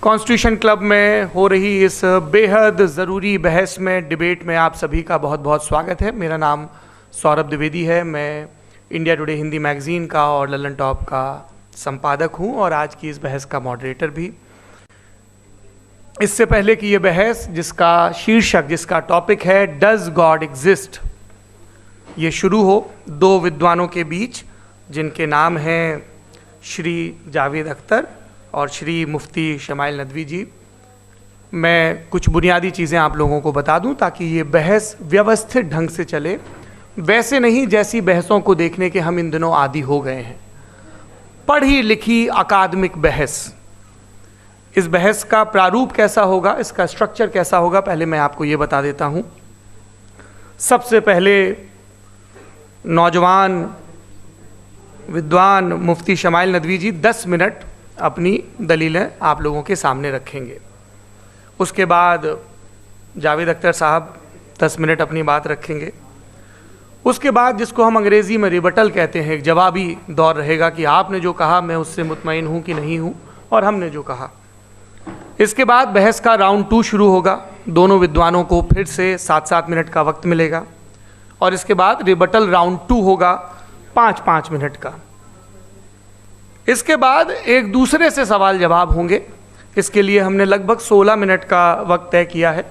Constitution club में हो रही इस बेहद ज़रूरी बहस में, डिबेट में आप सभी का बहुत बहुत स्वागत है। मेरा नाम सौरभ द्विवेदी है। मैं इंडिया टुडे हिंदी मैगज़ीन का और ललन टॉप का संपादक हूं और आज की इस बहस का मॉडरेटर भी। इससे पहले कि ये बहस, जिसका शीर्षक, जिसका टॉपिक है डज गॉड एग्जिस्ट, ये शुरू हो दो विद्वानों के बीच जिनके नाम हैं श्री जावेद अख्तर और श्री मुफ्ती शमाइल नदवी जी। मैं कुछ बुनियादी चीज़ें आप लोगों को बता दूं ताकि ये बहस व्यवस्थित ढंग से चले, वैसे नहीं जैसी बहसों को देखने के हम इन दिनों आदी हो गए हैं। पढ़ी लिखी अकादमिक बहस। इस बहस का प्रारूप कैसा होगा, इसका स्ट्रक्चर कैसा होगा, पहले मैं आपको ये बता देता हूँ। सबसे पहले नौजवान विद्वान मुफ्ती शमाइल नदवी जी 10 मिनट अपनी दलीलें आप लोगों के सामने रखेंगे। उसके बाद जावेद अख्तर साहब 10 मिनट अपनी बात रखेंगे। उसके बाद जिसको हम अंग्रेज़ी में रिबटल कहते हैं, एक जवाबी दौर रहेगा कि आपने जो कहा मैं उससे मुतमईन हूँ कि नहीं हूँ और हमने जो कहा। इसके बाद बहस का राउंड 2 शुरू होगा। दोनों विद्वानों को फिर से 7-7 मिनट का वक्त मिलेगा और इसके बाद रिबटल राउंड 2 होगा 5-5 मिनट का। इसके बाद एक दूसरे से सवाल जवाब होंगे। इसके लिए हमने लगभग 16 मिनट का वक्त तय किया है।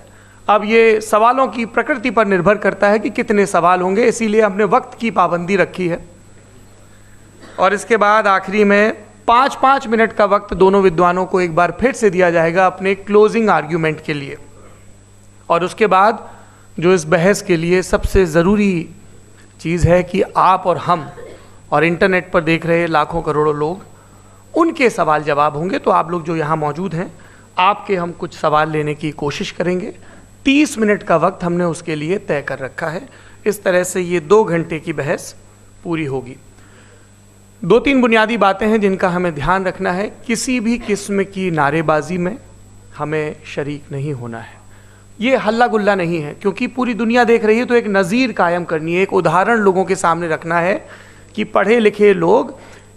अब ये सवालों की प्रकृति पर निर्भर करता है कि कितने सवाल होंगे, इसीलिए हमने वक्त की पाबंदी रखी है। और इसके बाद आखिरी में 5-5 मिनट का वक्त दोनों विद्वानों को एक बार फिर से दिया जाएगा अपने क्लोजिंग आर्ग्यूमेंट के लिए। और उसके बाद जो इस बहस के लिए सबसे ज़रूरी चीज़ है कि आप और हम और इंटरनेट पर देख रहे लाखों करोड़ों लोग, उनके सवाल जवाब होंगे। तो आप लोग जो यहाँ मौजूद हैं, आपके हम कुछ सवाल लेने की कोशिश करेंगे। 30 मिनट का वक्त हमने उसके लिए तय कर रखा है। इस तरह से ये 2 घंटे की बहस पूरी होगी। 2-3 बुनियादी बातें हैं जिनका हमें ध्यान रखना है। किसी भी किस्म की नारेबाजी में हमें शरीक नहीं होना है। ये हल्ला गुल्ला नहीं है, क्योंकि पूरी दुनिया देख रही है, तो एक नज़ीर कायम करनी है, एक उदाहरण लोगों के सामने रखना है कि पढ़े लिखे लोग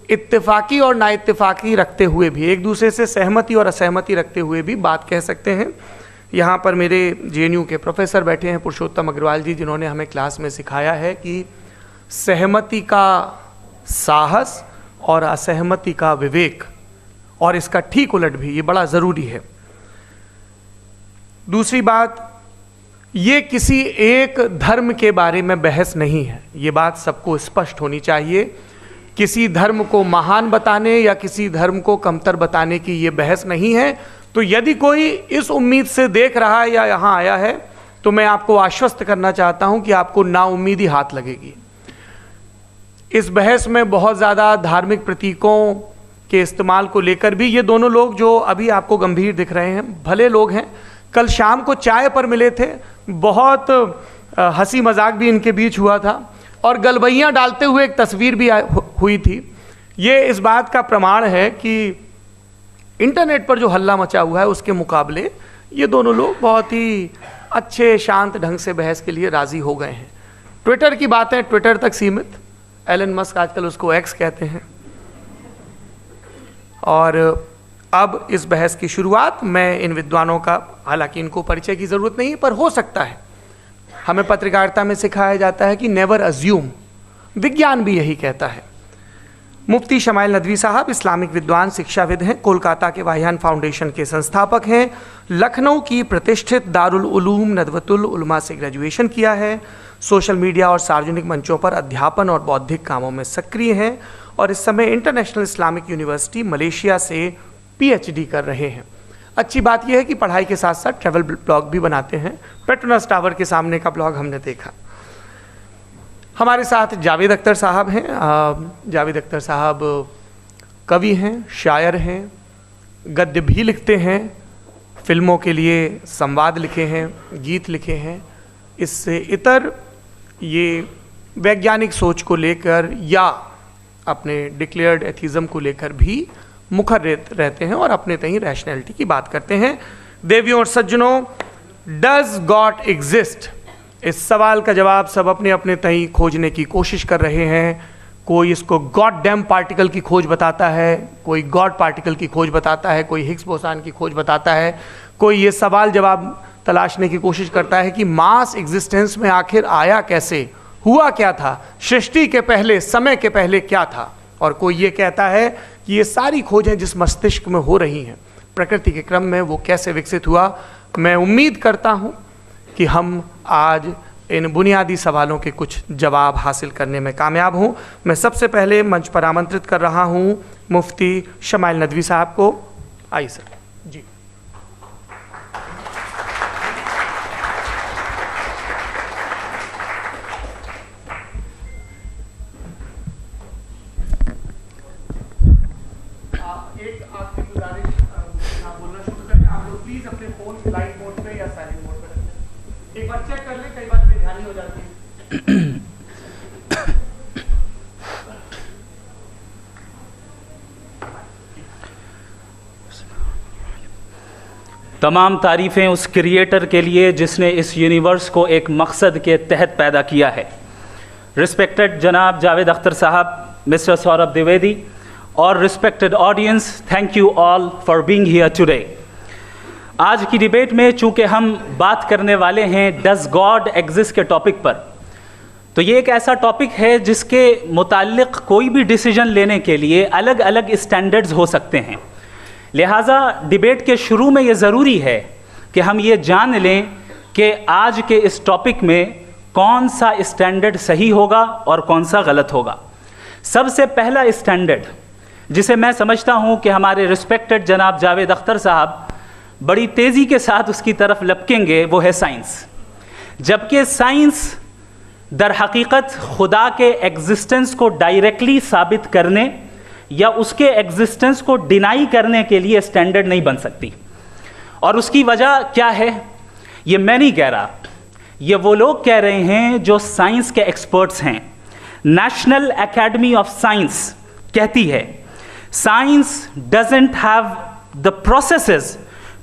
इत्तेफाकी और नाइत्तेफाकी रखते हुए भी, एक दूसरे से सहमति और असहमति रखते हुए भी बात कह सकते हैं। यहाँ पर मेरे जेएनयू के प्रोफेसर बैठे हैं, पुरुषोत्तम अग्रवाल जी, जिन्होंने हमें क्लास में सिखाया है कि सहमति का साहस और असहमति का विवेक, और इसका ठीक उलट भी, ये बड़ा ज़रूरी है। दूसरी बात, ये किसी एक धर्म के बारे में बहस नहीं है। ये बात सबको स्पष्ट होनी चाहिए। किसी धर्म को महान बताने या किसी धर्म को कमतर बताने की ये बहस नहीं है। तो यदि कोई इस उम्मीद से देख रहा है या यहाँ आया है, तो मैं आपको आश्वस्त करना चाहता हूँ कि आपको नाउम्मीदी हाथ लगेगी। इस बहस में बहुत ज़्यादा धार्मिक प्रतीकों के इस्तेमाल को लेकर भी ये दोनों लोग जो अभी आपको गंभीर दिख रहे हैं, भले लोग हैं। कल शाम को चाय पर मिले थे, बहुत हंसी मजाक भी इनके बीच हुआ था और गलबैयाँ डालते हुए एक तस्वीर भी हुई थी। ये इस बात का प्रमाण है कि इंटरनेट पर जो हल्ला मचा हुआ है उसके मुकाबले ये दोनों लोग बहुत ही अच्छे शांत ढंग से बहस के लिए राज़ी हो गए हैं। ट्विटर की बातें ट्विटर तक सीमित, एलन मस्क आजकल उसको एक्स कहते हैं। और अब इस बहस की शुरुआत मैं इन विद्वानों का, हालांकि इनको परिचय की ज़रूरत नहीं, पर हो सकता है, हमें पत्रकारिता में सिखाया जाता है कि नेवर अज्यूम, विज्ञान भी यही कहता है। मुफ्ती शमाइल नदवी साहब इस्लामिक विद्वान, शिक्षाविद हैं, कोलकाता के वाहियान फाउंडेशन के संस्थापक हैं, लखनऊ की प्रतिष्ठित दारुल उलूम नदवतुल उलमा से ग्रेजुएशन किया है, सोशल मीडिया और सार्वजनिक मंचों पर अध्यापन और बौद्धिक कामों में सक्रिय हैं और इस समय इंटरनेशनल इस्लामिक यूनिवर्सिटी मलेशिया से PhD कर रहे हैं। अच्छी बात यह है कि पढ़ाई के साथ साथ ट्रैवल ब्लॉग भी बनाते हैं। पेट्रोनस टावर के सामने का ब्लॉग हमने देखा। हमारे साथ जावेद अख्तर साहब हैं। जावेद अख्तर साहब कवि हैं, शायर हैं, गद्य भी लिखते हैं, फिल्मों के लिए संवाद लिखे हैं, गीत लिखे हैं। इससे इतर ये वैज्ञानिक सोच को लेकर या अपने डिक्लेयर्ड एथिज्म को लेकर भी मुखर रहते हैं और अपने तहीं रैशनैलिटी की बात करते हैं। देवियों और सज्जनों, डज गॉड एग्जिस्ट, इस सवाल का जवाब सब अपने अपने तहीं खोजने की कोशिश कर रहे हैं। कोई इसको गॉड डैम पार्टिकल की खोज बताता है, कोई गॉड पार्टिकल की खोज बताता है, कोई हिग्स बोसान की खोज बताता है, कोई ये सवाल जवाब तलाशने की कोशिश करता है कि मास एग्जिस्टेंस में आखिर आया कैसे, हुआ क्या था, सृष्टि के पहले, समय के पहले क्या था। और कोई ये कहता है कि ये सारी खोजें जिस मस्तिष्क में हो रही हैं प्रकृति के क्रम में, वो कैसे विकसित हुआ। मैं उम्मीद करता हूँ कि हम आज इन बुनियादी सवालों के कुछ जवाब हासिल करने में कामयाब हूँ। मैं सबसे पहले मंच पर आमंत्रित कर रहा हूँ मुफ्ती शमाइल नदवी साहब को। आइए सर जी। एक आपकी गुजारिश, आप बोलना शुरू करें। आप लोग प्लीज अपने फोन फ्लाइट मोड पे या साइलेंट मोड पे रखें। एक बार चेक कर लें, कई बार बेध्यानी हो जाती है। तमाम तारीफ़ें उस क्रिएटर के लिए जिसने इस यूनिवर्स को एक मकसद के तहत पैदा किया है। रिस्पेक्टेड जनाब जावेद अख्तर साहब, मिस्टर सौरभ द्विवेदी और respected audience, thank you all for being here today. आज की डिबेट में चूंकि हम बात करने वाले हैं डज गॉड एग्जिस्ट के टॉपिक पर, तो ये एक ऐसा टॉपिक है जिसके मुताल्लिक़ कोई भी डिसीजन लेने के लिए अलग अलग स्टैंडर्ड्स हो सकते हैं। लिहाजा डिबेट के शुरू में ये ज़रूरी है कि हम ये जान लें कि आज के इस टॉपिक में कौन सा स्टैंडर्ड सही होगा और कौन सा गलत होगा। सबसे पहला स्टैंडर्ड जिसे मैं समझता हूँ कि हमारे रिस्पेक्टेड जनाब जावेद अख्तर साहब बड़ी तेज़ी के साथ उसकी तरफ लपकेंगे, वो है साइंस। जबकि साइंस दर हकीकत खुदा के एग्जिस्टेंस को डायरेक्टली साबित करने या उसके एग्जिस्टेंस को डिनाई करने के लिए स्टैंडर्ड नहीं बन सकती। और उसकी वजह क्या है, ये मैं नहीं कह रहा, ये वो लोग कह रहे हैं जो साइंस के एक्सपर्ट्स हैं। नेशनल एकेडमी ऑफ साइंस कहती है science doesn't have the processes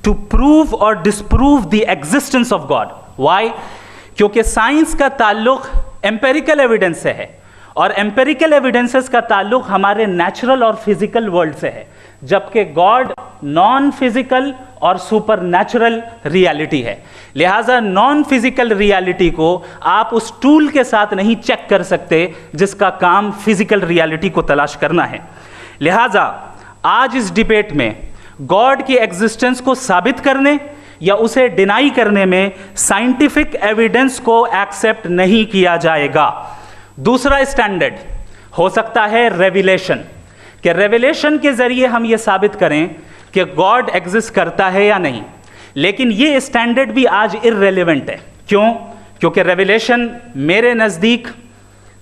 to prove और disprove the existence of God. Why? क्योंकि साइंस का ताल्लुक एम्पेरिकल एविडेंस से है और एम्पेरिकल एविडेंसेस का ताल्लुक हमारे नेचुरल और फिजिकल वर्ल्ड से है, जबकि गॉड नॉन फिजिकल और सुपर नेचुरल रियलिटी है। लिहाजा नॉन फिजिकल रियलिटी को आप उस टूल के साथ नहीं चेक कर सकते जिसका काम फिजिकल रियलिटी को तलाश करना है। लिहाजा आज इस डिबेट में गॉड की एग्जिस्टेंस को साबित करने या उसे डिनाई करने में साइंटिफिक एविडेंस को एक्सेप्ट नहीं किया जाएगा। दूसरा स्टैंडर्ड हो सकता है रेविलेशन, कि रेविलेशन के जरिए हम ये साबित करें कि गॉड एग्जिस्ट करता है या नहीं। लेकिन ये स्टैंडर्ड भी आज इररेलेवेंट है। क्यों? क्योंकि रेविलेशन मेरे नज़दीक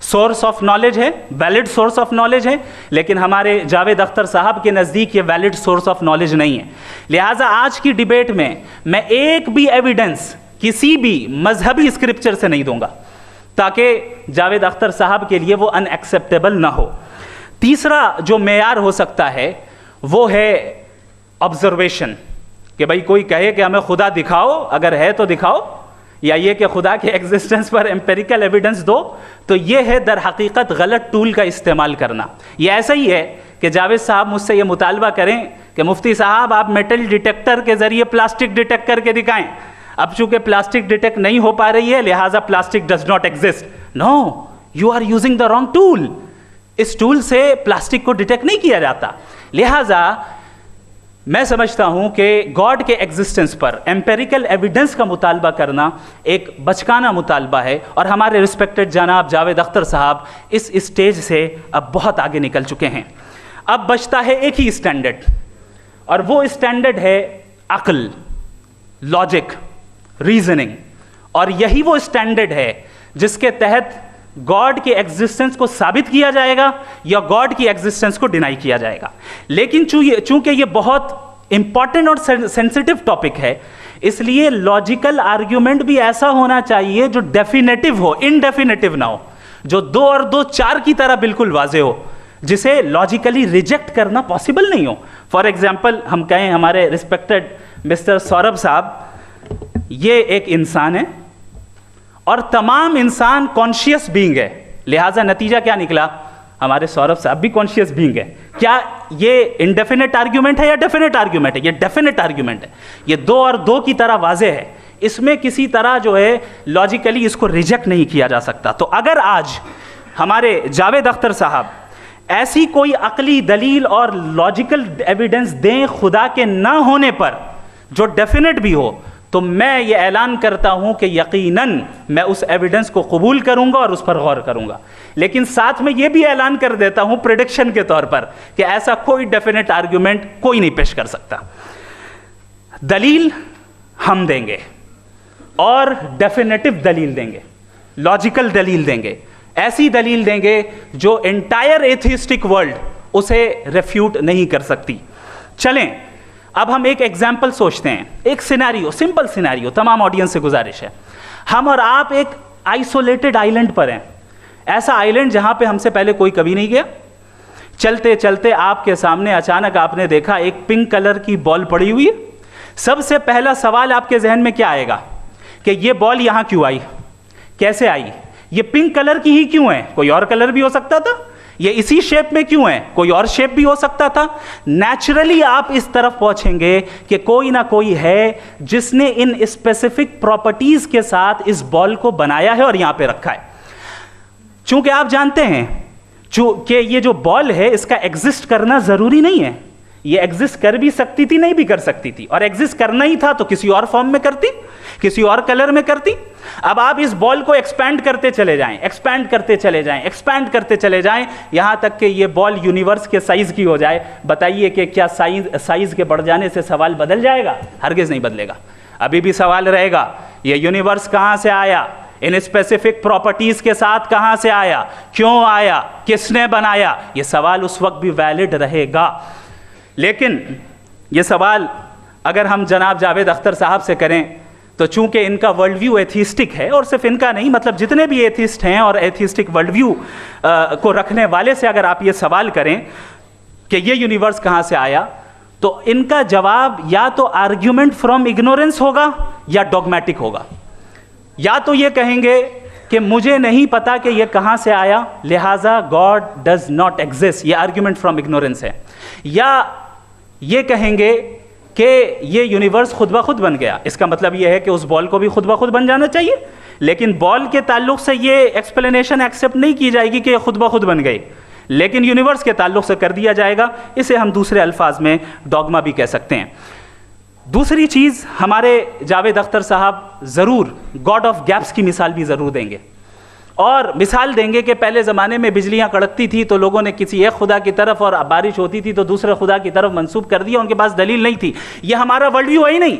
सोर्स ऑफ नॉलेज है, वैलिड सोर्स ऑफ नॉलेज है, लेकिन हमारे जावेद अख्तर साहब के नज़दीक ये वैलिड सोर्स ऑफ नॉलेज नहीं है। लिहाजा आज की डिबेट में मैं एक भी एविडेंस किसी भी मजहबी स्क्रिप्चर से नहीं दूंगा ताकि जावेद अख्तर साहब के लिए वो अनएक्सेप्टेबल ना हो। तीसरा जो मेयार हो सकता है वो है ऑब्जर्वेशन, कि भाई कोई कहे कि हमें खुदा दिखाओ, अगर है तो दिखाओ, या ये कि खुदा के एग्जिस्टेंस पर एम्पेरिकल एविडेंस दो, तो ये है दर हकीकत गलत टूल का इस्तेमाल करना। ये ऐसा ही है कि जावेद साहब मुझसे ये मुतालबा करें कि मुफ्ती साहब आप मेटल डिटेक्टर के ज़रिए प्लास्टिक डिटेक्ट करके दिखाएं। अब चूंकि प्लास्टिक डिटेक्ट नहीं हो पा रही है लिहाजा plastic does not exist. No, you are using the wrong tool. इस टूल से प्लास्टिक को डिटेक्ट नहीं किया जाता। लिहाजा मैं समझता हूं कि गॉड के एग्जिस्टेंस पर एम्पेरिकल एविडेंस का मुतालबा करना एक बचकाना मुतालबा है और हमारे रिस्पेक्टेड जनाब जावेद अख्तर साहब इस स्टेज से अब बहुत आगे निकल चुके हैं। अब बचता है एक ही स्टैंडर्ड और वो स्टैंडर्ड है अक्ल, लॉजिक, रीजनिंग। और यही वो स्टैंडर्ड है जिसके तहत गॉड के एग्जिस्टेंस को साबित किया जाएगा या गॉड की एग्जिस्टेंस को डिनाई किया जाएगा। लेकिन चूंकि ये बहुत इंपॉर्टेंट और सेंसिटिव टॉपिक है, इसलिए लॉजिकल आर्ग्यूमेंट भी ऐसा होना चाहिए जो डेफिनेटिव हो, इनडेफिनेटिव ना हो, जो 2 और 2 4 की तरह बिल्कुल वाजे हो, जिसे लॉजिकली रिजेक्ट करना पॉसिबल नहीं हो। फॉर एग्जाम्पल हम कहें हमारे रिस्पेक्टेड मिस्टर सौरभ साहब, ये एक इंसान है और तमाम इंसान कॉन्शियस बीइंग है। लिहाजा नतीजा क्या निकला? हमारे सौरभ साहब भी कॉन्शियस बीइंग है। क्या ये इंडेफिनेट आर्ग्यूमेंट है या डेफिनेट आर्ग्यूमेंट है? ये डेफिनेट आर्ग्यूमेंट है। ये 2 और 2 की तरह वाजे है, इसमें किसी तरह जो है लॉजिकली इसको रिजेक्ट नहीं किया जा सकता। तो अगर आज हमारे जावेद अख्तर साहब ऐसी कोई अकली दलील और लॉजिकल एविडेंस दें खुदा के ना होने पर जो डेफिनेट भी हो, तो मैं ये ऐलान करता हूं कि यकीनन मैं उस एविडेंस को कबूल करूंगा और उस पर गौर करूंगा। लेकिन साथ में ये भी ऐलान कर देता हूं प्रेडिक्शन के तौर पर कि ऐसा कोई डेफिनेट आर्ग्यूमेंट कोई नहीं पेश कर सकता। दलील हम देंगे और डेफिनेटिव दलील देंगे, लॉजिकल दलील देंगे, ऐसी दलील देंगे जो एंटायर एथिस्टिक वर्ल्ड उसे रेफ्यूट नहीं कर सकती। चलें अब हम एक एग्जाम्पल सोचते हैं, एक सिनेरियो, सिंपल सिनेरियो, तमाम ऑडियंस से गुजारिश है, हम और आप एक आइसोलेटेड आइलैंड पर हैं, ऐसा आइलैंड जहां पे हमसे पहले कोई कभी नहीं गया। चलते चलते आपके सामने अचानक आपने देखा एक पिंक कलर की बॉल पड़ी हुई है। सबसे पहला सवाल आपके जहन में क्या आएगा कि ये बॉल यहां क्यों आई, कैसे आई, ये पिंक कलर की ही क्यों है, कोई और कलर भी हो सकता था, ये इसी शेप में क्यों है, कोई और शेप भी हो सकता था। नेचुरली आप इस तरफ पहुंचेंगे कि कोई ना कोई है जिसने इन स्पेसिफिक प्रॉपर्टीज के साथ इस बॉल को बनाया है और यहां पे रखा है। चूंकि आप जानते हैं कि ये जो बॉल है इसका एग्जिस्ट करना जरूरी नहीं है, ये एग्जिस्ट कर भी सकती थी, नहीं भी कर सकती थी, और एग्जिस्ट करना ही था तो किसी और फॉर्म में करती, किसी और कलर में करती। अब आप इस बॉल को एक्सपैंड करते चले जाएं, एक्सपैंड करते चले जाएं, एक्सपैंड करते चले जाएं, यहां तक कि ये बॉल यूनिवर्स के साइज की हो जाए। बताइए कि क्या साइज के बढ़ जाने से सवाल बदल जाएगा? हरगिज नहीं बदलेगा। अभी भी सवाल रहेगा, ये यूनिवर्स कहां से आया, इन स्पेसिफिक प्रॉपर्टीज के साथ कहां से आया, क्यों आया, किसने बनाया, ये सवाल उस वक्त भी वैलिड रहेगा। लेकिन ये सवाल अगर हम जनाब जावेद अख्तर साहब से करें तो चूंकि इनका वर्ल्ड व्यू एथिस्टिक है, और सिर्फ इनका नहीं, मतलब जितने भी एथिस्ट हैं और एथिस्टिक वर्ल्ड व्यू को रखने वाले से अगर आप ये सवाल करें कि ये यूनिवर्स कहां से आया, तो इनका जवाब या तो आर्ग्यूमेंट फ्रॉम इग्नोरेंस होगा या डॉगमेटिक होगा। या तो ये कहेंगे कि मुझे नहीं पता कि ये कहां से आया, लिहाजा गॉड डज नॉट एग्जिस्ट, ये आर्ग्यूमेंट फ्रॉम इग्नोरेंस है। या ये कहेंगे कि ये यूनिवर्स खुद ब खुद बन गया, इसका मतलब ये है कि उस बॉल को भी खुद ब खुद बन जाना चाहिए, लेकिन बॉल के ताल्लुक से ये एक्सप्लेनेशन एक्सेप्ट नहीं की जाएगी कि खुद ब खुद बन गई, लेकिन यूनिवर्स के ताल्लुक से कर दिया जाएगा। इसे हम दूसरे अल्फाज में डॉगमा भी कह सकते हैं। दूसरी चीज़, हमारे जावेद अख्तर साहब ज़रूर गॉड ऑफ गैप्स की मिसाल भी ज़रूर देंगे, और मिसाल देंगे कि पहले ज़माने में बिजलियां कड़कती थी तो लोगों ने किसी एक खुदा की तरफ, और बारिश होती थी तो दूसरे खुदा की तरफ मंसूब कर दिया, उनके पास दलील नहीं थी। ये हमारा वर्ल्ड व्यू है ही नहीं,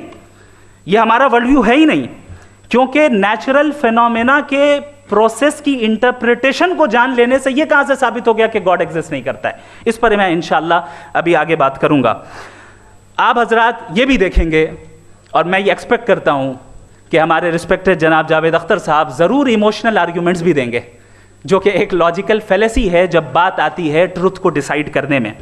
ये हमारा वर्ल्ड व्यू है ही नहीं, क्योंकि नेचुरल फिनोमेना के प्रोसेस की इंटरप्रिटेशन को जान लेने से ये कहां से साबित हो गया कि गॉड एग्जिस्ट नहीं करता है। इस पर मैं इंशाअल्लाह अभी आगे बात करूंगा। आप हजरात ये भी देखेंगे, और मैं ये एक्सपेक्ट करता हूं कि हमारे रिस्पेक्टेड जनाब जावेद अख्तर साहब ज़रूर इमोशनल आर्ग्यूमेंट्स भी देंगे, जो कि एक लॉजिकल फेलेसी है जब बात आती है ट्रुथ को डिसाइड करने में।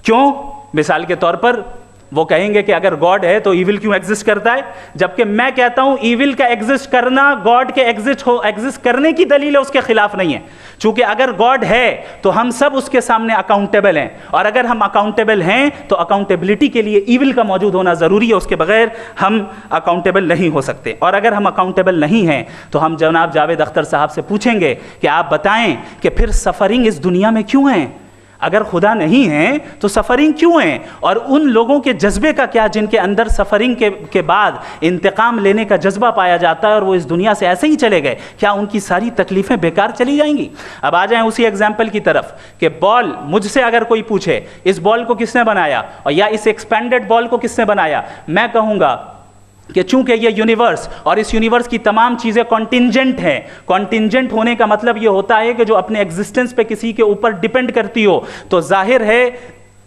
क्यों? मिसाल के तौर पर वो कहेंगे कि अगर गॉड है तो ईविल क्यों एग्जिस्ट करता है, जबकि मैं कहता हूं ईविल का एग्जिस्ट करना गॉड के एग्जिस्ट करने की दलील है, उसके खिलाफ नहीं है। चूंकि अगर गॉड है तो हम सब उसके सामने अकाउंटेबल हैं, और अगर हम अकाउंटेबल हैं तो अकाउंटेबिलिटी के लिए ईविल का मौजूद होना ज़रूरी है, उसके बगैर हम अकाउंटेबल नहीं हो सकते। और अगर हम अकाउंटेबल नहीं हैं तो हम जनाब जावेद अख्तर साहब से पूछेंगे कि आप बताएं कि फिर सफ़रिंग इस दुनिया में क्यों है? अगर खुदा नहीं है तो सफ़रिंग क्यों है? और उन लोगों के जज्बे का क्या जिनके अंदर सफ़रिंग के बाद इंतकाम लेने का जज्बा पाया जाता है और वो इस दुनिया से ऐसे ही चले गए, क्या उनकी सारी तकलीफ़ें बेकार चली जाएंगी? अब आ जाएं उसी एग्जाम्पल की तरफ कि बॉल, मुझसे अगर कोई पूछे इस बॉल को किसने बनाया और या इस एक्सपेंडेड बॉल को किसने बनाया, मैं कहूँगा कि चूंकि ये यूनिवर्स और इस यूनिवर्स की तमाम चीज़ें कॉन्टिंजेंट हैं। कॉन्टिंजेंट होने का मतलब ये होता है कि जो अपने एग्जिस्टेंस पे किसी के ऊपर डिपेंड करती हो, तो जाहिर है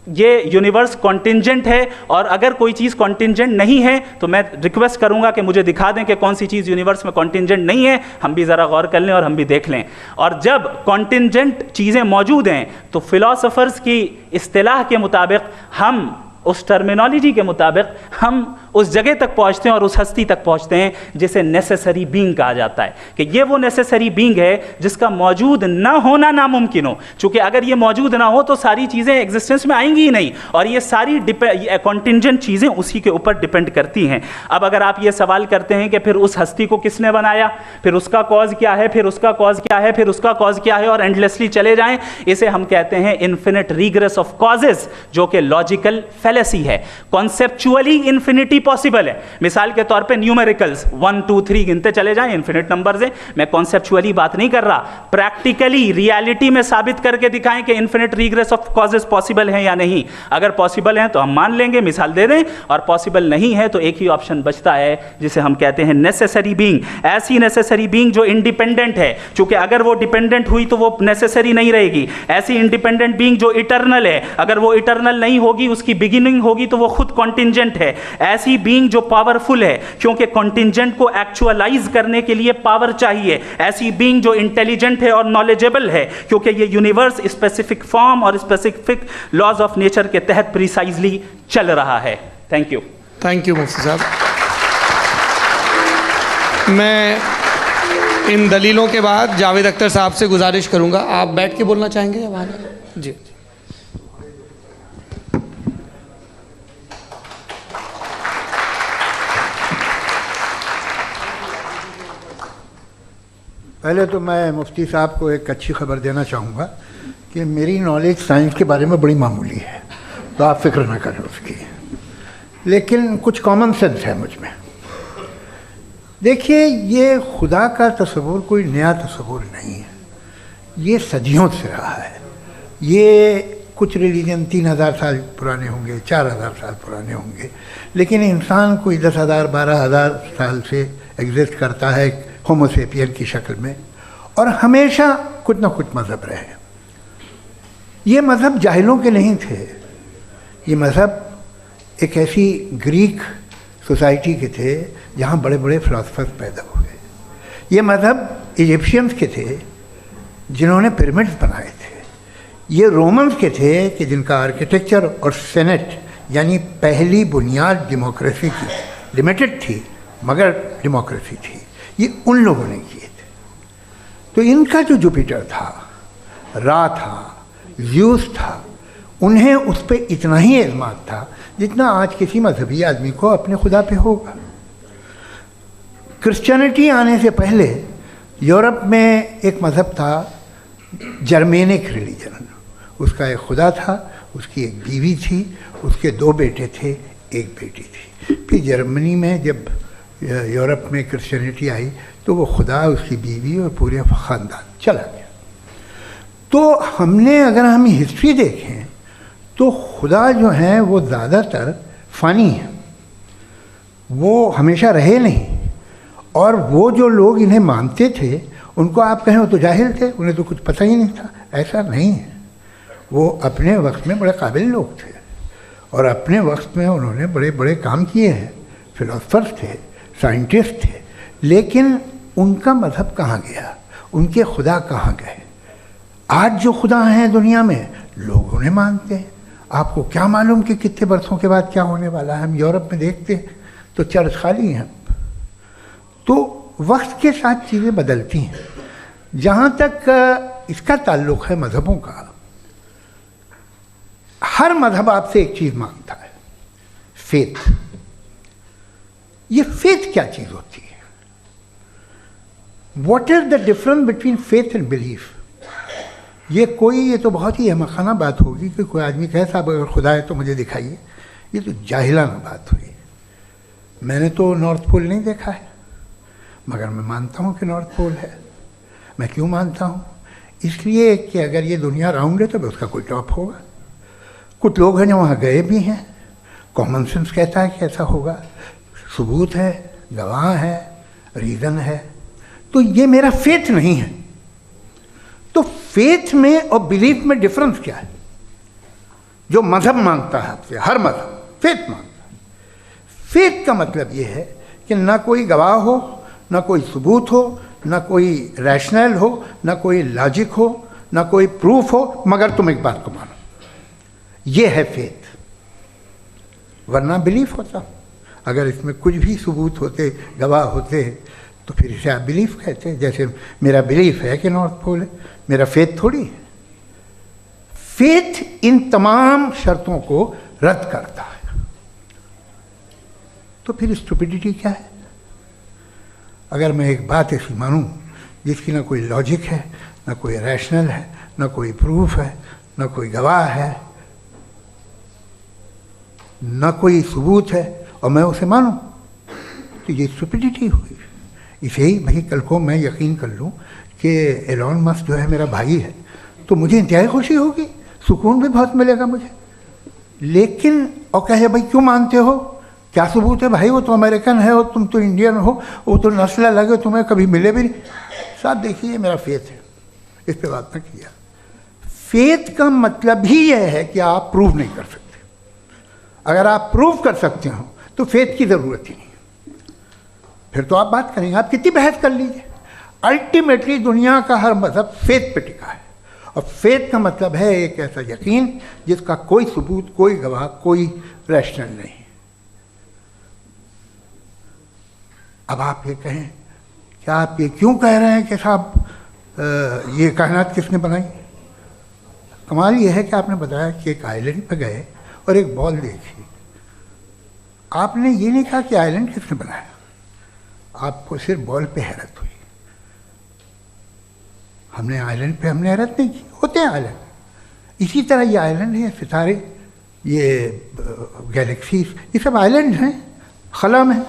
ये यूनिवर्स कॉन्टिंजेंट है। और अगर कोई चीज़ कॉन्टिंजेंट नहीं है तो मैं रिक्वेस्ट करूंगा कि मुझे दिखा दें कि कौन सी चीज़ यूनिवर्स में कॉन्टिंजेंट नहीं है, हम भी ज़रा गौर कर लें और हम भी देख लें। और जब कॉन्टिंजेंट चीज़ें मौजूद हैं तो फिलोसोफर्स की इस्तिलाह के मुताबिक, हम उस टर्मिनोलॉजी के मुताबिक, हम उस जगह तक पहुंचते हैं और उस हस्ती तक पहुंचते हैं जिसे नेसेसरी बीइंग कहा जाता है, कि ये वो नेसेसरी बीइंग है जिसका मौजूद ना होना नामुमकिन हो। क्योंकि अगर ये मौजूद ना हो तो सारी चीज़ें एग्जिस्टेंस में आएंगी ही नहीं, और ये सारी कॉन्टिंजेंट चीज़ें उसी के ऊपर डिपेंड करती हैं। अब अगर आप ये सवाल करते हैं कि फिर उस हस्ती को किसने बनाया, फिर उसका कॉज क्या है, फिर उसका कॉज क्या है, फिर उसका कॉज क्या है, और एंडलेसली चले जाएं, इसे हम कहते हैं इन्फिनिट रीग्रेस ऑफ कॉजेज, जो कि लॉजिकल फैलेसी है। कॉन्सेप्चुअली इंफिनिटी पॉसिबल है। मिसाल के तौर पे न्यूमेरिकल्स 1 2 3 गिनते चले जाएं, इन्फिनिट नंबर्स हैं। मैं कॉन्सेप्चुअली बात नहीं कर रहा, प्रैक्टिकली रियलिटी में साबित करके दिखाएं कि infinite regress of causes possible है या नहीं। अगर पॉसिबल है तो हम मान लेंगे, मिसाल दे दें, और पॉसिबल नहीं है तो एक ही ऑप्शन बचता है जिसे हम कहते हैं नेसेसरी बीइंग। ऐसी नेसेसरी बीइंग जो इंडिपेंडेंट है, क्योंकि अगर वो डिपेंडेंट हुई तो वो नेसेसरी नहीं रहेगी। ऐसी इंडिपेंडेंट बीइंग जो इटर्नल है, अगर वो इटर्नल नहीं होगी, उसकी बिगिनिंग होगी तो वो खुद कॉन्टिंजेंट है। ऐसी बीइंग जो पावरफुल है, क्योंकि कॉन्टिंजेंट को एक्चुअलाइज करने के लिए पावर चाहिए। ऐसी बीइंग जो इंटेलिजेंट है और नॉलेजेबल है, क्योंकि ये यूनिवर्स स्पेसिफिक फॉर्म और स्पेसिफिक लॉज ऑफ नेचर के तहत प्रिसाइजली चल रहा है। Thank you. थैंक यू मुफ्ती साहब। मैं इन दलीलों के बाद जावेद अख्तर साहब से गुजारिश करूंगा, आप बैठ के बोलना चाहेंगे या वहाँ? जी। पहले तो मैं मुफ्ती साहब को एक अच्छी खबर देना चाहूँगा कि मेरी नॉलेज साइंस के बारे में बड़ी मामूली है, तो आप फिक्र ना करें उसकी, लेकिन कुछ कॉमन सेंस है मुझ में। देखिए, ये खुदा का तस्वुर कोई नया तस्वुर नहीं है, ये सदियों से रहा है। ये कुछ रिलीजन 3000 साल पुराने होंगे, 4000 साल पुराने होंगे, लेकिन इंसान कोई 10,000 12,000 साल से एग्जिस्ट करता है होमोसेपियन की शक्ल में, और हमेशा कुछ ना कुछ मज़हब रहे। ये मज़हब जाहिलों के नहीं थे, ये मज़हब एक ऐसी ग्रीक सोसाइटी के थे जहाँ बड़े बड़े फिलोसफर्स पैदा हुए। ये मज़हब इजिप्शियंस के थे जिन्होंने पिरामिड्स बनाए थे। ये रोमन्स के थे कि जिनका आर्किटेक्चर और सेनेट यानी पहली बुनियाद डेमोक्रेसी की, लिमिटेड थी मगर डेमोक्रेसी थी, ये उन लोगों ने किए थे। तो इनका जो जुपिटर था, रा था, ज़्यूस था, उन्हें उस पर इतना ही एतमाद था जितना आज किसी मजहबी आदमी को अपने खुदा पे होगा। क्रिश्चियनिटी आने से पहले यूरोप में एक मज़हब था जर्मेनिक रिलीजन। उसका एक खुदा था, उसकी एक बीवी थी, उसके 2 बेटे थे, एक बेटी थी। फिर जर्मनी में जब यूरोप में क्रिश्चियनिटी आई तो वो खुदा, उसकी बीवी और पूरे ख़ानदान चला गया। तो हमने, अगर हम हिस्ट्री देखें तो खुदा जो हैं वो ज़्यादातर फ़नी हैं, वो हमेशा रहे नहीं। और वो जो लोग इन्हें मानते थे उनको आप कहें वो तो जाहिल थे, उन्हें तो कुछ पता ही नहीं था, ऐसा नहीं है। वो अपने वक्त में बड़े काबिल लोग थे और अपने वक्त में उन्होंने बड़े बड़े काम किए हैं, फिलोसफर्स थे, साइंटिस्ट थे, लेकिन उनका मज़हब कहाँ गया, उनके खुदा कहाँ गए? आज जो खुदा हैं दुनिया में लोग उन्हें मानते हैं। आपको क्या मालूम कि कितने बरसों के बाद क्या होने वाला है? हम यूरोप में देखते हैं तो चर्च खाली हैं। तो वक्त के साथ चीज़ें बदलती हैं। जहाँ तक इसका ताल्लुक़ है मज़हबों का, हर मज़हब आपसे एक चीज़ मांगता है, फेथ। ये फेथ क्या चीज़ होती है? What is the difference between faith and belief? ये तो बहुत ही अहमखाना बात होगी कि कोई आदमी कहे साहब अगर खुदा है तो मुझे दिखाइए। ये तो जाहिलाना बात हुई। मैंने तो नॉर्थ पोल नहीं देखा है, मगर मैं मानता हूँ कि नॉर्थ पोल है। मैं क्यों मानता हूँ? इसलिए कि अगर ये दुनिया राउंड है तो उसका कोई टॉप होगा। कुछ लोग हैं जो वहाँ गए भी हैं, कॉमन सेंस कहता है कि ऐसा होगा, सबूत है, गवाह है, रीज़न है। तो ये मेरा फेथ नहीं है। तो फेथ में और बिलीफ में डिफरेंस क्या है? जो मज़हब मांगता है आपसे, हर मज़हब फेथ मांगता है। फेथ का मतलब ये है कि ना कोई गवाह हो, ना कोई सबूत हो, ना कोई रैशनल हो, ना कोई लॉजिक हो, ना कोई प्रूफ हो, मगर तुम एक बात को मानो। ये है फेथ। वरना बिलीफ होता। अगर इसमें कुछ भी सबूत होते, गवाह होते, तो फिर इसे आप बिलीफ कहते हैं। जैसे मेरा बिलीफ है कि नॉर्थ पोल है, मेरा फेथ थोड़ी है। फेथ इन तमाम शर्तों को रद्द करता है। तो फिर स्टुपिडिटी क्या है? अगर मैं एक बात ऐसी मानूं जिसकी ना कोई लॉजिक है, ना कोई रैशनल है, ना कोई प्रूफ है, ना कोई गवाह है, ना कोई सबूत है, और मैं उसे मानूं, तो ये स्टुपिडिटी हुई। इसे ही भाई कल को मैं यकीन कर लूं कि एलॉन मस्क जो है मेरा भाई है, तो मुझे इंतहाई खुशी होगी, सुकून भी बहुत मिलेगा मुझे। लेकिन और कहे भाई क्यों मानते हो, क्या सबूत है भाई, वो तो अमेरिकन है और तुम तो इंडियन हो, वो तो नस्ल अलग है, तुम्हें कभी मिले भी नहीं। साहब देखिए मेरा फेथ है, इस पर बात न किया। फेथ का मतलब ही यह है कि आप प्रूव नहीं कर सकते। अगर आप प्रूव कर सकते हो तो फेथ की ज़रूरत ही नहीं, फिर तो आप बात करेंगे, आप कितनी बहस कर लीजिए। अल्टीमेटली दुनिया का हर मजहब फेथ पे टिका है, और फेथ का मतलब है एक ऐसा यकीन जिसका कोई सबूत, कोई गवाह, कोई रैशनल नहीं। अब आप ये कहें, क्या आप ये क्यों कह रहे हैं कि साहब ये कायनात किसने बनाई? कमाल ये है कि आपने बताया कि एक आइलैंड पर गए और एक बॉल देखी। आपने ये नहीं कहा कि आइलैंड किसने बनाया, आपको सिर्फ बॉल पे हैरत हुई। हमने आइलैंड पे हमने हैरत नहीं की, होते हैं आइलैंड। इसी तरह ये आइलैंड है, सितारे, ये गैलेक्सीज, ये सब आइलैंड हैं, खला में।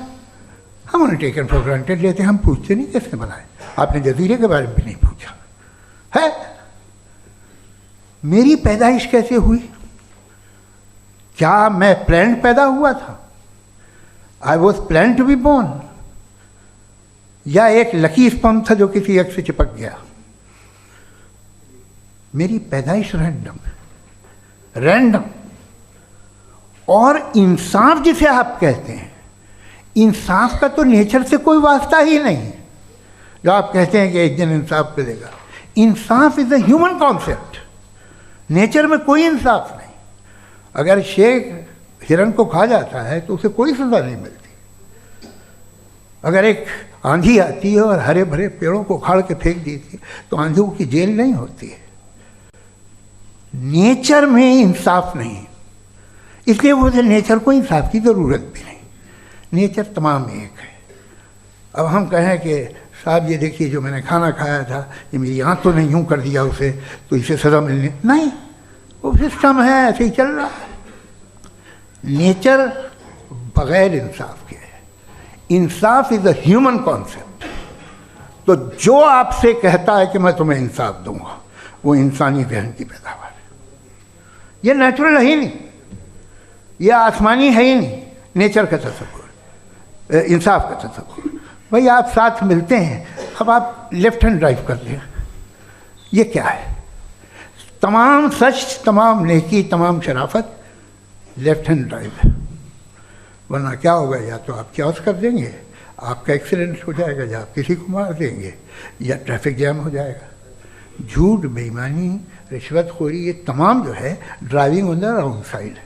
हम उन्हें टेकन फॉर ग्रांटेड लेते हैं, हम पूछते नहीं किसने बनाए। आपने जजीरे के बारे में भी नहीं पूछा है। मेरी पैदाइश कैसे हुई? क्या मैं प्लान्ड पैदा हुआ था? I was plan to be born, या एक लकी स्पर्म था जो किसी एग से चिपक गया? मेरी पैदाइश रैंडम। और इंसाफ जिसे आप कहते हैं, इंसाफ का तो नेचर से कोई वास्ता ही नहीं है। जो आप कहते हैं कि एक दिन इंसाफ मिलेगा, इंसाफ is a human concept, nature में कोई इंसाफ नहीं। अगर शेर हिरन को खा जाता है तो उसे कोई सजा नहीं मिलती। अगर एक आंधी आती है और हरे भरे पेड़ों को उखाड़ के फेंक देती है तो आंधियों की जेल नहीं होती है। नेचर में इंसाफ नहीं, इसलिए मुझे नेचर को इंसाफ की ज़रूरत भी नहीं। नेचर तमाम एक है। अब हम कहें कि साहब ये देखिए जो मैंने खाना खाया था, ये मेरी आँख तो नहीं यूँ कर दिया उसे, तो इसे सज़ा मिलनी नहीं, वो सिस्टम है, ऐसे ही चल रहा है। नेचर बग़ैर इंसाफ के है। इंसाफ इज़ अ ह्यूमन कॉन्सेप्ट। तो जो आपसे कहता है कि मैं तुम्हें इंसाफ दूंगा, वो इंसानी जहन की पैदावार है। ये नेचुरल है ही नहीं, ये आसमानी है ही नहीं। नेचर का तस्वुर, इंसाफ का तस्वुर। भाई आप साथ मिलते हैं, अब आप लेफ्ट हैंड ड्राइव कर लें, ये क्या है? तमाम सच, तमाम नेकी, तमाम शराफत लेफ्ट हैंड ड्राइव है। वरना क्या होगा, या तो आप क्रॉस कर देंगे, आपका एक्सीडेंट हो जाएगा, या आप किसी को मार देंगे, या ट्रैफिक जैम हो जाएगा। झूठ, बेईमानी, रिश्वतखोरी, ये तमाम जो है driving on the wrong side है।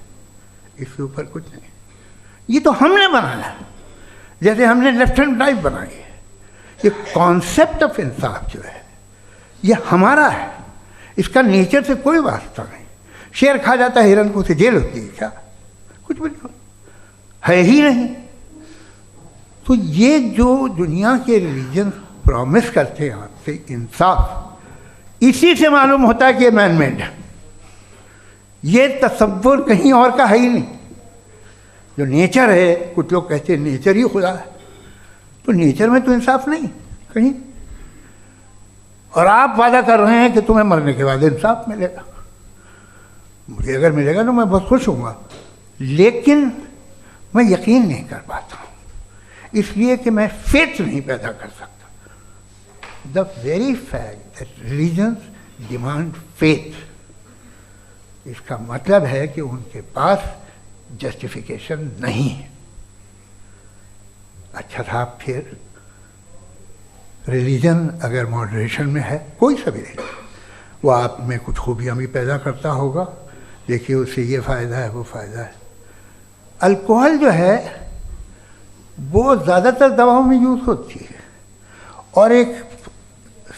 इसके ऊपर कुछ नहीं। ये तो हमने बनाया है, जैसे हमने लेफ्ट हैंड ड्राइव बनाई है। ये कॉन्सेप्ट ऑफ इंसाफ जो है ये हमारा है, इसका नेचर से कोई वास्ता नहीं। शेर खा जाता है हिरन को, उसे जेल होती है क्या? कुछ भी नहीं, है ही नहीं। तो ये जो दुनिया के रिलीजन प्रॉमिस करते हैं आपसे इंसाफ, इसी से मालूम होता है कि ये मैन मेड है। ये तसव्वुर कहीं और का है ही नहीं। जो नेचर है, कुछ लोग कहते हैं नेचर ही खुदा है, तो नेचर में तो इंसाफ नहीं कहीं। और आप वादा कर रहे हैं कि तुम्हें मरने के बाद इंसाफ मिलेगा। मुझे अगर मिलेगा तो मैं बहुत खुश होऊंगा, लेकिन मैं यकीन नहीं कर पाता हूँ, इसलिए कि मैं फेथ नहीं पैदा कर सकता। The very fact that religions demand faith, इसका मतलब है कि उनके पास जस्टिफिकेशन नहीं है। अच्छा था, फिर रिलीजन अगर मॉडरेशन में है, कोई सा भी नहीं, वो आप में कुछ खूबियाँ भी पैदा करता होगा। देखिए उससे ये फ़ायदा है, वो फ़ायदा है। अल्कोहल जो है वो ज़्यादातर दवाओं में यूज़ होती है। और एक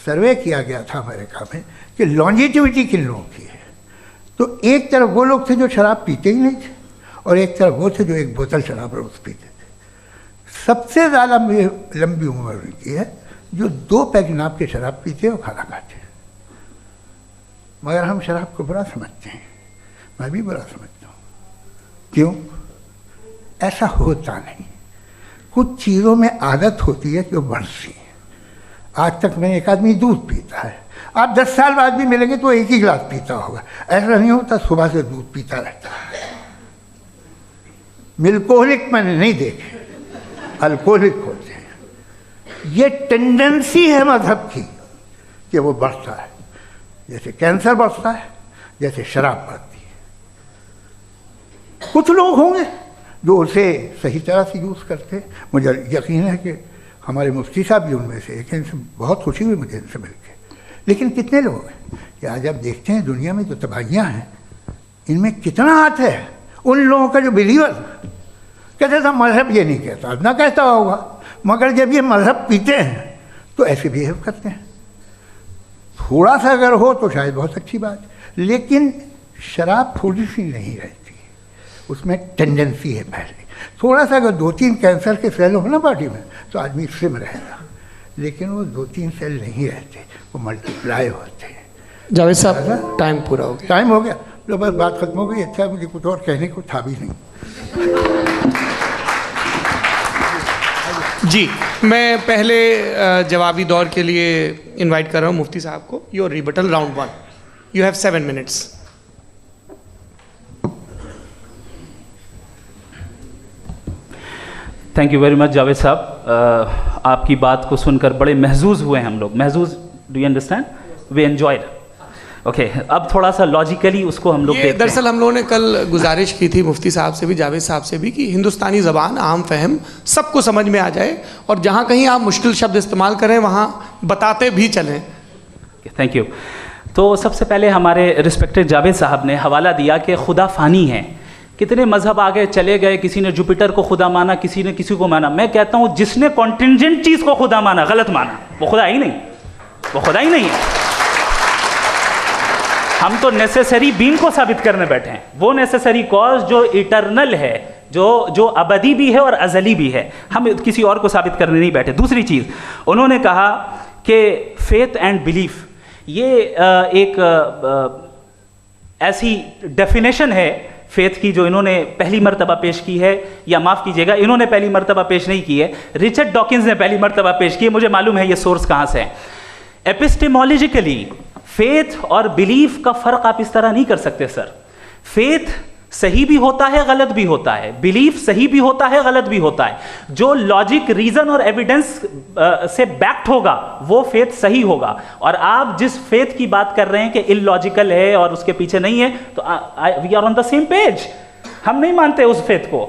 सर्वे किया गया था अमेरिका में कि लॉन्जिटिविटी किन लोगों की है, तो एक तरफ वो लोग थे जो शराब पीते ही नहीं थे, और एक तरफ वो थे जो एक बोतल शराब रोज़ पीते थे। सबसे ज़्यादा लंबी उम्र उनकी है जो 2 पैक नाप के शराब पीते और खाना खाते हैं। मगर हम शराब को बुरा समझते हैं, मैं भी बुरा समझता हूँ। क्यों? ऐसा होता नहीं। कुछ चीज़ों में आदत होती है कि वो बढ़ती है। आज तक में एक आदमी दूध पीता है, आप 10 साल बाद भी मिलेंगे तो एक ही गिलास पीता होगा। ऐसा नहीं होता, सुबह से दूध पीता रहता है। मिल्कोहलिक मैंने नहीं देखे, अल्कोहलिक होते हैं। ये टेंडेंसी है मजहब की कि वो बढ़ता है, जैसे कैंसर बढ़ता है, जैसे शराब बढ़ती है। कुछ लोग होंगे जो उसे सही तरह से यूज़ करते हैं। मुझे यकीन है कि हमारे मुफ्ती साहब भी उनमें से एक हैं, इनसे बहुत खुशी हुई मुझे इनसे मिलकर। लेकिन कितने लोग हैं कि आज आप देखते हैं दुनिया में जो तबाहियाँ हैं, इनमें कितना हाथ है उन लोगों का जो बिलीवर कहते था मजहब ये नहीं कहता, ना कहता होगा, मगर जब ये मजहब पीते हैं तो ऐसे बिहेव करते हैं। थोड़ा सा अगर हो तो शायद बहुत अच्छी बात, लेकिन शराब थोड़ी सी नहीं रहती, उसमें टेंडेंसी है पहले। थोड़ा सा अगर 2-3 कैंसर के सेल हो ना बॉडी में तो आदमी स्लिम रहेगा, लेकिन वो 2-3 सेल नहीं रहते, वो मल्टीप्लाई होते हैं। जावेद साहब टाइम पूरा हो गया। टाइम हो गया, तो बस बात खत्म हो गई। अच्छा, मुझे कुछ और कहने को था भी नहीं। जी, मैं पहले जवाबी दौर के लिए इनवाइट कर रहा हूँ मुफ्ती साहब को। Your rebuttal round 1, you have 7 minutes. Thank you very much Javed साहब। आपकी बात को सुनकर बड़े महजूज हुए हम लोग। महजूज, do you understand? We enjoyed. Okay, अब थोड़ा सा लॉजिकली उसको हम लोग देखते हैं। दरअसल हम लोगों ने कल गुजारिश की थी मुफ्ती साहब से भी, जावेद साहब से भी, कि हिंदुस्तानी ज़बान आम फहम सबको समझ में आ जाए, और जहाँ कहीं आप मुश्किल शब्द इस्तेमाल करें वहाँ बताते भी चलें। Thank you. तो सबसे पहले हमारे रिस्पेक्टेड जावेद साहब ने हवाला दिया कि खुदा फ़ानी है। कितने मजहब आगे चले गए, किसी ने जुपिटर को खुदा माना, किसी ने किसी को माना। मैं कहता हूँ जिसने कॉन्टिंजेंट चीज़ को खुदा माना, गलत माना, वो खुदा ही नहीं, वो खुदा ही नहीं है। हम तो नेसेसरी बीइंग को साबित करने बैठे हैं, वो नेसेसरी कॉज जो इटरनल है, जो अबदी भी है और अजली भी है। हम किसी और को साबित करने नहीं बैठे। दूसरी चीज़ उन्होंने कहा कि फेथ एंड बिलीफ, ये एक ऐसी डेफिनेशन है फेथ की जो इन्होंने पहली मर्तबा पेश की है, या माफ़ कीजिएगा, इन्होंने पहली मर्तबा पेश नहीं की है, रिचर्ड डॉकिंस ने पहली मर्तबा पेश की है। मुझे मालूम है ये सोर्स कहाँ से है। एपिस्टेमोलॉजिकली फेथ और बिलीफ का फ़र्क आप इस तरह नहीं कर सकते सर। फेथ सही भी होता है, गलत भी होता है। बिलीफ सही भी होता है, गलत भी होता है। जो लॉजिक, रीजन और एविडेंस से बैक्ड होगा वो फेथ सही होगा। और आप जिस फेथ की बात कर रहे हैं कि इलॉजिकल है और उसके पीछे नहीं है, तो we are on the same page. हम नहीं मानते उस फेथ को,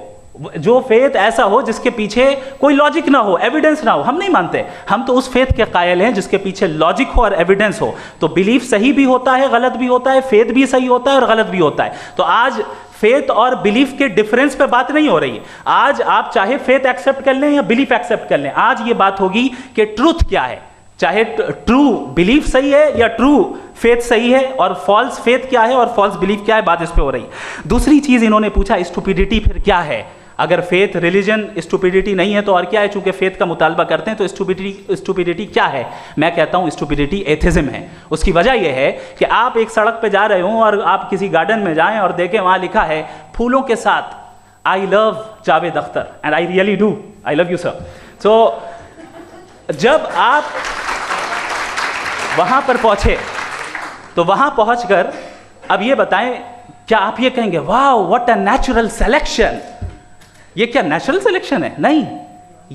जो फेथ ऐसा हो जिसके पीछे कोई लॉजिक ना हो, एविडेंस ना हो, हम नहीं मानते। हम तो उस फेथ के कायल हैं जिसके पीछे लॉजिक हो और एविडेंस हो। तो बिलीफ सही भी होता है, गलत भी होता है, फेथ भी सही होता है और गलत भी होता है। तो आज फेथ और बिलीफ के डिफरेंस पे बात नहीं हो रही है। आज आप चाहे फेथ एक्सेप्ट कर लें या बिलीफ एक्सेप्ट कर लें, आज ये बात होगी कि ट्रूथ क्या है, चाहे ट्रू बिलीफ सही है या ट्रू फेथ सही है, और फॉल्स फेथ क्या है और फॉल्स बिलीफ क्या है, बात इस पे हो रही है। दूसरी चीज इन्होंने पूछा, स्टुपिडिटी फिर क्या है? अगर फेथ रिलीजन स्टुपिडिटी नहीं है तो और क्या है? चूंकि फेथ का मुतालबा करते हैं तो स्टुपिडिटी क्या है? मैं कहता हूं स्टुपिडिटी एथिज्म है। उसकी वजह यह है कि आप एक सड़क पे जा रहे हो और आप किसी गार्डन में जाएं और देखें वहां लिखा है फूलों के साथ, I love Javed Akhtar, and I really do, I love you sir. So जब आप वहां पर पहुंचे तो वहां पहुंचकर अब ये बताएं, क्या आप ये कहेंगे वाह व्हाट अ नेचुरल सिलेक्शन? ये क्या नेचुरल सिलेक्शन है? नहीं,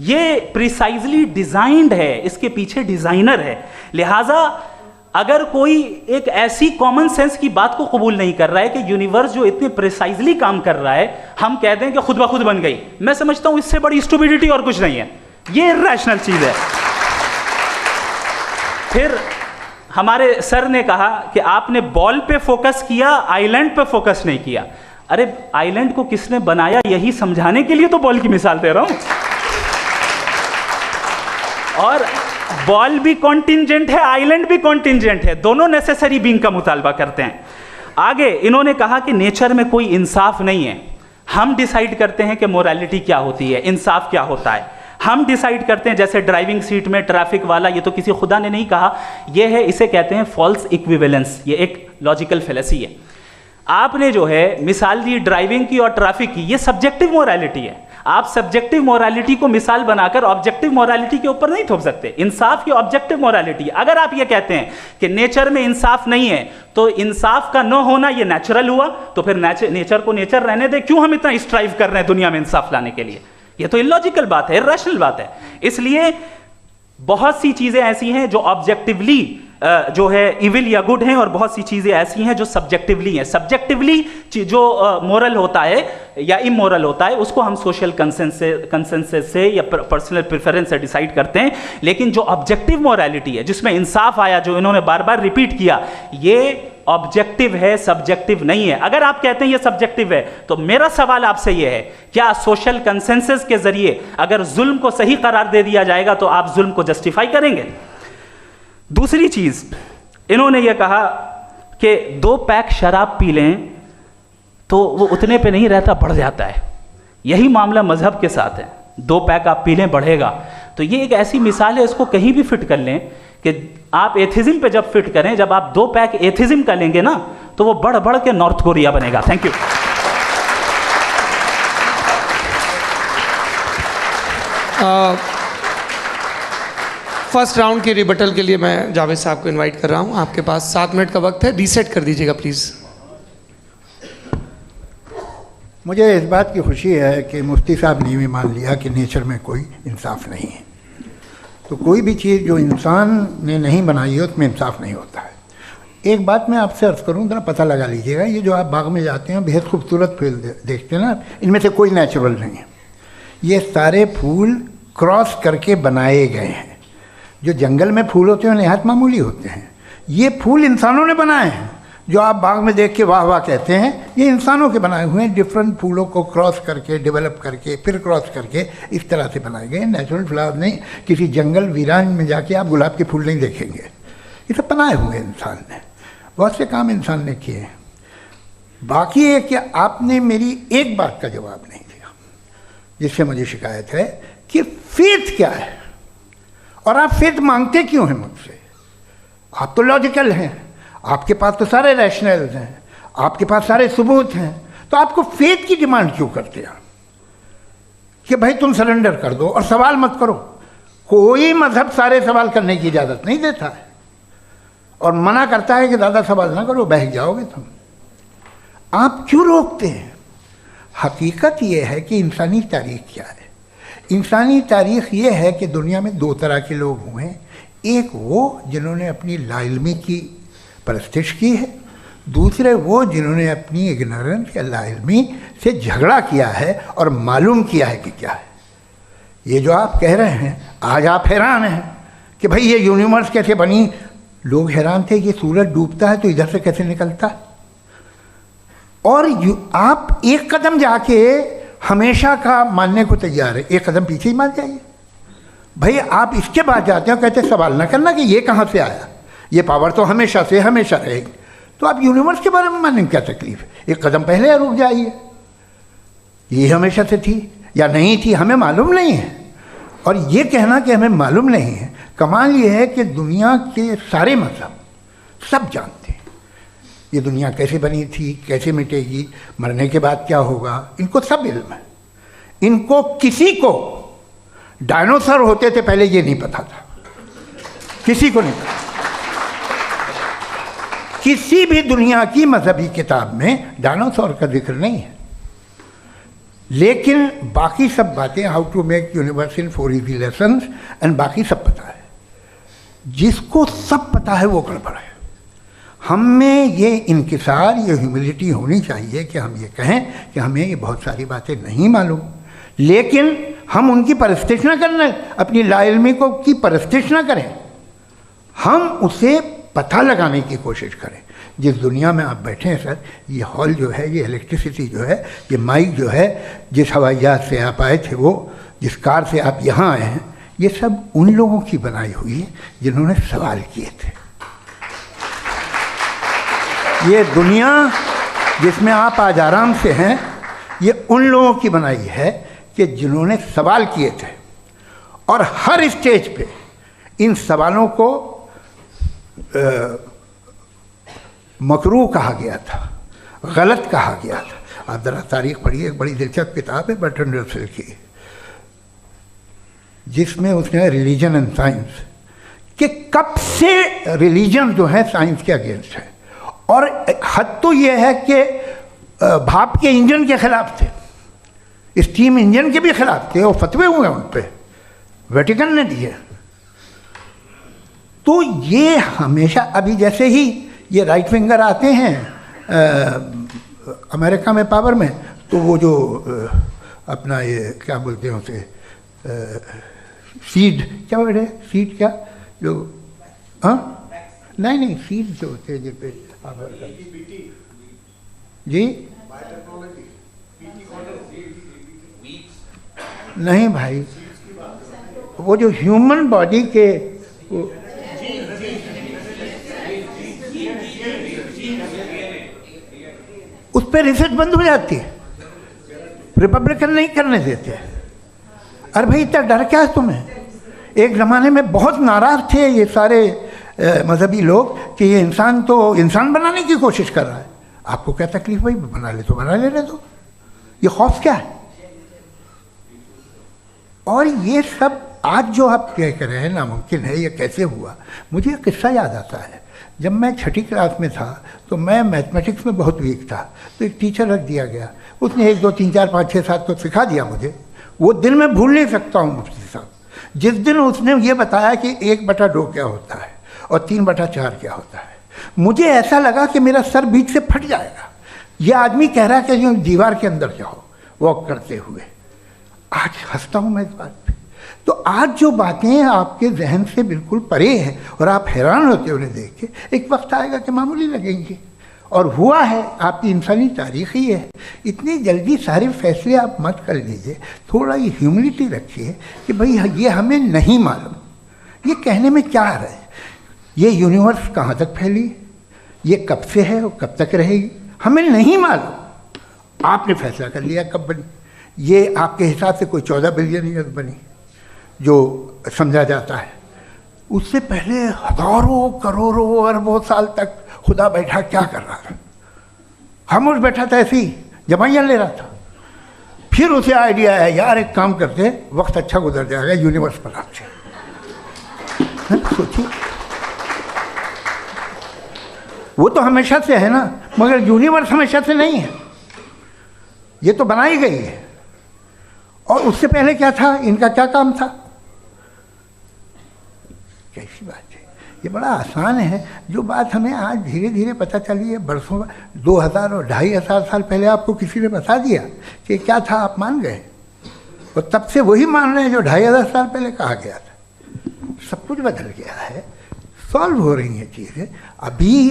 ये प्रिसाइजली डिजाइंड है, इसके पीछे डिजाइनर है। लिहाजा अगर कोई एक ऐसी कॉमन सेंस की बात को कबूल नहीं कर रहा है कि यूनिवर्स जो इतने प्रिसाइजली काम कर रहा है, हम कह दें कि खुद ब खुद बन गई, मैं समझता हूं इससे बड़ी स्टुपिडिटी और कुछ नहीं है। ये इर्रेशनल चीज है। फिर हमारे सर ने कहा कि आपने बॉल पे फोकस किया, आइलैंड पे फोकस नहीं किया। अरे आइलैंड को किसने बनाया, यही समझाने के लिए तो बॉल की मिसाल दे रहा हूं। और बॉल भी कॉन्टिंजेंट है, आइलैंड भी कॉन्टिंजेंट है, दोनों नेसेसरी बीइंग का मुतालबा करते हैं। आगे इन्होंने कहा कि नेचर में कोई इंसाफ नहीं है, हम डिसाइड करते हैं कि मोरालिटी क्या होती है, इंसाफ क्या होता है, हम डिसाइड करते हैं। जैसे ड्राइविंग सीट में ट्रैफिक वाला, ये तो किसी खुदा ने नहीं कहा, ये है, इसे कहते हैं फॉल्स इक्विवेलेंस, ये एक लॉजिकल फेलेसी है। आपने जो है मिसाल दी ड्राइविंग की और ट्रैफिक की, ये सब्जेक्टिव मोरालिटी है। आप सब्जेक्टिव मोरालिटी को मिसाल बनाकर ऑब्जेक्टिव मोरालिटी के ऊपर नहीं थोप सकते। इंसाफ की ऑब्जेक्टिव मोरालिटी, अगर आप ये कहते हैं कि नेचर में इंसाफ नहीं है तो इंसाफ का न होना ये नेचुरल हुआ, तो फिर नेचर को नेचर रहने दे, क्यों हम इतना स्ट्राइव कर रहे हैं दुनिया में इंसाफ लाने के लिए? ये तो इलॉजिकल बात है, इरैशनल बात है। इसलिए बहुत सी चीजें ऐसी हैं जो ऑब्जेक्टिवली जो है इविल या गुड हैं, और बहुत सी चीजें ऐसी हैं जो सब्जेक्टिवली हैं। सब्जेक्टिवली जो मोरल होता है या इमोरल होता है उसको हम सोशल कंसेंसस से या पर्सनल प्रेफरेंस से डिसाइड करते हैं, लेकिन जो ऑब्जेक्टिव मोरालिटी है जिसमें इंसाफ आया, जो इन्होंने बार बार रिपीट किया, ये ऑब्जेक्टिव है, सब्जेक्टिव नहीं है। अगर आप कहते हैं ये सब्जेक्टिव है तो मेरा सवाल आपसे ये है, क्या सोशल कंसेंसस के जरिए अगर जुल्म को सही करार दे दिया जाएगा तो आप जुल्म को जस्टिफाई करेंगे? दूसरी चीज इन्होंने ये कहा कि 2 पैक शराब पी लें तो वो उतने पे नहीं रहता, बढ़ जाता है। यही मामला मजहब के साथ है, 2 पैक आप पी लें बढ़ेगा। तो ये एक ऐसी मिसाल है, इसको कहीं भी फिट कर लें कि आप एथिज्म पे जब फिट करें, जब आप 2 पैक एथिज्म का लेंगे ना तो वो बढ़ बढ़ के नॉर्थ कोरिया बनेगा। Thank you. फर्स्ट राउंड के रिबटल के लिए मैं जावेद साहब को इनवाइट कर रहा हूं। आपके पास 7 मिनट का वक्त है, रीसेट कर दीजिएगा प्लीज़। मुझे इस बात की खुशी है कि मुफ्ती साहब ने भी मान लिया कि नेचर में कोई इंसाफ नहीं है। तो कोई भी चीज़ जो इंसान ने नहीं बनाई है उसमें इंसाफ नहीं होता है। एक बात मैं आपसे अर्ज़ करूँ, जरा पता लगा लीजिएगा, ये जो आप बाग में जाते हैं बेहद खूबसूरत फूल देखते हैं ना, इनमें से कोई नेचुरल नहीं है। ये सारे फूल क्रॉस करके बनाए गए हैं। जो जंगल में फूल होते हैं नहायत मामूली होते हैं, ये फूल इंसानों ने बनाए हैं। जो आप बाग में देख के वाह वाह कहते हैं, ये इंसानों के बनाए हुए हैं। डिफरेंट फूलों को क्रॉस करके, डेवलप करके, फिर क्रॉस करके इस तरह से बनाए गए। नेचुरल फ्लावर नहीं। किसी जंगल वीरान में जाके आप गुलाब के फूल नहीं देखेंगे, ये सब बनाए हुए इंसान ने। बहुत से काम इंसान ने किए हैं। बाकी है कि आपने मेरी एक बात का जवाब नहीं दिया, जिससे मुझे शिकायत है कि फेथ क्या है और आप फेथ मांगते क्यों हैं मुझसे? आप तो लॉजिकल हैं, आपके पास तो सारे रैशनल्स हैं, आपके पास सारे सबूत हैं, तो आपको फेथ की डिमांड क्यों करते हैं कि भाई तुम सरेंडर कर दो और सवाल मत करो? कोई मजहब सारे सवाल करने की इजाज़त नहीं देता है और मना करता है कि ज़्यादा सवाल ना करो, बह जाओगे तुम। आप क्यों रोकते हैं? हकीकत यह है कि इंसानी तारीख क्या है। इंसानी तारीख ये है कि दुनिया में 2 तरह के लोग हुए हैं। एक वो जिन्होंने अपनी लाइल्मी की परस्तिश की है, दूसरे वो जिन्होंने अपनी इग्नोरेंस या लाइल्मी से झगड़ा किया है और मालूम किया है कि क्या है। ये जो आप कह रहे हैं, आज आप हैरान हैं कि भाई ये यूनिवर्स कैसे बनी। लोग हैरान थे कि सूरज डूबता है तो इधर से कैसे निकलता है। और आप एक कदम जाके हमेशा का मानने को तैयार है, एक कदम पीछे ही मान जाइए। भाई आप इसके बाद जाते हो, कहते सवाल ना करना कि ये कहाँ से आया, ये पावर तो हमेशा से हमेशा रहेगी। तो आप यूनिवर्स के बारे में मानने में क्या तकलीफ है? एक कदम पहले रुक जाइए। ये हमेशा से थी या नहीं थी हमें मालूम नहीं है। और ये कहना कि हमें मालूम नहीं है, कमाल ये है कि दुनिया के सारे मजहब सब जानते हैं ये दुनिया कैसे बनी थी, कैसे मिटेगी, मरने के बाद क्या होगा, इनको सब इल्म है। इनको किसी को डायनासोर होते थे पहले ये नहीं पता था, किसी को नहीं पता। किसी भी दुनिया की मजहबी किताब में डायनासोर का जिक्र नहीं है। लेकिन बाकी सब बातें, how to make universe in 4 easy lessons and बाकी सब पता है। जिसको सब पता है वो गड़बड़ है। हम में ये इंकिसार, ये ह्यूमिलिटी होनी चाहिए कि हम ये कहें कि हमें ये बहुत सारी बातें नहीं मालूम, लेकिन हम उनकी परस्तिश ना करें, अपनी लाइल्मी को की परस्तिश ना करें, हम उसे पता लगाने की कोशिश करें। जिस दुनिया में आप बैठे हैं सर, ये हॉल जो है, ये इलेक्ट्रिसिटी जो है, ये माइक जो है, जिस हवाई जहाज से आप आए थे, वो जिस कार से आप यहाँ आए हैं, ये सब उन लोगों की बनाई हुई है जिन्होंने सवाल किए थे। ये दुनिया जिसमें आप आज आराम से हैं, ये उन लोगों की बनाई है कि जिन्होंने सवाल किए थे, और हर स्टेज पे इन सवालों को मकरूह कहा गया था, गलत कहा गया था। आप ज़रा तारीख पढ़िए, एक बड़ी दिलचस्प किताब है बर्ट्रैंड रसेल की, जिसमें उसने रिलीजन एंड साइंस कि कब से रिलीजन जो है साइंस के अगेंस्ट है, और हद तो ये है कि भाप के इंजन के खिलाफ थे, स्टीम इंजन के भी खिलाफ थे, और फतवे हुए उन पे, वेटिकन ने दिए। तो ये हमेशा, अभी जैसे ही ये राइट विंगर आते हैं अमेरिका में पावर में, तो वो जो अपना ये क्या बोलते हैं उसे, सीड क्या बोलते हैं, सीड क्या जो, हाँ नहीं सीड जो होते हैं जिन पे जी नहीं भाई, वो जो ह्यूमन बॉडी के उस पर रिसर्च बंद हो जाती है, रिपब्लिकन नहीं करने देते। अरे भाई इतना डर क्या है तुम्हें? एक ज़माने में बहुत नाराज़ थे ये सारे मजहबी लोग कि ये इंसान तो इंसान बनाने की कोशिश कर रहा है। आपको क्या तकलीफ भाई, बना ले तो बना लेने दो, ये खौफ क्या है? और ये सब आज जो आप कह रहे हैं नामुमकिन है, ये कैसे हुआ? मुझे एक किस्सा याद आता है। जब मैं 6ठी क्लास में था तो मैं मैथमेटिक्स में बहुत वीक था, तो एक टीचर रख दिया गया, उसने 1 2 3 4 5 6 7 को सिखा दिया मुझे। वो दिन मैं भूल नहीं सकता हूँ मुफ्ती साहब, जिस दिन उसने ये बताया कि 1/2 क्या होता है और 3/4 क्या होता है। मुझे ऐसा लगा कि मेरा सर बीच से फट जाएगा। ये आदमी कह रहा है कि जो दीवार के अंदर जाओ वॉक करते हुए। आज हंसता हूँ मैं इस बात पे। तो आज जो बातें आपके जहन से बिल्कुल परे हैं और आप हैरान होते उन्हें देख के, एक वक्त आएगा कि मामूली लगेंगे। और हुआ है, आपकी इंसानी तारीख ही है। इतनी जल्दी सारे फैसले आप मत कर लीजिए, थोड़ा ये ह्यूमिलिटी रखिए कि भाई ये हमें नहीं मालूम। ये कहने में क्या आ रहा है? ये यूनिवर्स कहाँ तक फैली, ये कब से है और कब तक रहेगी, हमें नहीं मालूम। आपने फैसला कर लिया कब बनी। ये आपके हिसाब से कोई 14 बिलियन ईयर बनी जो समझा जाता है। उससे पहले हज़ारों करोड़ों अरबों साल तक खुदा बैठा क्या कर रहा था? खामोश बैठा था, ऐसी जमाइयाँ ले रहा था। फिर उसे आइडिया है, यार एक काम करते, वक्त अच्छा गुजर जाएगा, यूनिवर्स पर आपसे सोचिए। वो तो हमेशा से है ना, मगर यूनिवर्स हमेशा से नहीं है, ये तो बनाई गई है। और उससे पहले क्या था, इनका क्या काम था? कैसी बात है, ये बड़ा आसान है। जो बात हमें आज धीरे धीरे पता चली है, बरसों 2000 और 2500 साल पहले आपको किसी ने बता दिया कि क्या था, आप मान गए, और तब से वही मान रहे हैं जो 2500 साल पहले कहा गया था। सब कुछ बदल गया है, सॉल्व हो रही हैं चीज़ें। अभी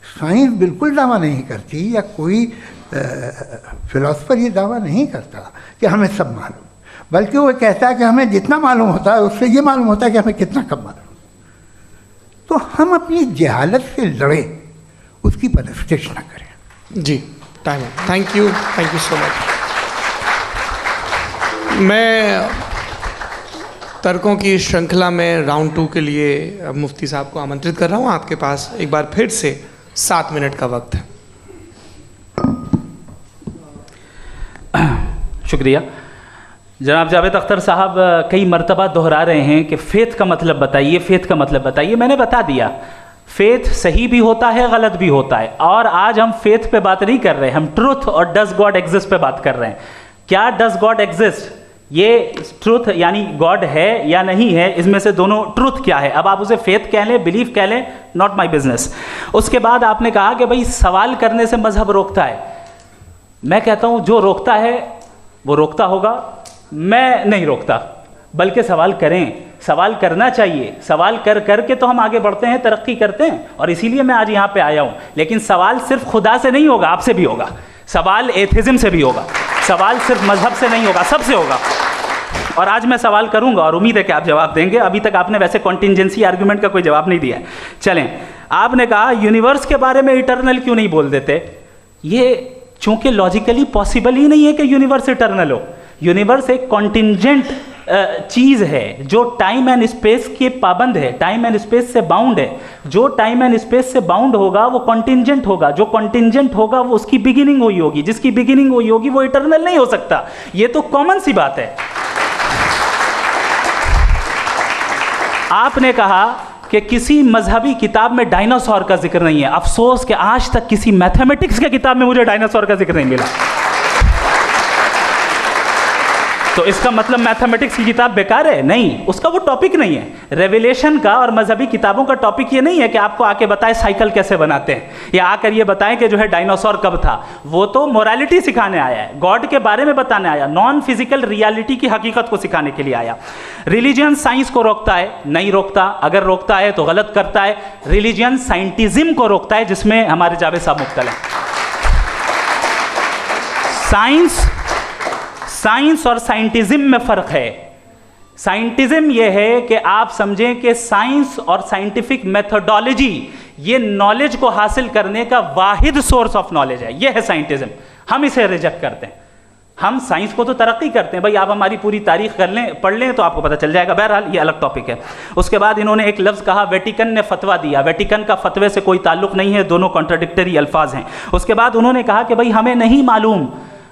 साइंस बिल्कुल दावा नहीं करती, या कोई फिलोसफर ये दावा नहीं करता कि हमें सब मालूम, बल्कि वो कहता है कि हमें जितना मालूम होता है उससे ये मालूम होता है कि हमें कितना कम मालूम। तो हम अपनी जहालत से लड़ें, उसकी परस्तिश न करें। जी, टाइम है। Thank you so much. मैं तर्कों की श्रृंखला में राउंड 2 के लिए मुफ्ती साहब को आमंत्रित कर रहा हूँ। आपके पास एक बार फिर से 7 मिनट का वक्त है। शुक्रिया। जनाब जावेद अख्तर साहब कई मरतबा दोहरा रहे हैं कि फ़ेथ का मतलब बताइए, फ़ेथ का मतलब बताइए। मैंने बता दिया, फ़ेथ सही भी होता है, गलत भी होता है। और आज हम फ़ेथ पे बात नहीं कर रहे, हम ट्रुथ और डज गॉड एग्जिस्ट पे बात कर रहे हैं। क्या डज गॉड एग्जिस्ट, ये ट्रुथ यानी गॉड है या नहीं है, इसमें से दोनों ट्रुथ क्या है। अब आप उसे फेथ कह लें, बिलीफ कह लें, नॉट माई बिजनेस। उसके बाद आपने कहा कि भाई सवाल करने से मजहब रोकता है। मैं कहता हूं जो रोकता है वो रोकता होगा, मैं नहीं रोकता, बल्कि सवाल करें, सवाल करना चाहिए। सवाल कर करके तो हम आगे बढ़ते हैं, तरक्की करते हैं, और इसीलिए मैं आज यहाँ पे आया हूँ। लेकिन सवाल सिर्फ खुदा से नहीं होगा, आपसे भी होगा। सवाल एथिज्म से भी होगा, सवाल सिर्फ मजहब से नहीं होगा, सबसे होगा। और आज मैं सवाल करूंगा और उम्मीद है कि आप जवाब देंगे। अभी तक आपने वैसे कॉन्टिंजेंसी आर्गुमेंट का कोई जवाब नहीं दिया है। चलें, आपने कहा यूनिवर्स के बारे में इटर्नल क्यों नहीं बोल देते। ये चूंकि लॉजिकली पॉसिबल ही नहीं है कि यूनिवर्स इटर्नल हो। यूनिवर्स एक कॉन्टिंजेंट चीज़ है जो टाइम एंड स्पेस के पाबंद है, टाइम एंड स्पेस से बाउंड है। जो टाइम एंड स्पेस से बाउंड होगा वो कॉन्टिंजेंट होगा, जो कॉन्टिंजेंट होगा वो उसकी बिगिनिंग हुई होगी, जिसकी बिगिनिंग हुई होगी वो इटर्नल नहीं हो सकता। ये तो कॉमन सी बात है। आपने कहा कि किसी मजहबी किताब में डायनासोर का जिक्र नहीं है। अफसोस कि आज तक किसी मैथमेटिक्स के किताब में मुझे डायनासोर का जिक्र नहीं मिला। तो इसका मतलब मैथमेटिक्स की किताब बेकार है? नहीं, उसका वो टॉपिक नहीं है। रेवलेशन का और मजहबी किताबों का टॉपिक ये नहीं है कि आपको आके बताए साइकिल कैसे बनाते हैं, या आकर ये बताएं कि जो है डायनासोर कब था। वो तो मोरालिटी सिखाने आया है, गॉड के बारे में बताने आया, नॉन फिजिकल रियलिटी की हकीकत को सिखाने के लिए आया। रिलीजियन साइंस को रोकता है? नहीं रोकता। अगर रोकता है तो गलत करता है। रिलीजियन साइंटिज्म को रोकता है, जिसमें हमारे जावेद साहब मुब्तला हैं। साइंस और साइंटिज्म में फर्क है। साइंटिज्म यह है कि आप समझें कि साइंस और साइंटिफिक मेथोडोलॉजी ये नॉलेज को हासिल करने का वाहिद सोर्स ऑफ नॉलेज है। यह है साइंटिज्म। हम इसे रिजेक्ट करते हैं। हम साइंस को तो तरक्की करते हैं। भाई आप हमारी पूरी तारीख कर लें, पढ़ लें तो आपको पता चल जाएगा। बहरहाल ये अलग टॉपिक है। उसके बाद इन्होंने एक लफ्ज़ कहा, वेटिकन ने फतवा दिया। वेटिकन का फतवे से कोई ताल्लुक नहीं है, दोनों कॉन्ट्राडिक्टरी अल्फाज हैं। उसके बाद उन्होंने कहा कि भाई हमें नहीं मालूम।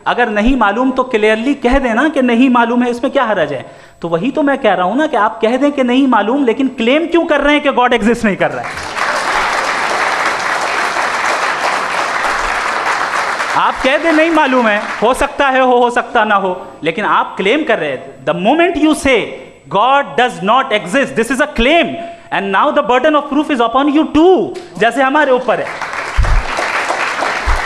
अगर नहीं मालूम तो क्लियरली कह देना कि नहीं मालूम है, इसमें क्या हर्ज है। तो वही तो मैं कह रहा हूं ना कि आप कह दें कि नहीं मालूम, लेकिन क्लेम क्यों कर रहे हैं कि गॉड एग्जिस्ट नहीं कर रहा है। आप कह दें नहीं मालूम है, हो सकता है हो सकता ना हो, लेकिन आप क्लेम कर रहे हैं। The moment you say God does not exist, this is a claim and now the burden of proof is upon you too, जैसे हमारे ऊपर है।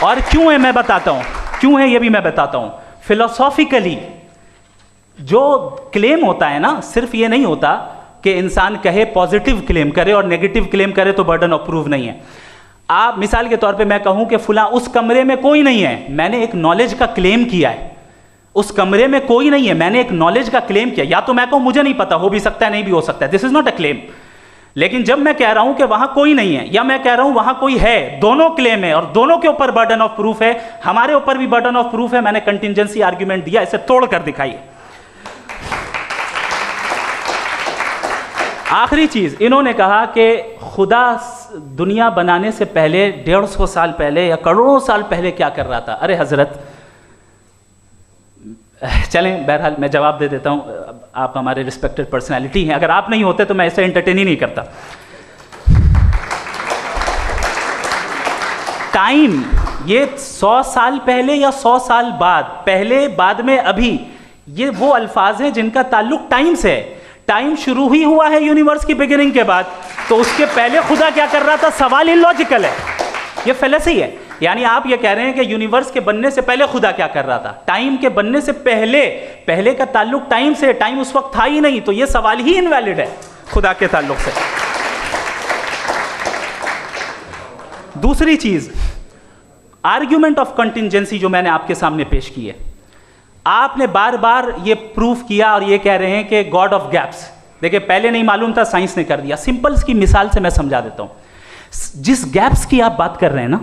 और क्यों है मैं बताता हूं, क्यों है ये भी मैं बताता हूं। फिलोसॉफिकली जो क्लेम होता है ना, सिर्फ ये नहीं होता कि इंसान कहे पॉजिटिव क्लेम करे और नेगेटिव क्लेम करे तो बर्डन ऑफ प्रूफ नहीं है। आप मिसाल के तौर पे मैं कहूं कि फुला उस कमरे में कोई नहीं है, मैंने एक नॉलेज का क्लेम किया है। उस कमरे में कोई नहीं है, मैंने एक नॉलेज का क्लेम किया। या तो मैं कहूं मुझे नहीं पता, हो भी सकता है नहीं भी हो सकता है, this is not a claim. लेकिन जब मैं कह रहा हूं कि वहां कोई नहीं है या मैं कह रहा हूं वहां कोई है, दोनों क्लेम है और दोनों के ऊपर बर्डन ऑफ प्रूफ है। हमारे ऊपर भी बर्डन ऑफ प्रूफ है। मैंने कंटिंजेंसी आर्ग्यूमेंट दिया, इसे तोड़कर दिखाइए। आखिरी चीज, इन्होंने कहा कि खुदा दुनिया बनाने से पहले 150 साल पहले या करोड़ों साल पहले क्या कर रहा था। अरे हजरत, चलें बहरहाल मैं जवाब दे देता हूं। आप हमारे रिस्पेक्टेड पर्सनैलिटी हैं, अगर आप नहीं होते तो मैं इसे एंटरटेन ही नहीं करता। टाइम ये 100 साल पहले या 100 साल बाद, पहले बाद में अभी, ये वो अल्फाज हैं जिनका ताल्लुक टाइम से है। टाइम शुरू ही हुआ है यूनिवर्स की बिगिनिंग के बाद, तो उसके पहले खुदा क्या कर रहा था, सवाल इलॉजिकल है, ये फेलेसी है। यानी आप ये कह रहे हैं कि यूनिवर्स के बनने से पहले खुदा क्या कर रहा था। टाइम के बनने से पहले का ताल्लुक टाइम से, टाइम उस वक्त था ही नहीं, तो ये सवाल ही इनवैलिड है खुदा के ताल्लुक से। दूसरी चीज, आर्ग्यूमेंट ऑफ कंटिंजेंसी जो मैंने आपके सामने पेश की है, आपने बार बार ये प्रूफ किया और ये कह रहे हैं कि गॉड ऑफ गैप्स। देखिए पहले नहीं मालूम था, साइंस ने कर दिया। सिंपल की मिसाल से मैं समझा देता हूं। जिस गैप्स की आप बात कर रहे हैं ना,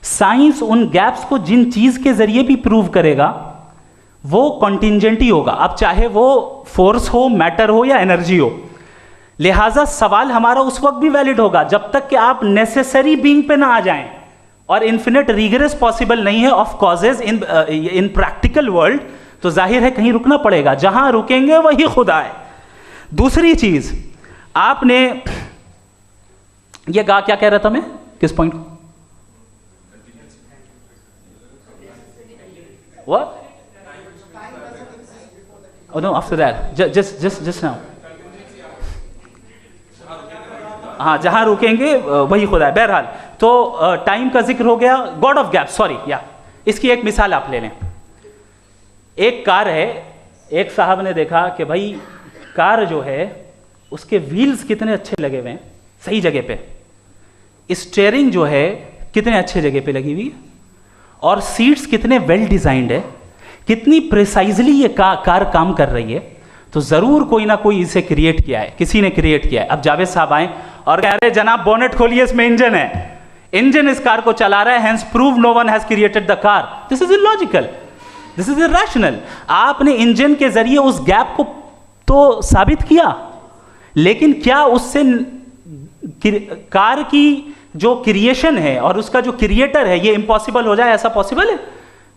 साइंस उन गैप्स को जिन चीज के जरिए भी प्रूव करेगा वो कॉन्टिंजेंट ही होगा। अब चाहे वो फोर्स हो, मैटर हो या एनर्जी हो। लिहाजा सवाल हमारा उस वक्त भी वैलिड होगा जब तक कि आप नेसेसरी बीइंग पे ना आ जाएं। और इन्फिनिट रिगरेस पॉसिबल नहीं है of causes in practical world, तो जाहिर है कहीं रुकना पड़ेगा, जहां रुकेंगे वही खुदा है। दूसरी चीज, आपने ये कहा, क्या कह रहा था मैं, किस पॉइंट को? What? Oh no, after that, just now. हाँ, जहां रुकेंगे वही खुदा है। बहरहाल तो टाइम का जिक्र हो गया। गॉड ऑफ गैप, सॉरी, या इसकी एक मिसाल आप ले लें। एक कार है, एक साहब ने देखा कि भाई कार जो है उसके व्हील्स कितने अच्छे लगे हुए हैं, सही जगह पे, स्टीयरिंग जो है कितने अच्छे जगह पे लगी हुई है, और सीट्स कितने वेल डिजाइंड है, कितनी प्रिसाइजली ये कार काम कर रही है। तो ज़रूर कोई ना कोई इसे क्रिएट किया है, किसी ने क्रिएट किया है। अब जावेद साहब आए और कह रहे जनाब बोनेट खोलिए, इसमें इंजन है, इंजन इस कार को चला रहा है, hence prove no one has created the car. This is illogical, this is irrational. आपने इंजन के जरिए उस गैप को तो साबित किया, लेकिन क्या उससे कार की जो क्रिएशन है और उसका जो क्रिएटर है ये इम्पॉसिबल हो जाए? ऐसा पॉसिबल है?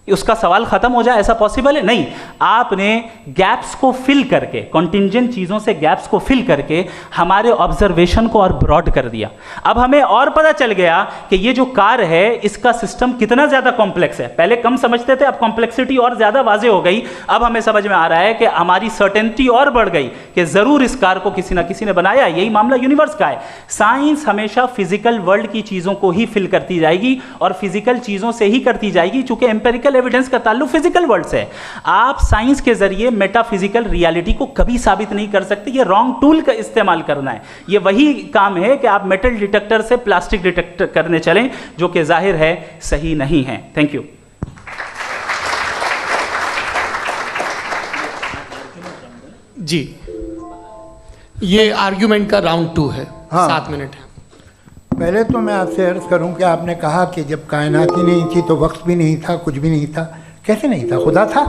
उसका सवाल खत्म हो जाए, ऐसा पॉसिबल है? नहीं। आपने गैप्स को फिल करके, कॉन्टिंजेंट चीज़ों से गैप्स को फिल करके हमारे ऑब्जर्वेशन को और ब्रॉड कर दिया। अब हमें और पता चल गया कि ये जो कार है इसका सिस्टम कितना ज़्यादा कॉम्प्लेक्स है। पहले कम समझते थे, अब कॉम्प्लेक्सिटी और ज़्यादा वाजे हो गई। अब हमें समझ में आ रहा है कि हमारी सर्टेनिटी और बढ़ गई कि ज़रूर इस कार को किसी ना किसी ने बनाया। यही मामला यूनिवर्स का है। साइंस हमेशा फिजिकल वर्ल्ड की चीज़ों को ही फिल करती जाएगी और फिजिकल चीज़ों से ही करती जाएगी, चूंकि एम्पेरिकल एविडेंस का ताल्लुक फिजिकल वर्ल्ड से है। आप साइंस के जरिए मेटाफिजिकल रियलिटी को कभी साबित नहीं कर सकते। ये रॉन्ग टूल का इस्तेमाल करना है। ये वही काम है कि आप मेटल डिटेक्टर से प्लास्टिक डिटेक्टर करने चलें, जो कि जाहिर है सही नहीं है। Thank you. जी, ये आर्ग्यूमेंट का राउंड 2 है। हाँ। 7 मिनट है। पहले तो मैं आपसे अर्ज करूं कि आपने कहा कि जब कायनात ही नहीं थी तो वक्त भी नहीं था, कुछ भी नहीं था। कैसे नहीं था? खुदा था।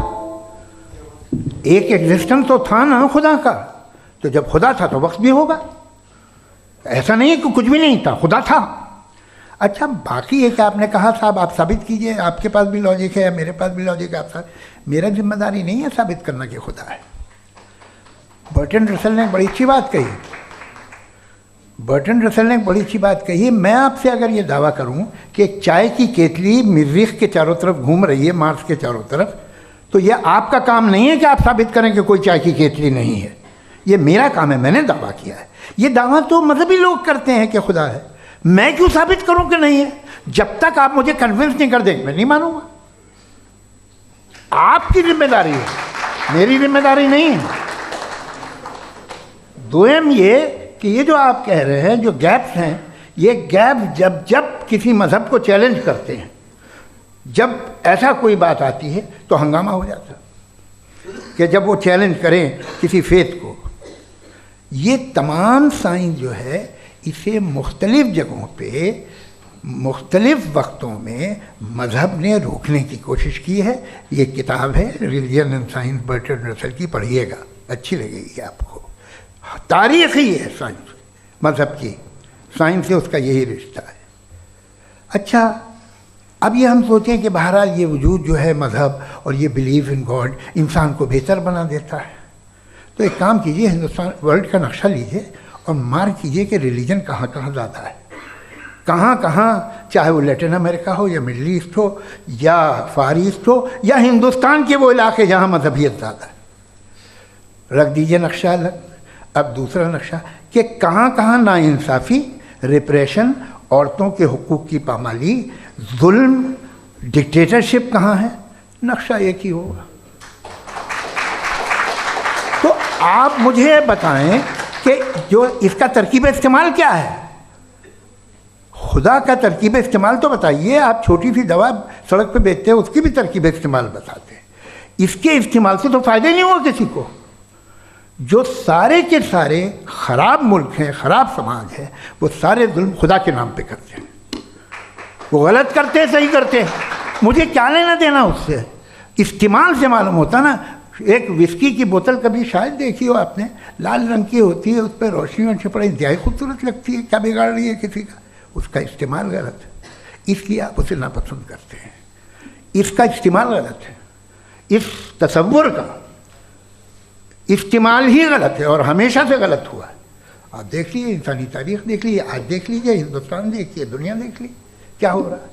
एक एग्जिस्टेंस तो था ना खुदा का। तो जब खुदा था तो वक्त भी होगा। ऐसा नहीं है कि कुछ भी नहीं था, खुदा था। अच्छा, बाकी एक आपने कहा साहब आप साबित कीजिए, आपके पास भी लॉजिक है, मेरे पास भी लॉजिक है। आप मेरा जिम्मेदारी नहीं है साबित करना कि खुदा है। बर्टन रसल ने बड़ी अच्छी बात कही। बर्टन रसल ने बड़ी अच्छी बात कही। मैं आपसे अगर ये दावा करूं कि एक चाय की केतली मरीख के चारों तरफ घूम रही है, मार्स के चारों तरफ, तो यह आपका काम नहीं है कि आप साबित करें कि कोई चाय की केतली नहीं है। ये मेरा काम है, मैंने दावा किया है। ये दावा तो मजहबी लोग करते हैं कि खुदा है। मैं क्यों साबित करूं कि नहीं है? जब तक आप मुझे कन्विंस नहीं कर देंगे मैं नहीं मानूंगा। आपकी जिम्मेदारी है, मेरी जिम्मेदारी नहीं है। दोयम ये कि ये जो आप कह रहे हैं जो गैप्स हैं, ये गैप जब जब किसी मज़हब को चैलेंज करते हैं, जब ऐसा कोई बात आती है तो हंगामा हो जाता है कि जब वो चैलेंज करें किसी फेथ को। ये तमाम साइंस जो है इसे मुख्तलिफ जगहों पे मुख्तलिफ वक्तों में मज़हब ने रोकने की कोशिश की है। ये किताब है religion and science, Burton Russell की, पढ़िएगा, अच्छी लगेगी आपको। तारीख़ ही है साइंस, मज़हब की साइंस से उसका यही रिश्ता है। अच्छा, अब ये हम सोचें कि बहरहाल ये वजूद जो है मज़हब और ये बिलीव इन गॉड इंसान को बेहतर बना देता है। तो एक काम कीजिए, हिंदुस्तान वर्ल्ड का नक्शा लीजिए और मार्क कीजिए कि रिलीजन कहाँ कहाँ ज़्यादा है, कहाँ कहाँ, चाहे वो लैटिन अमेरिका हो या मिडल ईस्ट हो या फार ईस्ट हो या हिंदुस्तान के वो इलाके जहाँ मजहबियत ज़्यादा है। रख दीजिए नक्शा अलग। अब दूसरा नक्शा कि कहाँ कहाँ नाइंसाफ़ी, रिप्रेशन, औरतों के हुकूक की पामाली, जुल्म, डिक्टेटरशिप कहाँ है, नक्शा एक ही होगा। तो आप मुझे बताएं कि जो इसका तरकीब इस्तेमाल क्या है? खुदा का तरकीब इस्तेमाल तो बताइए। आप छोटी सी दवा सड़क पे बेचते हैं, उसकी भी तरकीब इस्तेमाल बताते हैं। इसके इस्तेमाल से तो फ़ायदा नहीं हुआ किसी को। जो सारे के सारे ख़राब मुल्क हैं, ख़राब समाज है, वो सारे जुल्म खुदा के नाम पे करते हैं। वो गलत करते हैं, सही करते हैं, मुझे क्या लेना देना उससे? इस्तेमाल से मालूम होता ना। एक विस्की की बोतल कभी शायद देखी हो आपने, लाल रंग की होती है, उस पर रोशनी और छपड़ा इंतहाई खूबसूरत लगती है, क्या बिगाड़ रही है किसी का? उसका इस्तेमाल गलत है, इसलिए आप उसे नापसंद करते हैं। इसका इस्तेमाल गलत है, इस तसव्वुर का इस्तेमाल ही गलत है और हमेशा से गलत हुआ है। आप देख लीजिए, इंसानी तारीख देख लीजिए, आज देख लीजिए, हिंदुस्तान देखिए, दुनिया देख लीजिए क्या हो रहा है।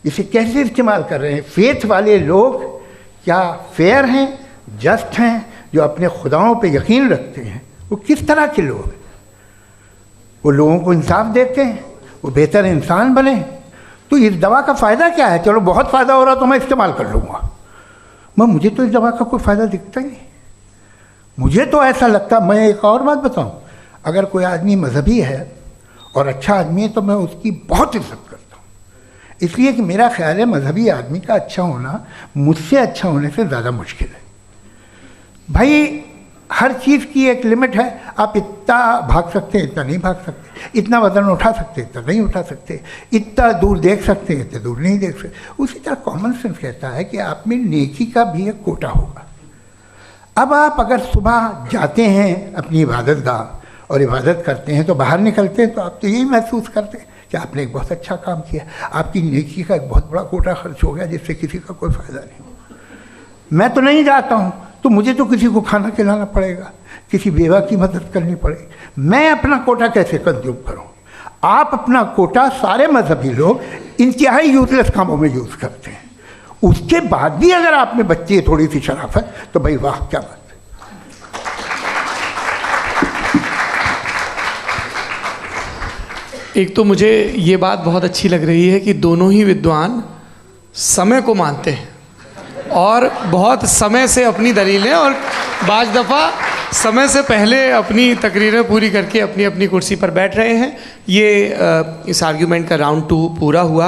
इसे कैसे इस्तेमाल कर रहे हैं फेथ वाले लोग? क्या फेयर हैं, जस्ट हैं, जो अपने खुदाओं पे यकीन रखते हैं? वो किस तरह के लोग हैं? वो लोगों को इंसाफ देते हैं, वो बेहतर इंसान बने। तो इस दवा का फ़ायदा क्या है? चलो बहुत फ़ायदा हो रहा तो मैं इस्तेमाल कर लूँगा। मुझे तो इस दवा का कोई फ़ायदा दिखता ही नहीं। मुझे तो ऐसा लगता, मैं एक और बात बताऊं, अगर कोई आदमी मजहबी है और अच्छा आदमी है तो मैं उसकी बहुत इज्जत करता हूँ, इसलिए कि मेरा ख्याल है मजहबी आदमी का अच्छा होना मुझसे अच्छा होने से ज़्यादा मुश्किल है। भाई हर चीज़ की एक लिमिट है। आप इतना भाग सकते हैं, इतना नहीं भाग सकते, इतना वजन उठा सकते, इतना नहीं उठा सकते, इतना दूर देख सकते हैं, इतना दूर नहीं देख सकते। उसी तरह कॉमन सेंस कहता है कि आप में नेकी का भी एक कोटा होगा। अब आप अगर सुबह जाते हैं अपनी इबादत गाह और इबादत करते हैं, तो बाहर निकलते हैं तो आप तो यही महसूस करते हैं कि आपने एक बहुत अच्छा काम किया, आपकी नेकी का एक बहुत बड़ा कोटा खर्च हो गया जिससे किसी का कोई फ़ायदा नहीं हो। मैं तो नहीं जाता हूँ तो मुझे तो किसी को खाना खिलाना पड़ेगा, किसी बेवा की मदद करनी पड़ेगी। मैं अपना कोटा कैसे कंज्यूम करूँ? आप अपना कोटा, सारे मजहबी लोग इंतहाई यूजलेस कामों में यूज़ करते हैं। उसके बाद भी अगर आप में बच्ची है थोड़ी सी शराफत, तो भाई वाह क्या बात है। एक तो मुझे ये बात बहुत अच्छी लग रही है कि दोनों ही विद्वान समय को मानते हैं और बहुत समय से अपनी दलीलें और बाज़ दफ़ा समय से पहले अपनी तकरीरें पूरी करके अपनी अपनी कुर्सी पर बैठ रहे हैं। ये इस आर्ग्यूमेंट का राउंड 2 पूरा हुआ।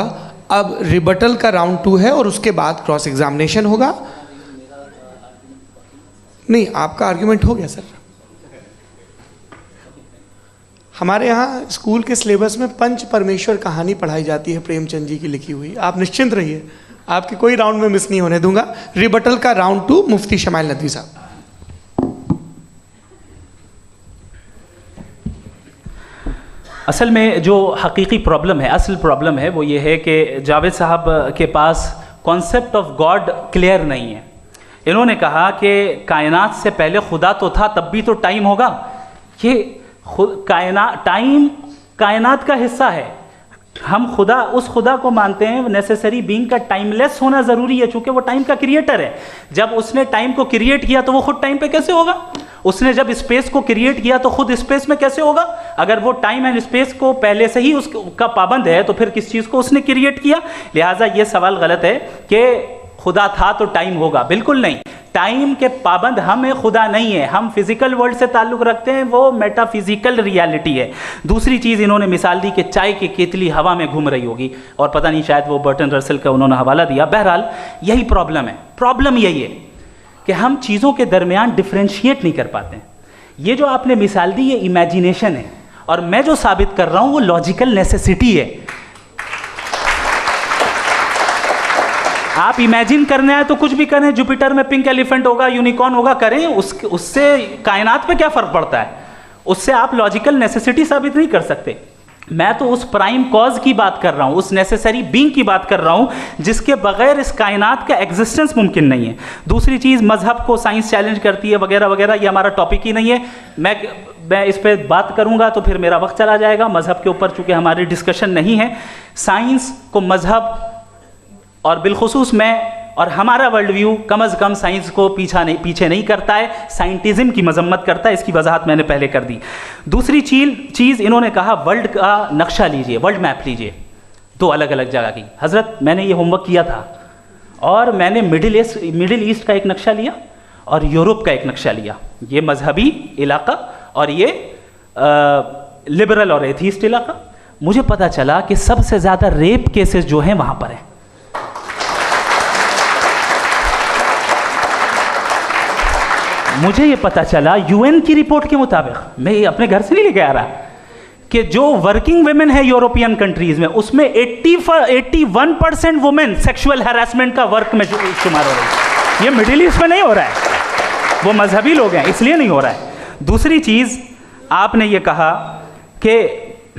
अब रिबटल का राउंड 2 है और उसके बाद क्रॉस एग्जामिनेशन होगा। नहीं, आपका आर्ग्यूमेंट हो गया सर। हमारे यहाँ स्कूल के सिलेबस में पंच परमेश्वर कहानी पढ़ाई जाती है, प्रेमचंद जी की लिखी हुई। आप निश्चिंत रहिए, आपके कोई राउंड में मिस नहीं होने दूंगा। रिबटल का राउंड 2, मुफ्ती शमाइल नदवी साहब। असल में जो हकीकी प्रॉब्लम है, असल प्रॉब्लम है वो ये है कि जावेद साहब के पास कॉन्सेप्ट ऑफ गॉड क्लियर नहीं है। इन्होंने कहा कि कायनात से पहले खुदा तो था, तब भी तो टाइम होगा। ये टाइम कायनात का हिस्सा है। हम खुदा, उस खुदा को मानते हैं नेसेसरी बीइंग का टाइमलेस होना ज़रूरी है, चूँकि वो टाइम का क्रिएटर है। जब उसने टाइम को क्रिएट किया तो वो खुद टाइम पे कैसे होगा? उसने जब स्पेस को क्रिएट किया तो खुद स्पेस में कैसे होगा? अगर वो टाइम एंड स्पेस को पहले से ही उसका पाबंद है तो फिर किस चीज़ को उसने क्रिएट किया? लिहाजा ये सवाल गलत है कि खुदा था तो टाइम होगा। बिल्कुल नहीं, टाइम के पाबंद हम हैं, खुदा नहीं है। हम फिजिकल वर्ल्ड से ताल्लुक़ रखते हैं, वो मेटाफिजिकल रियलिटी है। दूसरी चीज़ इन्होंने मिसाल दी कि चाय की केतली हवा में घूम रही होगी, और पता नहीं शायद वो बर्टन रसल का उन्होंने हवाला दिया। बहरहाल यही प्रॉब्लम है। प्रॉब्लम यही है कि हम चीज़ों के दरमियान डिफ्रेंशिएट नहीं कर पाते हैं। ये जो आपने मिसाल दी ये इमेजिनेशन है, और मैं जो साबित कर रहा हूँ वो लॉजिकल नेसेसिटी है। आप इमेजिन करने आए तो कुछ भी करें, जुपिटर में पिंक एलिफेंट होगा, यूनिकॉर्न होगा, करें, उससे कायनात पे क्या फ़र्क पड़ता है? उससे आप लॉजिकल नेसेसिटी साबित नहीं कर सकते। मैं तो उस प्राइम कॉज की बात कर रहा हूँ, उस नेसेसरी बीइंग की बात कर रहा हूँ जिसके बगैर इस कायनात का एग्जिस्टेंस मुमकिन नहीं है। दूसरी चीज़, मजहब को साइंस चैलेंज करती है वगैरह वगैरह, ये हमारा टॉपिक ही नहीं है। मैं इस पर बात करूँगा तो फिर मेरा वक्त चला जाएगा। मजहब के ऊपर चूँकि हमारी डिस्कशन नहीं है, साइंस को मजहब और बिलखुसूस मैं और हमारा वर्ल्ड व्यू कम अज़ कम साइंस को पीछे नहीं करता है, साइंटिज़म की मजम्मत करता है। इसकी वजाहत मैंने पहले कर दी। दूसरी चीज़ इन्होंने कहा वर्ल्ड का नक्शा लीजिए, वर्ल्ड मैप लीजिए, 2 अलग अलग जगह की। हज़रत मैंने ये होमवर्क किया था और मैंने मिडिल ईस्ट का एक नक्शा लिया और यूरोप का एक नक्शा लिया। ये मजहबी इलाका और ये लिबरल और एथीस्ट इलाका। मुझे पता चला कि सबसे ज़्यादा रेप केसेस जो हैं वहाँ पर हैं। मुझे ये पता चला यूएन की रिपोर्ट के मुताबिक, मैं ये अपने घर से नहीं लेके आ रहा, कि जो वर्किंग वुमेन है यूरोपियन कंट्रीज में, उसमें 81% वुमेन सेक्सुअल हैरेसमेंट का वर्क में शुमार हो रही है। ये मिडिल ईस्ट में नहीं हो रहा है, वो मजहबी लोग हैं इसलिए नहीं हो रहा है। दूसरी चीज़, आपने ये कहा कि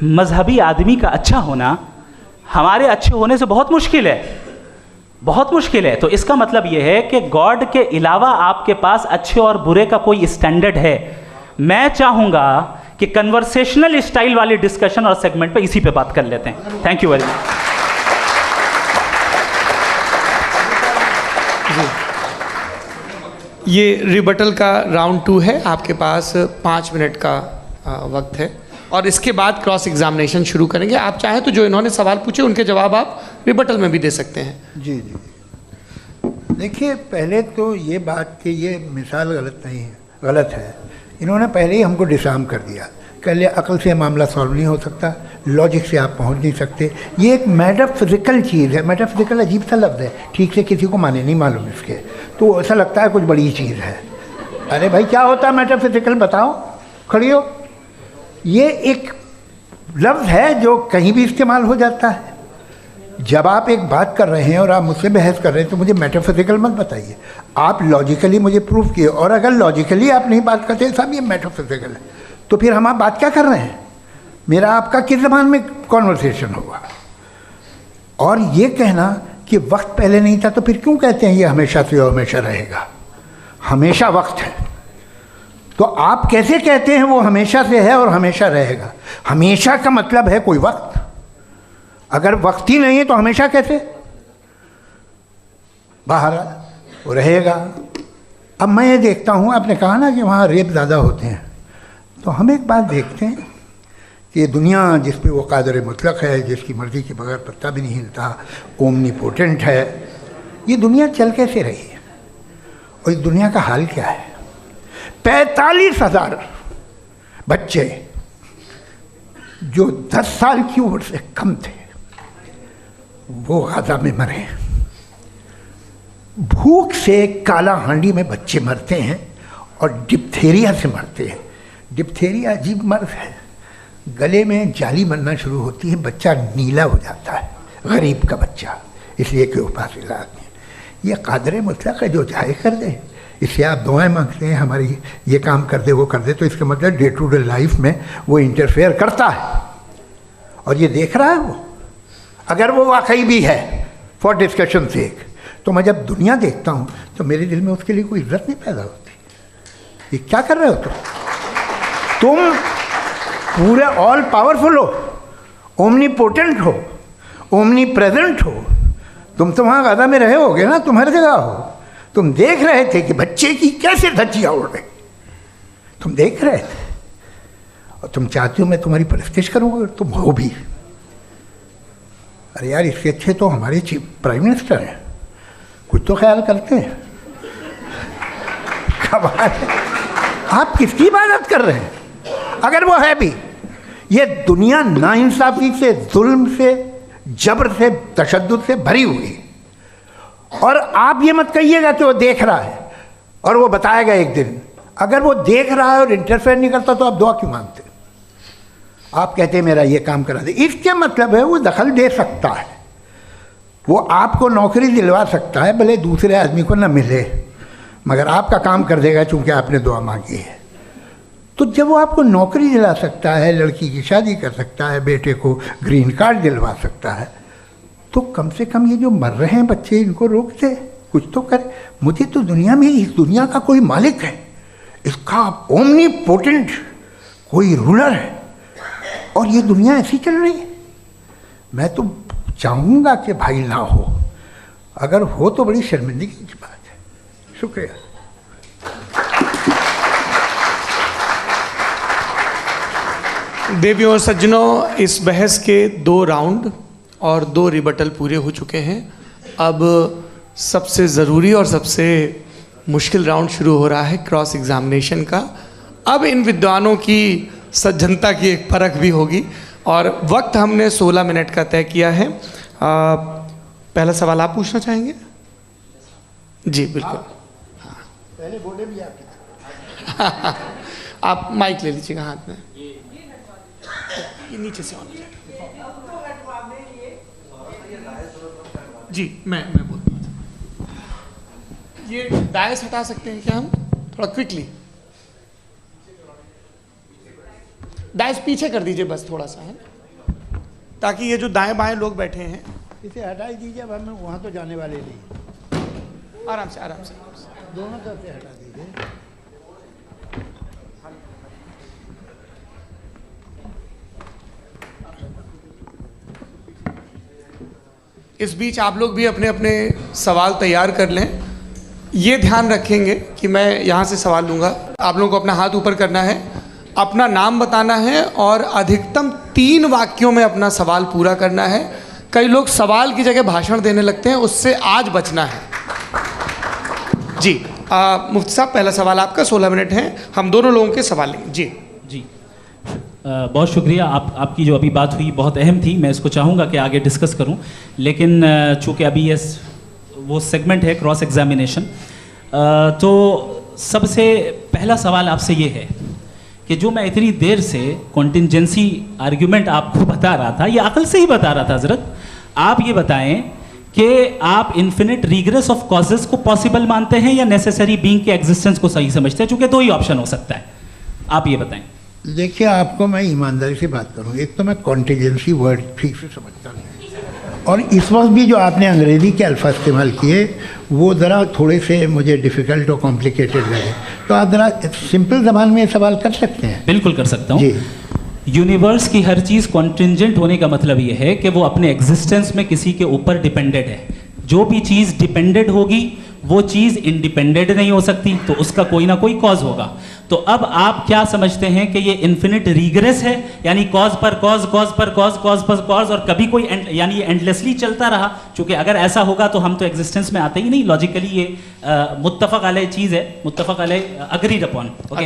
मजहबी आदमी का अच्छा होना हमारे अच्छे होने से बहुत मुश्किल है, बहुत मुश्किल है। तो इसका मतलब यह है कि गॉड के अलावा आपके पास अच्छे और बुरे का कोई स्टैंडर्ड है। मैं चाहूँगा कि कन्वर्सेशनल स्टाइल वाली डिस्कशन और सेगमेंट पे इसी पे बात कर लेते हैं। Thank you very much. ये रिबटल का राउंड 2 है, आपके पास 5 मिनट का वक्त है और इसके बाद क्रॉस एग्जामिनेशन शुरू करेंगे। आप चाहें तो जो इन्होंने सवाल पूछे उनके जवाब आप रिबटल में भी दे सकते हैं। जी जी, देखिए पहले तो ये बात कि ये मिसाल गलत है। इन्होंने पहले ही हमको डिसार्म कर दिया, कह लिया अकल से मामला सॉल्व नहीं हो सकता, लॉजिक से आप पहुंच नहीं सकते। ये एक मेटाफिजिकल चीज़ है। मेटाफिजिकल अजीब सा लफ्ज़ है, ठीक से किसी को माने नहीं मालूम इसके, तो ऐसा लगता है कुछ बड़ी चीज़ है। अरे भाई क्या होता है मेटाफिजिकल, बताओ, खड़ी हो। ये एक लफ्ज़ है जो कहीं भी इस्तेमाल हो जाता है। जब आप एक बात कर रहे हैं और आप मुझसे बहस कर रहे हैं तो मुझे मेटाफिजिकल मत बताइए, आप लॉजिकली मुझे प्रूव किए। और अगर लॉजिकली आप नहीं बात करते साहब ये मेटाफिजिकल है, तो फिर हम आप बात क्या कर रहे हैं? मेरा आपका किस ज़बान में कॉन्वर्सेशन होगा? और ये कहना कि वक्त पहले नहीं था, तो फिर क्यों कहते हैं ये हमेशा से और हमेशा रहेगा? हमेशा वक्त है, तो आप कैसे कहते हैं वो हमेशा से है और हमेशा रहेगा? हमेशा का मतलब है कोई वक्त, अगर वक्त ही नहीं है तो हमेशा कैसे? बाहर वो रहेगा। अब मैं ये देखता हूँ, आपने कहा ना कि वहाँ रेप ज़्यादा होते हैं, तो हम एक बात देखते हैं कि ये दुनिया जिस पे वो कादर मुतलक है, जिसकी मर्ज़ी के बगैर पत्ता भी नहीं हिलता, ओमनीपोटेंट है, ये दुनिया चल कैसे रही है? और इस दुनिया का हाल क्या है? 45,000 बच्चे जो 10 साल की उम्र से कम थे वो गाज़ा में मरे। भूख से काला हांडी में बच्चे मरते हैं और डिप्थेरिया से मरते हैं। डिप्थेरिया अजीब मर्ज है, गले में जाली बनना शुरू होती है, बच्चा नीला हो जाता है, गरीब का बच्चा, इसलिए कि उपास इलाज नहीं। ये कादर मुतलक है, जो चाहे कर दे। इससे आप दुआएं मांगते हैं हमारी, ये काम कर दे वो कर दे, तो इसका मतलब डे टू डे लाइफ में वो इंटरफेयर करता है और ये देख रहा है वो। अगर वो वाकई भी है फॉर डिस्कशन सेक, तो मैं जब दुनिया देखता हूँ तो मेरे दिल में उसके लिए कोई इज्जत नहीं पैदा होती। ये क्या कर रहे हो तुम पूरे ऑल पावरफुल हो, ओमनीपोटेंट हो, ओमनी प्रेजेंट हो। तुम तो वहाँ गाज़ा में रहे होगे ना, तुम हर जगह हो। तुम देख रहे थे कि बच्चे की कैसे धज्जियाँ उड़ रही, तुम देख रहे थे और तुम चाहते हो मैं तुम्हारी परस्तिश करूँगा, तुम हो भी। अरे यार, इसके अच्छे तो हमारे चीफ प्राइम मिनिस्टर हैं, कुछ तो ख्याल करते हैं। कमाल है, आप किसकी इबादत कर रहे हैं? अगर वो है भी, ये दुनिया नाइंसाफ़ी से, जुल्म से, जबर से, तशद्दुद से भरी हुई। और आप ये मत कहिएगा कि वो देख रहा है और वो बताएगा एक दिन। अगर वो देख रहा है और इंटरफेयर नहीं करता तो आप दुआ क्यों मांगते? आप कहते हैं मेरा ये काम करा दे, इसके मतलब है वो दखल दे सकता है, वो आपको नौकरी दिलवा सकता है, भले दूसरे आदमी को ना मिले, मगर आपका काम कर देगा चूँकि आपने दुआ मांगी है। तो जब वो आपको नौकरी दिला सकता है, लड़की की शादी कर सकता है, बेटे को ग्रीन कार्ड दिलवा सकता है, तो कम से कम ये जो मर रहे हैं बच्चे, इनको रोक दे, कुछ तो करे। मुझे तो दुनिया में, इस दुनिया का कोई मालिक है, इसका ओमनीपोटेंट कोई रूलर है, और ये दुनिया ऐसी चल रही है। मैं तो चाहूँगा कि भाई ना हो, अगर हो तो बड़ी शर्मिंदगी की बात है। शुक्रिया। देवियों और सज्जनों, इस बहस के 2 राउंड और 2 रिबटल पूरे हो चुके हैं। अब सबसे ज़रूरी और सबसे मुश्किल राउंड शुरू हो रहा है, क्रॉस एग्जामिनेशन का। अब इन विद्वानों की सज्जनता की एक परख भी होगी और वक्त हमने 16 मिनट का तय किया है। पहला सवाल आप पूछना चाहेंगे? जी बिल्कुल। पहले बोले भी आपके आप माइक ले लीजिएगा हाथ में, ये नीचे से होना चाहिए। जी मैं बोलता हूँ, ये डायस हटा सकते हैं क्या हम थोड़ा क्विकली? डायस पीछे कर दीजिए बस थोड़ा सा, है, ताकि ये जो दाएं बाएं लोग बैठे हैं इसे हटा ही दीजिए। अब हम वहाँ तो जाने वाले नहीं, आराम से दोनों तरफ से हटा दीजिए। इस बीच आप लोग भी अपने अपने सवाल तैयार कर लें। ये ध्यान रखेंगे कि मैं यहाँ से सवाल लूँगा, आप लोगों को अपना हाथ ऊपर करना है, अपना नाम बताना है और अधिकतम 3 वाक्यों में अपना सवाल पूरा करना है। कई लोग सवाल की जगह भाषण देने लगते हैं, उससे आज बचना है। जी मुफ्ती साहब, पहला सवाल आपका, 16 मिनट हैं, हम दोनों लोगों के सवाल लेंगे। जी बहुत शुक्रिया। आपकी जो अभी बात हुई बहुत अहम थी, मैं इसको चाहूँगा कि आगे डिस्कस करूँ, लेकिन चूँकि अभी ये वो सेगमेंट है क्रॉस एग्जामिनेशन, तो सबसे पहला सवाल आपसे ये है कि जो मैं इतनी देर से कॉन्टिंजेंसी आर्ग्यूमेंट आपको बता रहा था, ये अकल से ही बता रहा था हजरत, आप ये बताएं कि आप इन्फिनिट रिग्रेस ऑफ कॉजेस को पॉसिबल मानते हैं या नेसेसरी बीइंग के एग्जिस्टेंस को सही समझते हैं, चूंकि दो ही ऑप्शन हो सकता है, आप ये बताएं। देखिए, आपको मैं ईमानदारी से बात करूं, एक तो मैं कॉन्टिजेंसी वर्ड ठीक से समझता नहीं, और इस वक्त भी जो आपने अंग्रेज़ी के अल्फाज इस्तेमाल किए वो ज़रा थोड़े से मुझे डिफ़िकल्ट और कॉम्प्लिकेटेड लगे, तो आप ज़रा सिंपल ज़बान में सवाल कर सकते हैं। बिल्कुल कर सकता हूँ जी। यूनिवर्स की हर चीज़ कॉन्टिंजेंट होने का मतलब ये है कि वो अपने एग्जिस्टेंस में किसी के ऊपर डिपेंडेड है। जो भी चीज़ डिपेंडेड होगी वो चीज़ इंडिपेंडेंट नहीं हो सकती, तो उसका कोई ना कोई कॉज होगा। तो अब आप क्या समझते हैं कि ये इन्फिनिट रिग्रेस है, यानी कॉज पर कॉज, कॉज पर कॉज, कॉज पर कॉज, और कभी कोई यानी ये एंडलेसली चलता रहा? क्योंकि अगर ऐसा होगा तो हम तो एग्जिस्टेंस में आते ही नहीं, लॉजिकली ये मुत्तफक अलैह चीज़ है, मुत्तफक अलैह अग्रीड अपॉन। ओके,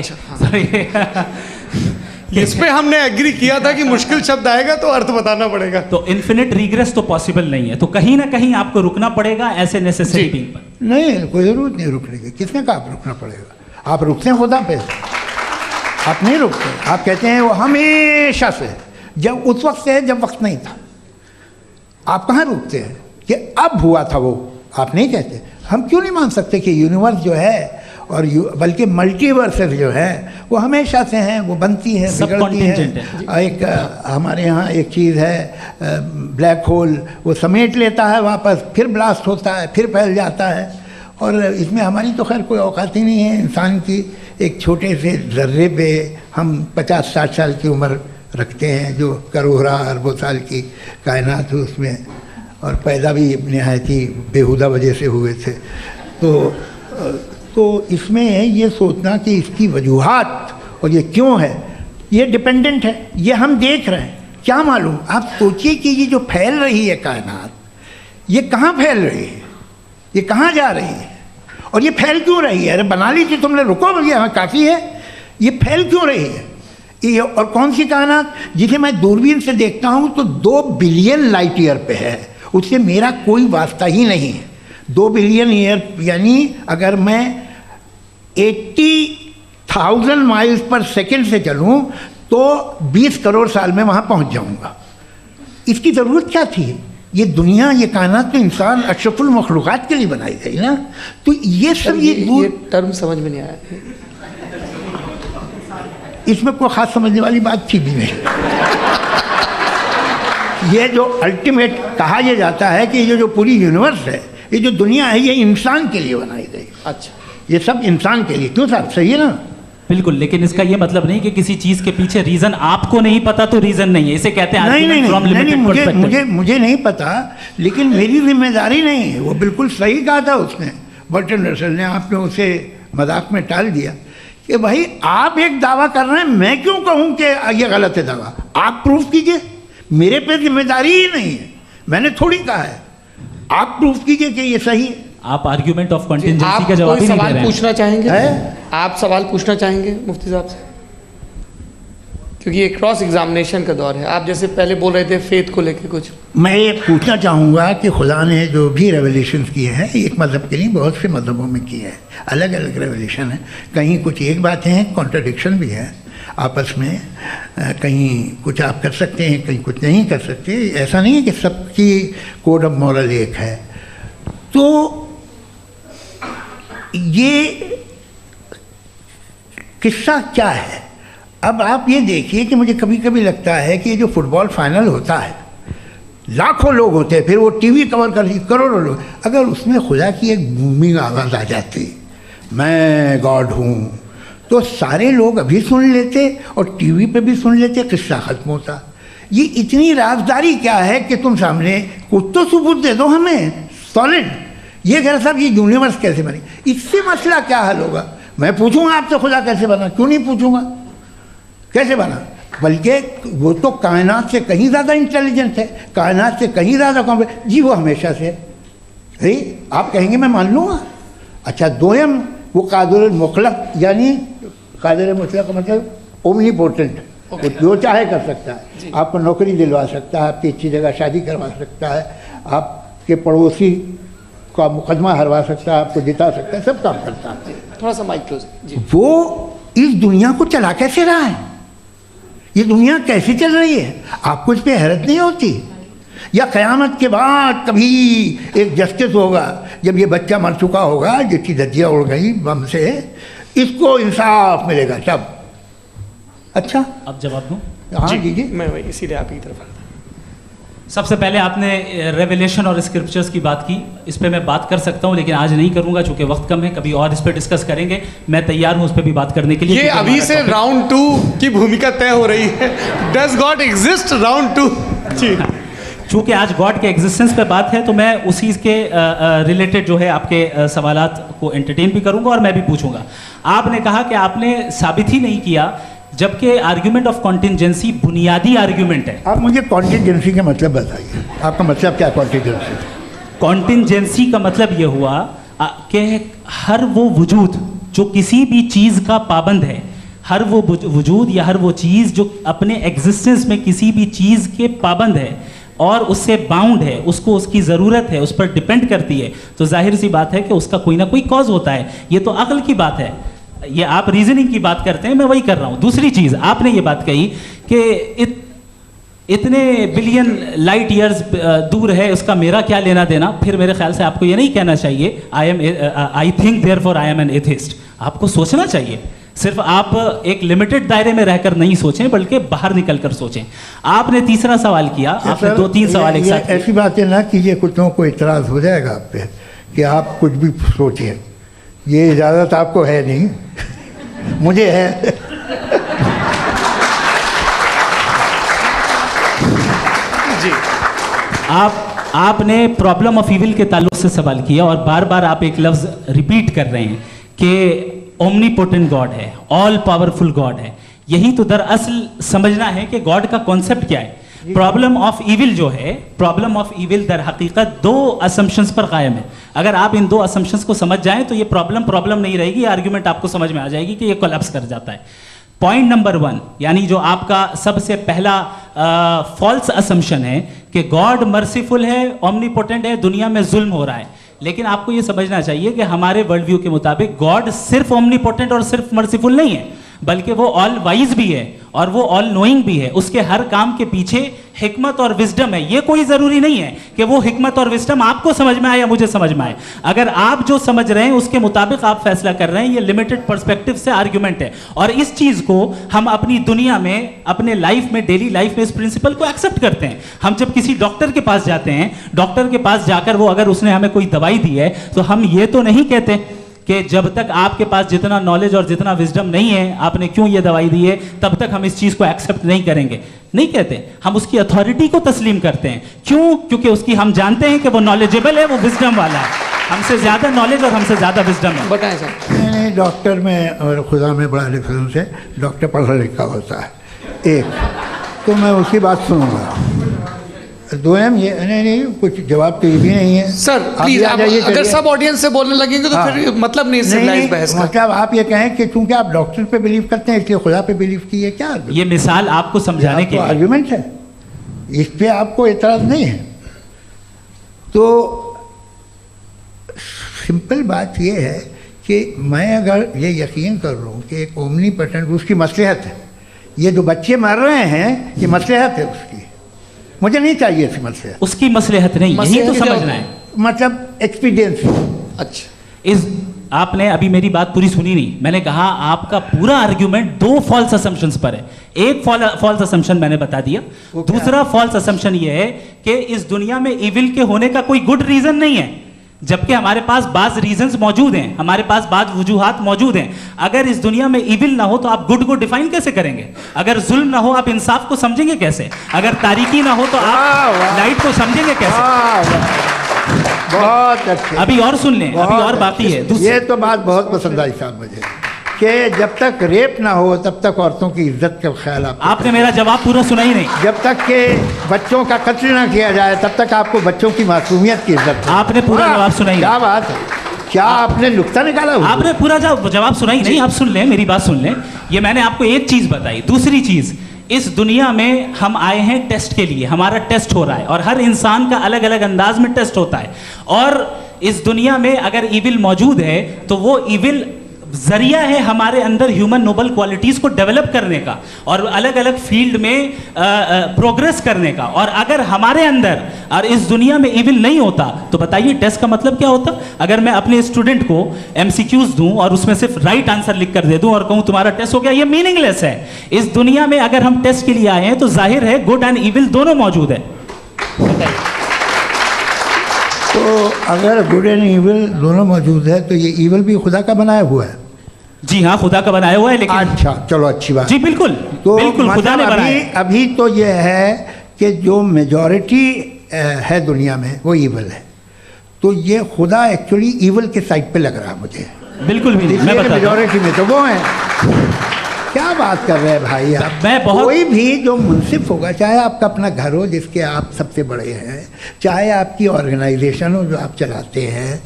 इस पे हमने एग्री किया था कि मुश्किल शब्द आएगा तो अर्थ बताना पड़ेगा। तो इन्फिनिट रिग्रेस तो पॉसिबल नहीं है, तो कहीं ना कहीं आपको रुकना पड़ेगा ऐसे नेसेसरी बीइंग पर। नहीं, कोई ज़रूरत नहीं रुकने की। किसने कहा आप रुकना पड़ेगा? आप रुकते हैं खुदा पे, आप नहीं रुकते। आप कहते हैं वो हमेशा से, जब उस वक्त से है जब वक्त नहीं था। आप कहाँ रुकते हैं कि अब हुआ था वो? आप नहीं कहते। हम क्यों नहीं मान सकते कि यूनिवर्स जो है और बल्कि मल्टीवर्सेस जो है वो हमेशा से हैं, वो बनती हैं, बिगड़ती हैं। एक हमारे यहाँ एक चीज़ है ब्लैक होल, वो समेट लेता है वापस, फिर ब्लास्ट होता है, फिर फैल जाता है। और इसमें हमारी तो खैर कोई औकात ही नहीं है इंसान की। एक छोटे से ज़र्रे पे हम 50-60 साल की उम्र रखते हैं, जो करोड़ों अरबों साल की कायनात है उसमें, और पैदा भी नहायत ही बेहुदा वजह से हुए थे। तो इसमें ये सोचना कि इसकी वजूहात और ये क्यों है, ये डिपेंडेंट है, ये हम देख रहे हैं, क्या मालूम। आप सोचिए कि ये जो फैल रही है कायनात, ये कहाँ फैल रही है, ये कहाँ जा रही है, और ये फैल क्यों रही है? अरे बना ली थी तुमने, रुको भैया, हाँ काफ़ी है। ये फैल क्यों रही है? ये और कौन सी कायनात जिसे मैं दूरबीन से देखता हूँ तो 2 बिलियन लाइट ईयर पे है, उससे मेरा कोई वास्ता ही नहीं है। 2 बिलियन ईयर यानी अगर मैं 80,000 माइल्स पर सेकेंड से चलूँ तो 20 करोड़ साल में वहाँ पहुँच जाऊँगा। इसकी ज़रूरत क्या थी? ये दुनिया, ये कायनात तो इंसान अशरफुल मखलूक़ात के लिए बनाई गई ना। तो ये सब ये टर्म समझ में नहीं आया, इसमें कोई ख़ास समझने वाली बात थी भी नहीं। ये जो अल्टीमेट कहा यह जाता है कि ये जो पूरी यूनिवर्स है, ये जो दुनिया है, ये इंसान के लिए बनाई गई। अच्छा, ये सब इंसान के लिए। क्यों साहब, सही है ना? बिल्कुल, लेकिन इसका ये मतलब नहीं कि किसी चीज के पीछे रीजन आपको नहीं पता तो रीजन नहीं है, इसे कहते हैं नहीं, मुझे नहीं पता, लेकिन मेरी जिम्मेदारी नहीं है। वो बिल्कुल सही कहा था उसने, बर्टन रसल ने। आपने उसे मजाक में टाल दिया कि भाई आप एक दावा कर रहे हैं, मैं क्यों कहूँ कि ये गलत है दावा? आप प्रूफ कीजिए, मेरे पे जिम्मेदारी ही नहीं है, मैंने थोड़ी कहा है। आप प्रूफ कीजिए कि ये सही है। आप आर्ग्यूमेंट ऑफ कंटिजेंसी का जवाब ही नहीं दे रहे हैं। पूछना चाहेंगे? आप सवाल पूछना चाहेंगे मुफ्ती साहब से? क्योंकि ये क्रॉस एग्जामिनेशन का दौर है। आप जैसे पहले बोल रहे थे फेथ को लेके कुछ, मैं ये पूछना चाहूँगा कि खुदा ने जो भी रेवोल्यूशन किए हैं, एक मज़हब के लिए बहुत से मज़हबों में किए हैं, अलग अलग रेवोल्यूशन है। कहीं कुछ एक बातें हैं, कॉन्ट्रडिक्शन भी है आपस में, कहीं कुछ आप कर सकते हैं, कहीं कुछ नहीं कर सकते। ऐसा नहीं है कि सबकी कोड ऑफ मॉरल एक है। तो ये किस्सा क्या है? अब आप ये देखिए कि मुझे कभी कभी लगता है कि ये जो फुटबॉल फाइनल होता है, लाखों लोग होते हैं, फिर वो टीवी कवर कर रही करोड़ों लोग, अगर उसमें खुदा की एक बूमिंग आवाज़ आ जाती, मैं गॉड हूँ, तो सारे लोग अभी सुन लेते और टीवी पे भी सुन लेते, किस्सा ख़त्म होता। ये इतनी राजदारी क्या है कि तुम सामने कुछ तो सबूत दे दो हमें सॉलिड। ये कह रहा साहब ये यूनिवर्स कैसे बनी, इससे मसला क्या हल होगा? मैं पूछूंगा आपसे खुदा कैसे बना? क्यों नहीं पूछूंगा कैसे बना? बल्कि वो तो कायनात से कहीं ज़्यादा इंटेलिजेंट है, कायनात से कहीं ज़्यादा कॉम्प्लेक्स। जी वो हमेशा से है। आप कहेंगे मैं मान लूँगा। अच्छा, दोयम वो कादिर मुतलक, यानी कादिर मुतलक का मतलब ओमनीपोटेंट, वो जो चाहे कर सकता है। आपको नौकरी दिलवा सकता है, आपकी अच्छी जगह शादी करवा सकता है, आपके पड़ोसी आपका मुकदमा हरवा सकता है, आपको जिता सकता है, सब काम करता है। थोड़ा सा माइक क्लोज जी। वो इस दुनिया को चला कैसे रहा है, ये दुनिया कैसे चल रही है, आपको इस पर हैरत नहीं होती? या क़यामत के बाद कभी एक जस्टिस होगा, जब ये बच्चा मर चुका होगा जिसकी धज्जियाँ उड़ गई बम से, इसको इंसाफ मिलेगा तब? अच्छा, अब जवाब दूं? हाँ दीजिए। मैं वही इसीलिए आप ही की तरफ आता। सबसे पहले आपने रेवलेशन और स्क्रिप्चर्स की बात की, इस पे मैं बात कर सकता हूँ लेकिन आज नहीं करूँगा चूँकि वक्त कम है, कभी और इस पे डिस्कस करेंगे। मैं तैयार हूँ उस पे भी बात करने के लिए। ये अभी से राउंड 2 की भूमिका तय हो रही है। Does God exist round 2? जी, चूँकि आज गॉड के एग्जिस्टेंस पे बात है तो मैं उसी के रिलेटेड जो है आपके सवालात को एंटरटेन भी करूँगा और मैं भी पूछूंगा। आपने कहा कि आपने साबित ही नहीं किया, जबकि आर्ग्यूमेंट ऑफ कॉन्टिजेंसी बुनियादी आर्ग्यूमेंट है। आप मुझे कॉन्टिजेंसी का मतलब बताइए, आपका मतलब क्या कॉन्टिजेंसी? कॉन्टिजेंसी का मतलब ये हुआ कि हर वो वजूद जो किसी भी चीज़ का पाबंद है, हर वो वजूद या हर वो चीज़ जो अपने एग्जिस्टेंस में किसी भी चीज़ के पाबंद है और उससे बाउंड है, उसको उसकी ज़रूरत है, उस पर डिपेंड करती है, तो जाहिर सी बात है कि उसका कोई ना कोई कॉज होता है। ये तो अक्ल की बात है, ये आप रीजनिंग की बात करते हैं, मैं वही कर रहा हूँ। दूसरी चीज़ आपने ये बात कही कि इतने बिलियन लाइट ईयर्स दूर है, उसका मेरा क्या लेना देना। फिर मेरे ख्याल से आपको ये नहीं कहना चाहिए I think therefore I am an atheist. आपको सोचना चाहिए, सिर्फ आप एक लिमिटेड दायरे में रहकर नहीं सोचें बल्कि बाहर निकलकर सोचें। आपने तीसरा सवाल किया, आपने 2-3 सवाल एक साथ। ऐसी बातें ना कीजिए, कुछ लोगों को इतराज़ हो जाएगा आप पे कि आप कुछ भी सोचिए, ये इजाज़त आपको है नहीं, मुझे है। जी, आपने प्रॉब्लम ऑफ इविल के ताल्लुक से सवाल किया और बार बार आप एक लफ्ज़ रिपीट कर रहे हैं कि ओमनीपोटेंट गॉड है, ऑल पावरफुल गॉड है। यही तो दरअसल समझना है कि गॉड का कॉन्सेप्ट क्या है। प्रॉब्लम ऑफ इविल जो है, प्रॉब्लम ऑफ इविल दर हकीकत 2 असम्पशंस पर कायम है। अगर आप इन 2 असम्पशंस को समझ जाएं तो ये प्रॉब्लम नहीं रहेगी, आर्ग्यूमेंट आपको समझ में आ जाएगी कि ये कोलैप्स कर जाता है। पॉइंट नंबर 1, यानी जो आपका सबसे पहला फॉल्स असम्पशन है कि गॉड मर्सीफुल है, ओमनीपोटेंट है, दुनिया में जुल्म हो रहा है। लेकिन आपको ये समझना चाहिए कि हमारे वर्ल्ड व्यू के मुताबिक गॉड सिर्फ ओमनीपोटेंट और सिर्फ मर्सीफुल नहीं है, बल्कि वो ऑल वाइज भी है और वो ऑल नोइंग भी है। उसके हर काम के पीछे हिकमत और विजडम है। ये कोई ज़रूरी नहीं है कि वो हिकमत और विजडम आपको समझ में आए या मुझे समझ में आए। अगर आप जो समझ रहे हैं उसके मुताबिक आप फैसला कर रहे हैं, ये लिमिटेड पर्सपेक्टिव से आर्ग्यूमेंट है। और इस चीज़ को हम अपनी दुनिया में, अपने लाइफ में, डेली लाइफ में इस प्रिंसिपल को एक्सेप्ट करते हैं। हम जब किसी डॉक्टर के पास जाते हैं, डॉक्टर के पास जाकर वो अगर उसने हमें कोई दवाई दी है तो हम ये तो नहीं कहते कि जब तक आपके पास जितना नॉलेज और जितना विजडम नहीं है, आपने क्यों ये दवाई दी है, तब तक हम इस चीज़ को एक्सेप्ट नहीं करेंगे। नहीं कहते, हम उसकी अथॉरिटी को तस्लीम करते हैं। क्यों? क्योंकि उसकी हम जानते हैं कि वो नॉलेजेबल है, वो विजडम वाला है, हमसे ज़्यादा नॉलेज और हमसे ज़्यादा विजडम है। बताएं सर। नहीं, डॉक्टर में और खुदा में बड़ा डिफरेंस है। डॉक्टर पढ़ा लिखा होता है, एक तो मैं उसकी बात सुनूंगा। 2 ये नहीं, कुछ जवाब तो ये भी नहीं है सर। प्लीज आप अगर सब ऑडियंस से बोलने लगेंगे तो फिर मतलब नहीं सिविलाइज्ड बहस का। मतलब आप ये कहें कि चूंकि आप डॉक्टर पे बिलीव करते हैं इसलिए खुदा पे बिलीव किए, क्या ये मिसाल आपको समझाने के लिए आर्ग्यूमेंट है, इस पे आपको एतराज़ नहीं है। तो सिंपल बात ये है कि मैं अगर ये यकीन कर लूँ कि एक ओमनीपोटेंट, उसकी मसलहत है, ये जो बच्चे मर रहे हैं ये मसलहत है उसकी, मुझे नहीं चाहिए इसकी मसलहत। उसकी मसलहत नहीं, यही तो समझना है, मतलब एक्सपीरियंस। अच्छा, इस आपने अभी मेरी बात पूरी सुनी नहीं। मैंने कहा आपका पूरा आर्ग्यूमेंट 2 फॉल्स असम्पशंस पर है। एक फॉल्स असम्पशन मैंने बता दिया, दूसरा फॉल्स असम्पशन ये है कि इस दुनिया में इविल के होने का कोई गुड रीजन नहीं है, जबकि हमारे पास बाज रीजंस मौजूद हैं, हमारे पास बाज वजूहात मौजूद हैं। अगर इस दुनिया में इविल ना हो तो आप गुड को डिफाइन कैसे करेंगे? अगर जुल्म ना हो आप इंसाफ को समझेंगे कैसे? अगर तारीकी ना हो तो आप लाइट को समझेंगे कैसे? बहुत अच्छे। अभी और सुन लें, अभी और बाकी है। ये तो बात बहुत पसंद आई साहब मुझे कि जब तक रेप ना हो तब तक औरतों की इज्जत का ख्याल आपने मेरा जवाब पूरा सुना ही नहीं। जब तक के बच्चों का कत्ल ना किया जाए तब तक आपको बच्चों की मासूमियत की इज्जत। आपने पूरा जवाब सुना ही नहीं। क्या बात है, क्या आपने नुक्ता निकाला? आपने पूरा जवाब सुना ही नहीं। आप सुन लें, मेरी बात सुन लें। ये मैंने आपको एक चीज़ बताई। दूसरी चीज़, इस दुनिया में हम आए हैं टेस्ट के लिए, हमारा टेस्ट हो रहा है और हर इंसान का अलग अलग अंदाज में टेस्ट होता है। और इस दुनिया में अगर इविल मौजूद है तो वो इविल जरिया है हमारे अंदर ह्यूमन नोबल क्वालिटीज को डेवलप करने का और अलग अलग फील्ड में प्रोग्रेस करने का। और अगर हमारे अंदर और इस दुनिया में इविल नहीं होता तो बताइए टेस्ट का मतलब क्या होता? अगर मैं अपने स्टूडेंट को एमसीक्यूज दूं और उसमें सिर्फ राइट आंसर लिख कर दे दूं और कहूं तुम्हारा टेस्ट हो गया, ये मीनिंगलेस है। इस दुनिया में अगर हम टेस्ट के लिए आए हैं तो जाहिर है गुड एंड इविल दोनों मौजूद है। तो अगर गुड एंड इविल दोनों मौजूद है तो ये इविल भी खुदा का बनाया हुआ है? जी हाँ, खुदा का बनाया हुआ है। लेकिन अच्छा, चलो अच्छी बात। जी बिल्कुल, तो बिल्कुल खुदा ने बनाया। अभी तो ये है कि जो मेजॉरिटी है दुनिया में वो इविल है, तो ये खुदा एक्चुअली इविल के साइड पे लग रहा है मुझे। बिल्कुल भी मैं बता मेजॉरिटी में तो वो है। क्या बात कर रहे हैं भाई आप? कोई भी जो मुंसिफ होगा, चाहे आपका अपना घर हो जिसके आप सबसे बड़े हैं, चाहे आपकी ऑर्गेनाइजेशन हो जो आप चलाते हैं,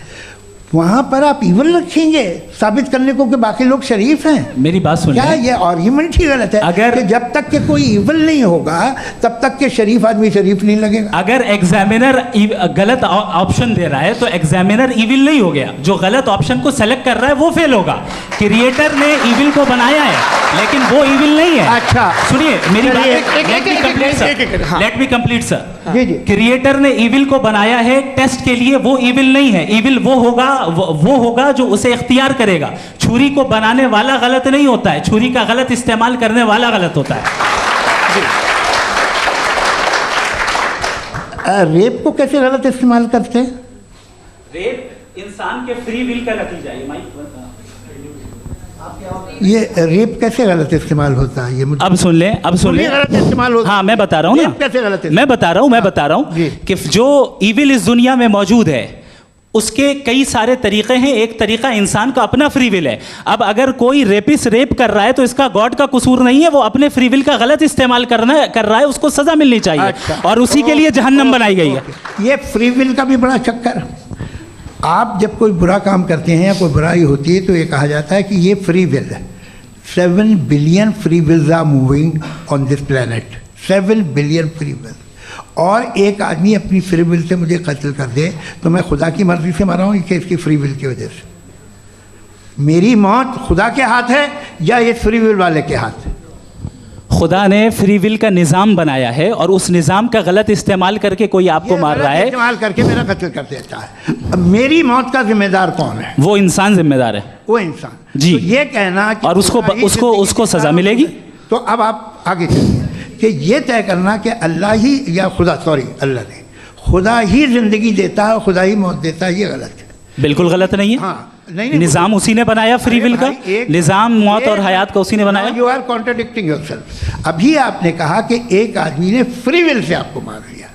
वहाँ पर आप इविल रखेंगे साबित करने को कि बाकी लोग शरीफ हैं? मेरी बात सुनिए, क्या ये आर्ग्यूमेंट ही गलत है? अगर कि जब तक के कोई इविल नहीं होगा तब तक के शरीफ आदमी शरीफ नहीं लगेगा। अगर एग्जामिनर गलत ऑप्शन दे रहा है तो एग्जामिनर इविल नहीं हो गया, जो गलत ऑप्शन को सेलेक्ट कर रहा है वो फेल होगा। क्रिएटर ने इविल को बनाया है लेकिन वो इविल नहीं है। अच्छा सुनिए मेरी बात, लेट मी कंप्लीट सर। जी जी। क्रिएटर ने इविल को बनाया है टेस्ट के लिए, वो इविल नहीं है। इविल वो होगा जो उसे इख्तियार करेगा। छुरी को बनाने वाला गलत नहीं होता है, छुरी का गलत इस्तेमाल करने वाला गलत होता है। रेप को कैसे गलत इस्तेमाल करते हैं? रेप इंसान के फ्री विल का नतीजा है। ये रेप कैसे गलत इस्तेमाल होता है? ये मुझे अब सुन लें, गलत इस्तेमाल होता है। हाँ मैं बता रहा हूँ ना, कैसे गलत? मैं बता रहा हूँ कि जो इविल इस दुनिया में मौजूद है उसके कई सारे तरीके हैं। एक तरीका इंसान का अपना फ्री विल है। अब अगर कोई रेपिस्ट रेप कर रहा है तो इसका गॉड का कसूर नहीं है, वो अपने फ्री विल का गलत इस्तेमाल कर रहा है, उसको सजा मिलनी चाहिए। अच्छा। और उसी के लिए जहन्नम बनाई गई है। ये फ्री विल का भी बड़ा चक्कर। आप जब कोई बुरा काम करते हैं या कोई बुराई होती है तो ये कहा जाता है कि ये फ्री विल है। 7 billion free wills are moving on this planet. 7 billion free will. और एक आदमी अपनी फ्री विल से मुझे कत्ल कर दे तो मैं खुदा की मर्जी से मरा हूँ कि इसकी फ्री विल की वजह से? मेरी मौत खुदा के हाथ है या ये फ्री विल वाले के हाथ है? खुदा ने फ्री विल का निज़ाम बनाया है और उस निज़ाम का गलत इस्तेमाल करके कोई आपको मार रहा है, इस्तेमाल करके मेरा कत्ल कर देता है। अब मेरी मौत का जिम्मेदार कौन है? वो इंसान जिम्मेदार है। वो इंसान। जी। तो ये कहना कि और उसको सजा मिलेगी। तो अब आप आगे चलिए कि ये तय करना कि अल्लाह ही या अल्लाह ने खुदा ही जिंदगी देता है, खुदा ही मौत देता है, ये गलत है। बिल्कुल गलत नहीं है। हाँ, नहीं, निज़ाम उसी ने बनाया फ्री विल का। निज़ाम मौत और हयात का उसी ने बनाया। You are contradicting yourself. अभी आपने कहा कि एक आदमी ने फ्री विल से आपको मार दिया,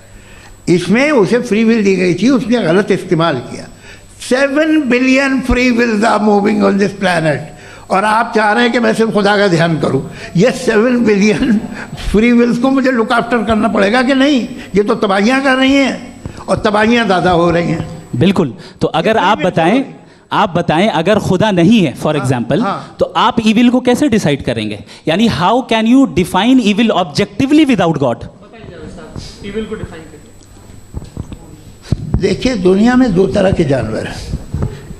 इसमें उसे फ्री विल दी गई थी, उसने गलत इस्तेमाल किया। 7 billion free wills are moving on this planet और आप चाह रहे हैं कि मैं सिर्फ खुदा का ध्यान करूं। ये 7 बिलियन फ्री विल्स को मुझे लुक आफ्टर करना पड़ेगा कि नहीं? ये तो तबाहियां कर रही हैं और तबाहियां ज़्यादा हो रही हैं। बिल्कुल। तो अगर आप बताएं अगर खुदा नहीं है फॉर एग्जाम्पल, तो आप इविल को कैसे डिसाइड करेंगे? यानी how can you define evil objectively without God? Evil को डिफाइन करिए। देखिए, दुनिया में 2 तरह के जानवर हैं।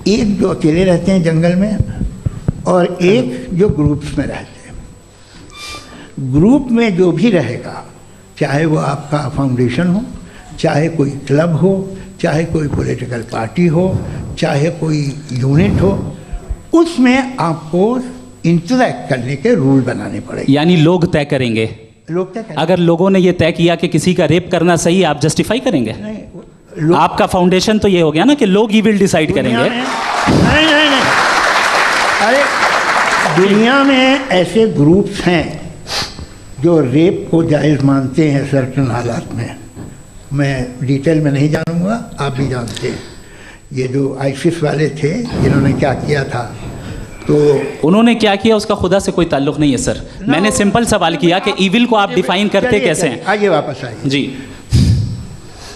एक जो अकेले रहते हैं जंगल में और एक जो ग्रुप्स में रहते हैं। ग्रुप में जो भी रहेगा, चाहे वो आपका फाउंडेशन हो, चाहे कोई क्लब हो, चाहे कोई पॉलिटिकल पार्टी हो, चाहे कोई यूनिट हो, उसमें आपको इंटरैक्ट करने के रूल बनाने पड़ेंगे। यानी लोग तय करेंगे। लोग तय करेंगे। अगर लोगों ने ये तय किया कि किसी का रेप करना सही है, आप जस्टिफाई करेंगे? नहीं, आपका फाउंडेशन तो ये हो गया ना कि लोग ही विल डिसाइड करेंगे। नहीं। अरे दुनिया में ऐसे ग्रुप्स हैं जो रेप को जायज़ मानते हैं सर्टन हालात में। मैं डिटेल में नहीं जानूंगा, आप भी जानते हैं। ये जो आईसिस वाले थे जिन्होंने क्या किया था, तो उन्होंने क्या किया उसका खुदा से कोई ताल्लुक नहीं है सर। मैंने सिंपल सवाल किया कि इविल को आप डिफाइन करते कैसे हैं? आइए वापस आइए जी।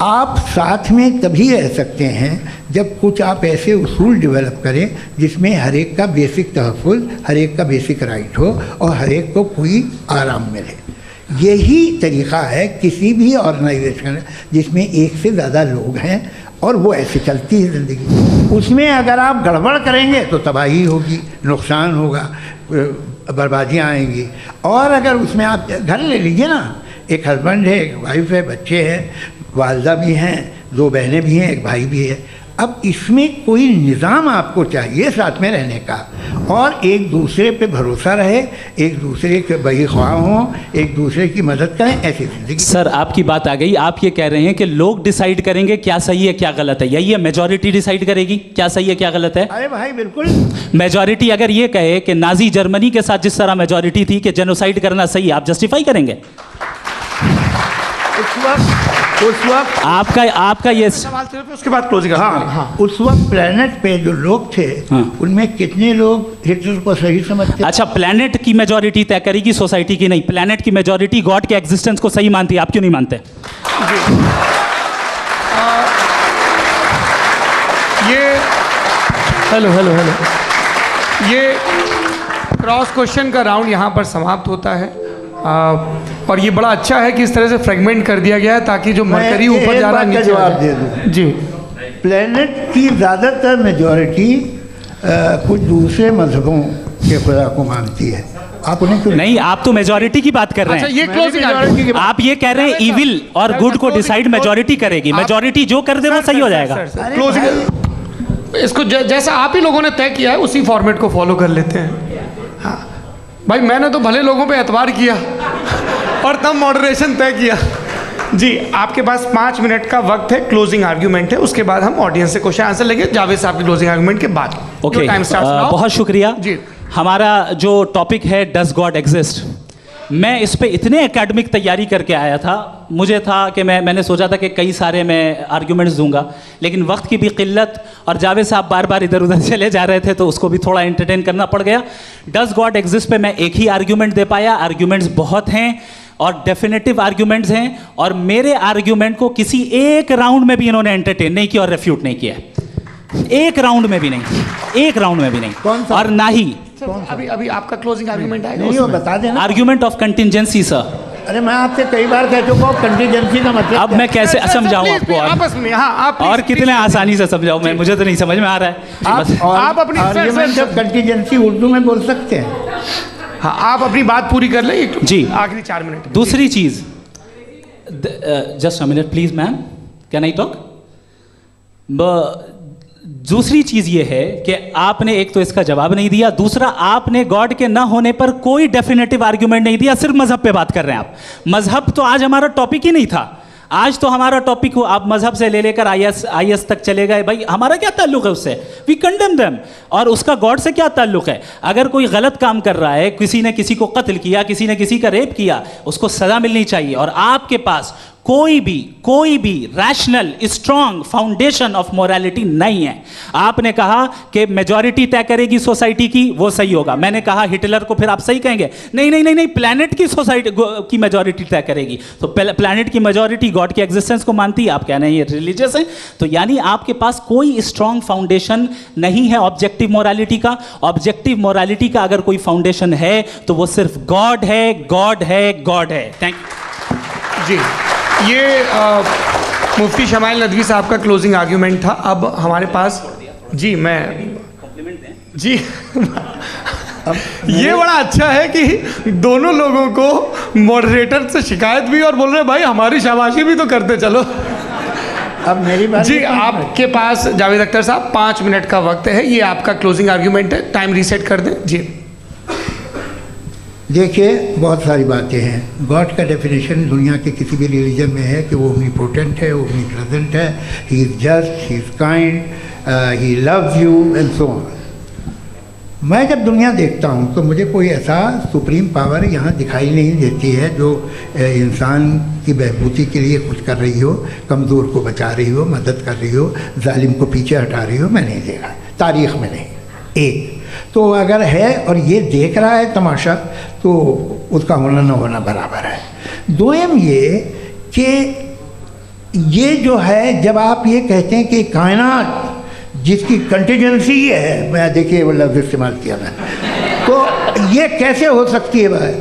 आप साथ में तभी रह सकते हैं जब कुछ आप ऐसे उसूल डेवलप करें जिसमें हर एक का बेसिक तहफ़्फ़ुज़, हर एक का बेसिक राइट हो और हर एक को कोई आराम मिले। यही तरीक़ा है किसी भी ऑर्गेनाइजेशन जिसमें एक से ज़्यादा लोग हैं और वो ऐसे चलती है ज़िंदगी। उसमें अगर आप गड़बड़ करेंगे तो तबाही होगी, नुकसान होगा, बर्बादियाँ आएंगी। और अगर उसमें आप घर ले लीजिए ना, एक हस्बैंड है, एक वाइफ है, बच्चे हैं, वालदा भी हैं, 2 बहनें भी हैं, एक भाई भी है। अब इसमें कोई निज़ाम आपको चाहिए साथ में रहने का, और एक दूसरे पे भरोसा रहे, एक दूसरे के बहीख्वाह हों, एक दूसरे की मदद करें, ऐसी ज़िंदगी। सर आपकी बात आ गई, आप ये कह रहे हैं कि लोग डिसाइड करेंगे क्या सही है क्या गलत है, यही है मेजॉरिटी डिसाइड करेगी क्या सही है क्या गलत है? अरे भाई बिल्कुल। मेजॉरिटी अगर ये कहे कि नाजी जर्मनी के साथ जिस तरह मेजॉरिटी थी कि जेनोसाइड करना सही है, आप जस्टिफाई करेंगे? उस वक्त आपका ये सवाल सिर्फ उसके बाद क्लोजिंग। हाँ, उस वक्त प्लेनेट पे जो लोग थे, उनमें कितने लोग हिटलर को सही समझते? अच्छा, प्लेनेट की मेजॉरिटी तय करेगी, सोसाइटी की नहीं। प्लेनेट की मेजॉरिटी गॉड के एग्जिस्टेंस को सही मानती है, आप क्यों नहीं मानते? हेलो ये क्रॉस क्वेश्चन का राउंड यहाँ पर समाप्त होता है। और ये बड़ा अच्छा है कि इस तरह से फ्रेगमेंट कर दिया गया है ताकि जो मरकरी ऊपर जा रहा है नीचे जवाब दे दूँ जी। प्लेनेट की ज़्यादातर मेजॉरिटी कुछ दूसरे मजहबों के खुदा को मानती है। आप उन्हें क्यों नहीं? आप तो मेजॉरिटी की बात कर रहे हैं। अच्छा, ये क्लोजिंग आप ये कह रहे हैं इविल और गुड को डिसाइड मेजॉरिटी करेगी, मेजॉरिटी जो कर दे वो सही हो जाएगा। क्लोजिंग इसको जैसा आप ही लोगों ने तय किया है उसी फॉर्मेट को फॉलो कर लेते हैं। हाँ भाई, मैंने तो भले लोगों पे एतबार किया और तब मॉडरेशन तय किया। जी, आपके पास 5 मिनट का वक्त है, क्लोजिंग आर्ग्यूमेंट है, उसके बाद हम ऑडियंस से क्वेश्चन आंसर लेंगे जावेद साहब की क्लोजिंग आर्ग्यूमेंट के बाद। ओके, बहुत शुक्रिया जी। हमारा जो टॉपिक है डज गॉड एग्जिस्ट, मैं इस पे इतने एकेडमिक तैयारी करके आया था, मुझे था कि मैंने सोचा था कि कई सारे मैं आर्ग्यूमेंट्स दूंगा, लेकिन वक्त की भी किल्लत और जावेद साहब बार बार इधर उधर चले जा रहे थे तो उसको भी थोड़ा एंटरटेन करना पड़ गया। डज गॉड एग्जिस्ट पे मैं एक ही आर्ग्यूमेंट दे पाया। आर्ग्यूमेंट्स बहुत हैं और डेफिनेटिव आर्ग्यूमेंट्स हैं, और मेरे आर्ग्यूमेंट को किसी एक राउंड में भी इन्होंने एंटरटेन नहीं किया और रेफ्यूट नहीं किया। एक राउंड में भी नहीं, एक राउंड में भी नहीं। और ना ही अभी आपका क्लोजिंग आर्ग्यूमेंट आएगा, नहीं वो बता देना। Argument of contingency sir. अरे मैं आपसे कई बार कह चुका हूँ कंटिजेंसी का मतलब। अब मैं कैसे समझाऊं आपको? आपस में हाँ, आप और कितने आसानी से समझाऊं मैं, मुझे तो नहीं समझ में आ रहा है। आप अपनी आर्ग्यूमेंट ऑफ कंटिजेंसी उर्दू में बोल सकते हैं। हाँ, आप अपनी बात पूरी कर लें जी, आखिरी 4 मिनट। दूसरी चीज, just a minute please ma'am, can I talk? दूसरी चीज ये है कि आपने एक तो इसका जवाब नहीं दिया, दूसरा आपने गॉड के ना होने पर कोई डेफिनेटिव आर्ग्यूमेंट नहीं दिया, सिर्फ मजहब पे बात कर रहे हैं आप। मजहब तो आज हमारा टॉपिक ही नहीं था। आज तो हमारा टॉपिक हो, आप मजहब से ले लेकर आईएस तक चले गए। भाई हमारा क्या ताल्लुक है उससे? We condemn them. और उसका गॉड से क्या ताल्लुक है? अगर कोई गलत काम कर रहा है, किसी ने किसी को कत्ल किया, किसी ने किसी का रेप किया, उसको सजा मिलनी चाहिए। और आपके पास कोई भी rational strong foundation of morality नहीं है। आपने कहा कि मेजॉरिटी तय करेगी सोसाइटी की, वो सही होगा। मैंने कहा हिटलर को फिर आप सही कहेंगे? नहीं, प्लैनेट की सोसाइटी की मेजॉरिटी तय करेगी। तो प्लैनेट की मेजॉरिटी गॉड की एग्जिस्टेंस को मानती है, आप कह रहे हैं ये रिलीजियस है। तो यानी आपके पास कोई स्ट्रॉन्ग फाउंडेशन नहीं है ऑब्जेक्टिव मोरालिटी का। ऑब्जेक्टिव मोरालिटी का अगर कोई फाउंडेशन है तो वो सिर्फ गॉड है, गॉड है, गॉड है। थैंक यू जी। ये मुफ्ती शमाइल नदवी साहब का क्लोजिंग आर्ग्यूमेंट था। अब हमारे पास जी जी ये बड़ा अच्छा है कि दोनों लोगों को मॉडरेटर से शिकायत भी और बोल रहे भाई हमारी शाबाशी भी तो करते चलो। अब मेरी बात जी, आपके पास जावेद अख्तर साहब 5 मिनट का वक्त है, ये आपका क्लोजिंग आर्ग्यूमेंट है, टाइम रीसेट कर दें जी। देखिए, बहुत सारी बातें हैं। गॉड का डेफिनेशन दुनिया के किसी भी रिलीजन में है कि वो ओमनीपोटेंट है, ओमनी प्रेजेंट है, he is just, he is kind, he loves you and so on. मैं जब दुनिया देखता हूँ तो मुझे कोई ऐसा सुप्रीम पावर यहाँ दिखाई नहीं देती है जो इंसान की बहबूदी के लिए कुछ कर रही हो, कमज़ोर को बचा रही हो, मदद कर रही हो, जालिम को पीछे हटा रही हो। मैं नहीं देखा, तारीख़ में नहीं। एक तो अगर है और ये देख रहा है तमाशा, तो उसका होना न होना बराबर है। दोयम ये कि ये जो है, जब आप ये कहते हैं कि कायनात जिसकी कंटिजेंसी है, मैं देखिए वो लफ्ज़ इस्तेमाल किया मैं, तो ये कैसे हो सकती है भाई?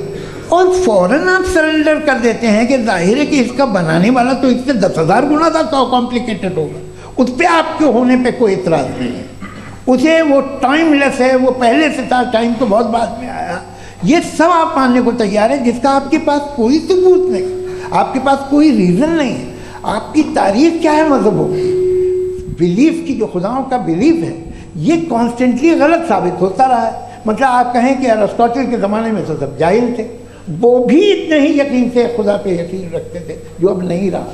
और फ़ौरन आप सरेंडर कर देते हैं कि जाहिर है कि इसका बनाने वाला तो इससे 10,000 गुना ज़्यादा कॉम्प्लिकेटेड होगा, उस पर आपके होने पे कोई इतराज़ नहीं है। उसे वो टाइमलेस है, वो पहले से था, टाइम तो बहुत बाद में आया, ये सब आप मानने को तैयार है, जिसका आपके पास कोई सबूत नहीं, आपके पास कोई रीज़न नहीं है। आपकी तारीख क्या है मज़हबों की, बिलीफ की, जो खुदाओं का बिलीफ है, ये कॉन्स्टेंटली गलत साबित होता रहा है। मतलब आप कहें कि अरिस्टोटल के ज़माने में तो सब जाहिल थे, वो भी इतने ही यकीन से खुदा पे यकीन रखते थे, जो अब नहीं रहा,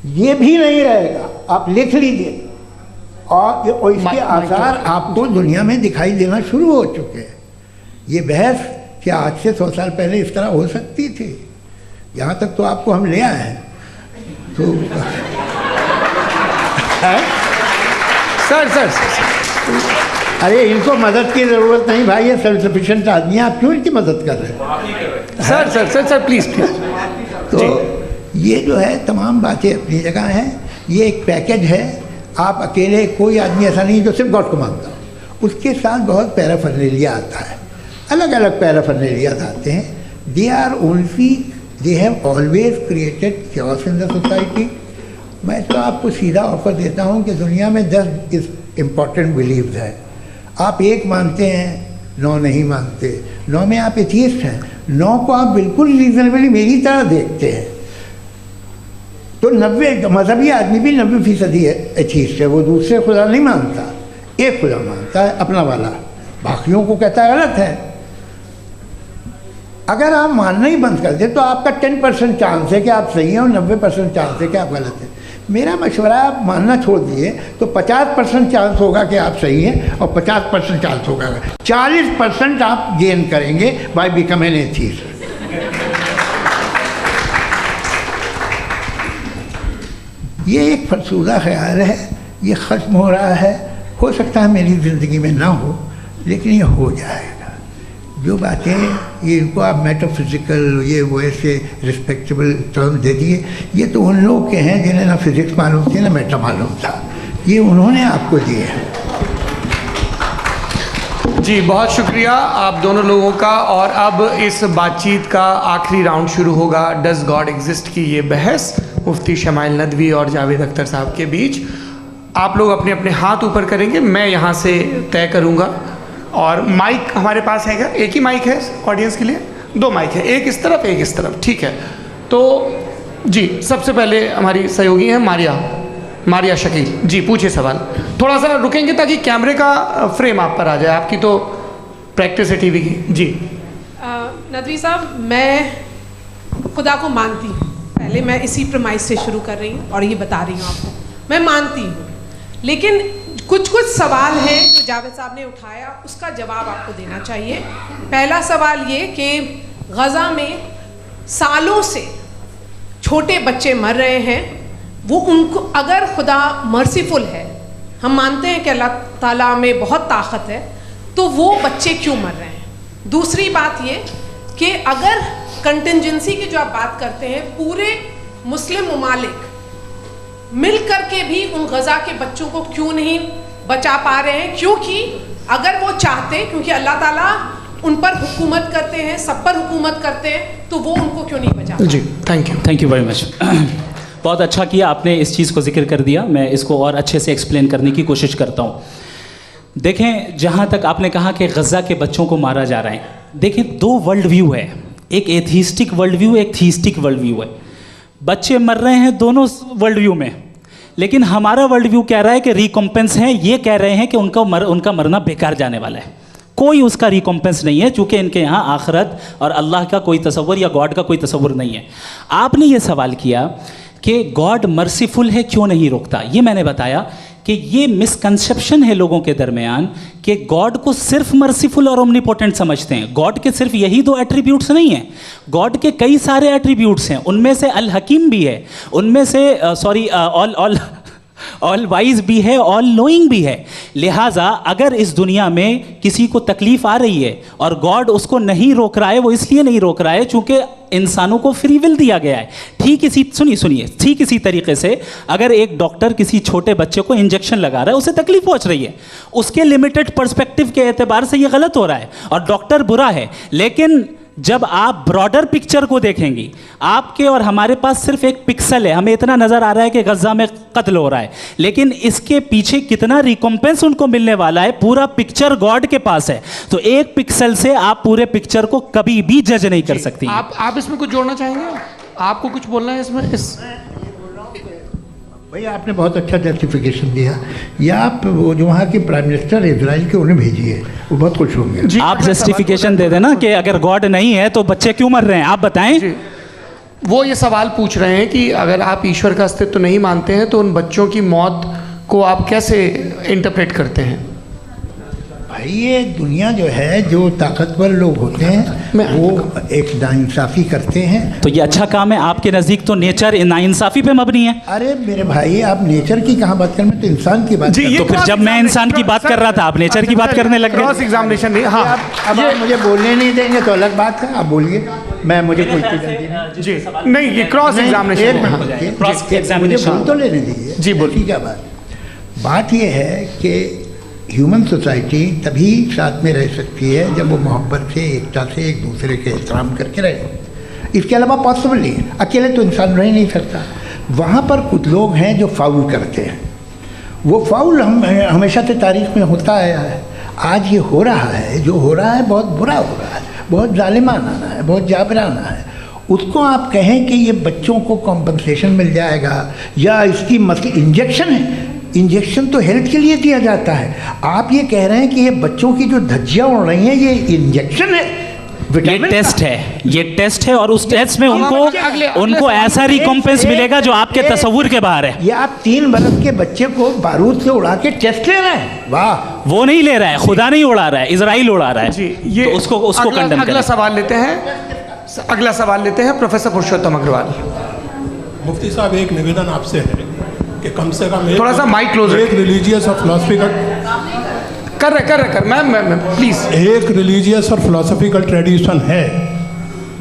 ये भी नहीं रहेगा, आप लिख लीजिए। और इसके आसार आपको दुनिया में दिखाई देना शुरू हो चुके हैं। ये बहस क्या आज से 100 साल पहले इस तरह हो सकती थी? यहाँ तक तो आपको हम ले आए हैं। तो सर अरे इनको मदद की ज़रूरत नहीं भाई, ये सेल्फ सफिशिएंट आदमी है, आप क्यों इनकी मदद कर रहे हैं? Sir please. तो ये जो है तमाम बातें अपनी जगह हैं, ये एक पैकेज है। आप अकेले, कोई आदमी ऐसा नहीं जो सिर्फ गॉड को मानता हो, उसके साथ बहुत पैराफर्नेलिया आता है, अलग अलग पैराफर्नेलिया आते हैं। They have always created chaos in the society. मैं तो आपको सीधा ऑफर देता हूँ कि दुनिया में 10 इम्पॉर्टेंट बिलीव्स हैं, आप एक मानते हैं, 9 नहीं मानते, 9 में आप एथियस्ट हैं, 9 को आप बिल्कुल रीजनेबली मेरी तरह देखते हैं। तो 90 मजहबी आदमी भी 90% एथियस्ट है, वो दूसरे खुदा नहीं मानता, एक खुदा मानता है अपना वाला, बाकियों को कहता है गलत है। अगर आप मानना ही बंद कर दे तो आपका 10% चांस है कि आप सही हैं और 90% चांस है कि आप गलत हैं। मेरा मशवरा, आप मानना छोड़ दिए तो 50% चांस होगा कि आप सही हैं और 50% चांस होगा, 40% आप गेन करेंगे बाय बिकमिंग एन एथियस्ट। ये एक फरसूदा ख्याल है, ये ख़त्म हो रहा है, हो सकता है मेरी ज़िंदगी में ना हो, लेकिन ये हो जाएगा। जो बातें ये इनको आप मेटाफिज़िकल, ये वो ऐसे रिस्पेक्टेबल टर्म दे दिए, ये तो उन लोग के हैं जिन्हें ना फिज़िक्स मालूम थी ना मेटा मालूम था, ये उन्होंने आपको दिए हैं। जी बहुत शुक्रिया आप दोनों लोगों का। और अब इस बातचीत का आखिरी राउंड शुरू होगा, डज गॉड एग्जिस्ट की ये बहस मुफ्ती शमाइल नदवी और जावेद अख्तर साहब के बीच। आप लोग अपने अपने हाथ ऊपर करेंगे, मैं यहाँ से तय करूँगा। और माइक हमारे पास है क्या? एक ही माइक है ऑडियंस के लिए? 2 माइक है, एक इस तरफ एक इस तरफ, ठीक है। तो जी सबसे पहले हमारी सहयोगी हैं मारिया शकील जी, पूछिए सवाल। थोड़ा सा रुकेंगे ताकि कैमरे का फ्रेम आप पर आ जाए, आपकी तो प्रैक्टिस है टीवी की। जी नदवी साहब, मैं खुदा को मानती हूँ, पहले मैं इसी प्रमाइस से शुरू कर रही हूँ और ये बता रही हूँ आपको, मैं मानती हूँ, लेकिन कुछ सवाल हैं जो जावेद साहब ने उठाया, उसका जवाब आपको देना चाहिए। पहला सवाल ये कि गज़ा में सालों से छोटे बच्चे मर रहे हैं, वो उनको, अगर खुदा मर्सीफुल है, हम मानते हैं कि अल्लाह ताला में बहुत ताकत है, तो वो बच्चे क्यों मर रहे हैं? दूसरी बात ये कि अगर कंटिजेंसी की जो आप बात करते हैं, पूरे मुस्लिम ममालिक मिल कर के भी उन गज़ा के बच्चों को क्यों नहीं बचा पा रहे हैं? क्योंकि अगर वो चाहते, क्योंकि अल्लाह ताला उन पर हुकूमत करते हैं, सब पर हुकूमत करते हैं, तो वो उनको क्यों नहीं बचा? जी थैंक यू वेरी मच। बहुत अच्छा किया आपने इस चीज़ को जिक्र कर दिया, मैं इसको और अच्छे से एक्सप्लेन करने की कोशिश करता हूँ। देखें, जहाँ तक आपने कहा कि गज़ा के बच्चों को मारा जा रहा है, देखें 2 वर्ल्ड व्यू है, एक एथिस्टिक वर्ल्ड व्यू, एक थीस्टिक वर्ल्ड व्यू है। बच्चे मर रहे हैं दोनों वर्ल्ड व्यू में, लेकिन हमारा वर्ल्ड व्यू कह रहा है कि रिकॉम्पेंस है, ये कह रहे हैं कि उनका मरना बेकार जाने वाला है, कोई उसका रिकॉम्पेंस नहीं है, चूँकि इनके यहाँ आखिरत और अल्लाह का कोई तसव्वुर या गॉड का कोई तसव्वुर नहीं है। आपने ये सवाल किया कि गॉड मर्सीफुल है, क्यों नहीं रोकता? ये मैंने बताया कि ये मिसकंसेप्शन है लोगों के दरमियान कि गॉड को सिर्फ मर्सीफुल और ओमनीपोटेंट समझते हैं। गॉड के सिर्फ यही 2 एट्रीब्यूट्स नहीं हैं, गॉड के कई सारे एट्रीब्यूट्स हैं, उनमें से अल हकीम भी है, उनमें से ऑल वाइज भी है, ऑल नोइंग भी है। लिहाजा अगर इस दुनिया में किसी को तकलीफ आ रही है और गॉड उसको नहीं रोक रहा है, वो इसलिए नहीं रोक रहा है चूंकि इंसानों को फ्री विल दिया गया है। ठीक इसी तरीके से अगर एक डॉक्टर किसी छोटे बच्चे को इंजेक्शन लगा रहा है, उसे तकलीफ पहुंच रही है, उसके लिमिटेड पर्सपेक्टिव के एतबार से ये गलत हो रहा है और डॉक्टर बुरा है, लेकिन जब आप ब्रॉडर पिक्चर को देखेंगी, आपके और हमारे पास सिर्फ एक पिक्सल है, हमें इतना नजर आ रहा है कि गजा में कत्ल हो रहा है, लेकिन इसके पीछे कितना रिकॉम्पेंस उनको मिलने वाला है, पूरा पिक्चर गॉड के पास है। तो एक पिक्सल से आप पूरे पिक्चर को कभी भी जज नहीं कर सकती। आप इसमें कुछ जोड़ना चाहेंगे? आपको कुछ बोलना है इसमें? भैया आपने बहुत अच्छा जस्टिफिकेशन दिया। या आप वो जो वहाँ के प्राइम मिनिस्टर इजराइल के उन्हें भेजिए, वो बहुत खुश होंगे। आप जस्टिफिकेशन दे देना कि अगर गॉड नहीं है तो बच्चे क्यों मर रहे हैं, आप बताएं। वो ये सवाल पूछ रहे हैं कि अगर आप ईश्वर का अस्तित्व नहीं मानते हैं तो उन बच्चों की मौत को आप कैसे इंटरप्रेट करते हैं? भाई ये दुनिया जो है, जो ताकतवर लोग होते हैं वो एक नाइंसाफ़ी करते हैं। तो ये अच्छा काम है आपके नज़दीक, तो नेचर नाइंसाफ़ी पे मबनी है। अरे मेरे भाई, आप नेचर की कहाँ बात कर रहे हैं, तो इंसान की बात। तो फिर जब मैं इंसान की बात कर रहा था, आप नेचर की बात करने लग गए। क्रॉस एग्जामिनेशन नहीं। हाँ, अब आप मुझे बोलने नहीं देंगे तो अलग बात है, आप बोलिए, मैं मुझे कोई चीज़ जी नहीं, ये क्रॉस एग्जामिनेशन। मुझे बोल तो लेने दीजिए। जी बोलिए। क्या बात ये है कि ह्यूमन सोसाइटी तभी साथ में रह सकती है जब वो मोहब्बत से, एकता से, एक दूसरे के एहतराम करके रहे। इसके अलावा पॉसिबल नहीं है, अकेले तो इंसान रह नहीं सकता। वहाँ पर कुछ लोग हैं जो फाउल करते हैं। वो फाउल हमेशा से तारीख में होता आया है। आज ये हो रहा है, जो हो रहा है बहुत बुरा हो रहा है, बहुत जालिमाना है, बहुत जाबराना है। उसको आप कहें कि ये बच्चों को कॉम्पनसेशन मिल जाएगा या इसकी इंजेक्शन है, इंजेक्शन तो हेल्थ के लिए दिया जाता है। आप ये कह रहे हैं कि ये बच्चों की जो धज्जियाँ उड़ रही हैं ये इंजेक्शन है, ये टेस्ट है, ये टेस्ट है, और उस टेस्ट में उनको ऐसा रिकॉम्पेंस मिलेगा जो आपके तस्वुर के बाहर है। ये आप 3 बरस के बच्चे को बारूद से उड़ा के टेस्ट ले रहे हैं। वाह, वो नहीं ले रहा है, खुदा नहीं उड़ा रहा है, इजराइल उड़ा रहा है। जी, ये तो उसको कंडेम अगला सवाल लेते हैं प्रोफेसर पुरुषोत्तम अग्रवाल। मुफ्ती साहब, एक निवेदन आपसे है कि कम से कम थोड़ा सा माइक क्लोज, एक रिलीजियस और फिलॉसफिकल कर मैम प्लीज। एक रिलीजियस और फिलॉसफिकल ट्रेडिशन है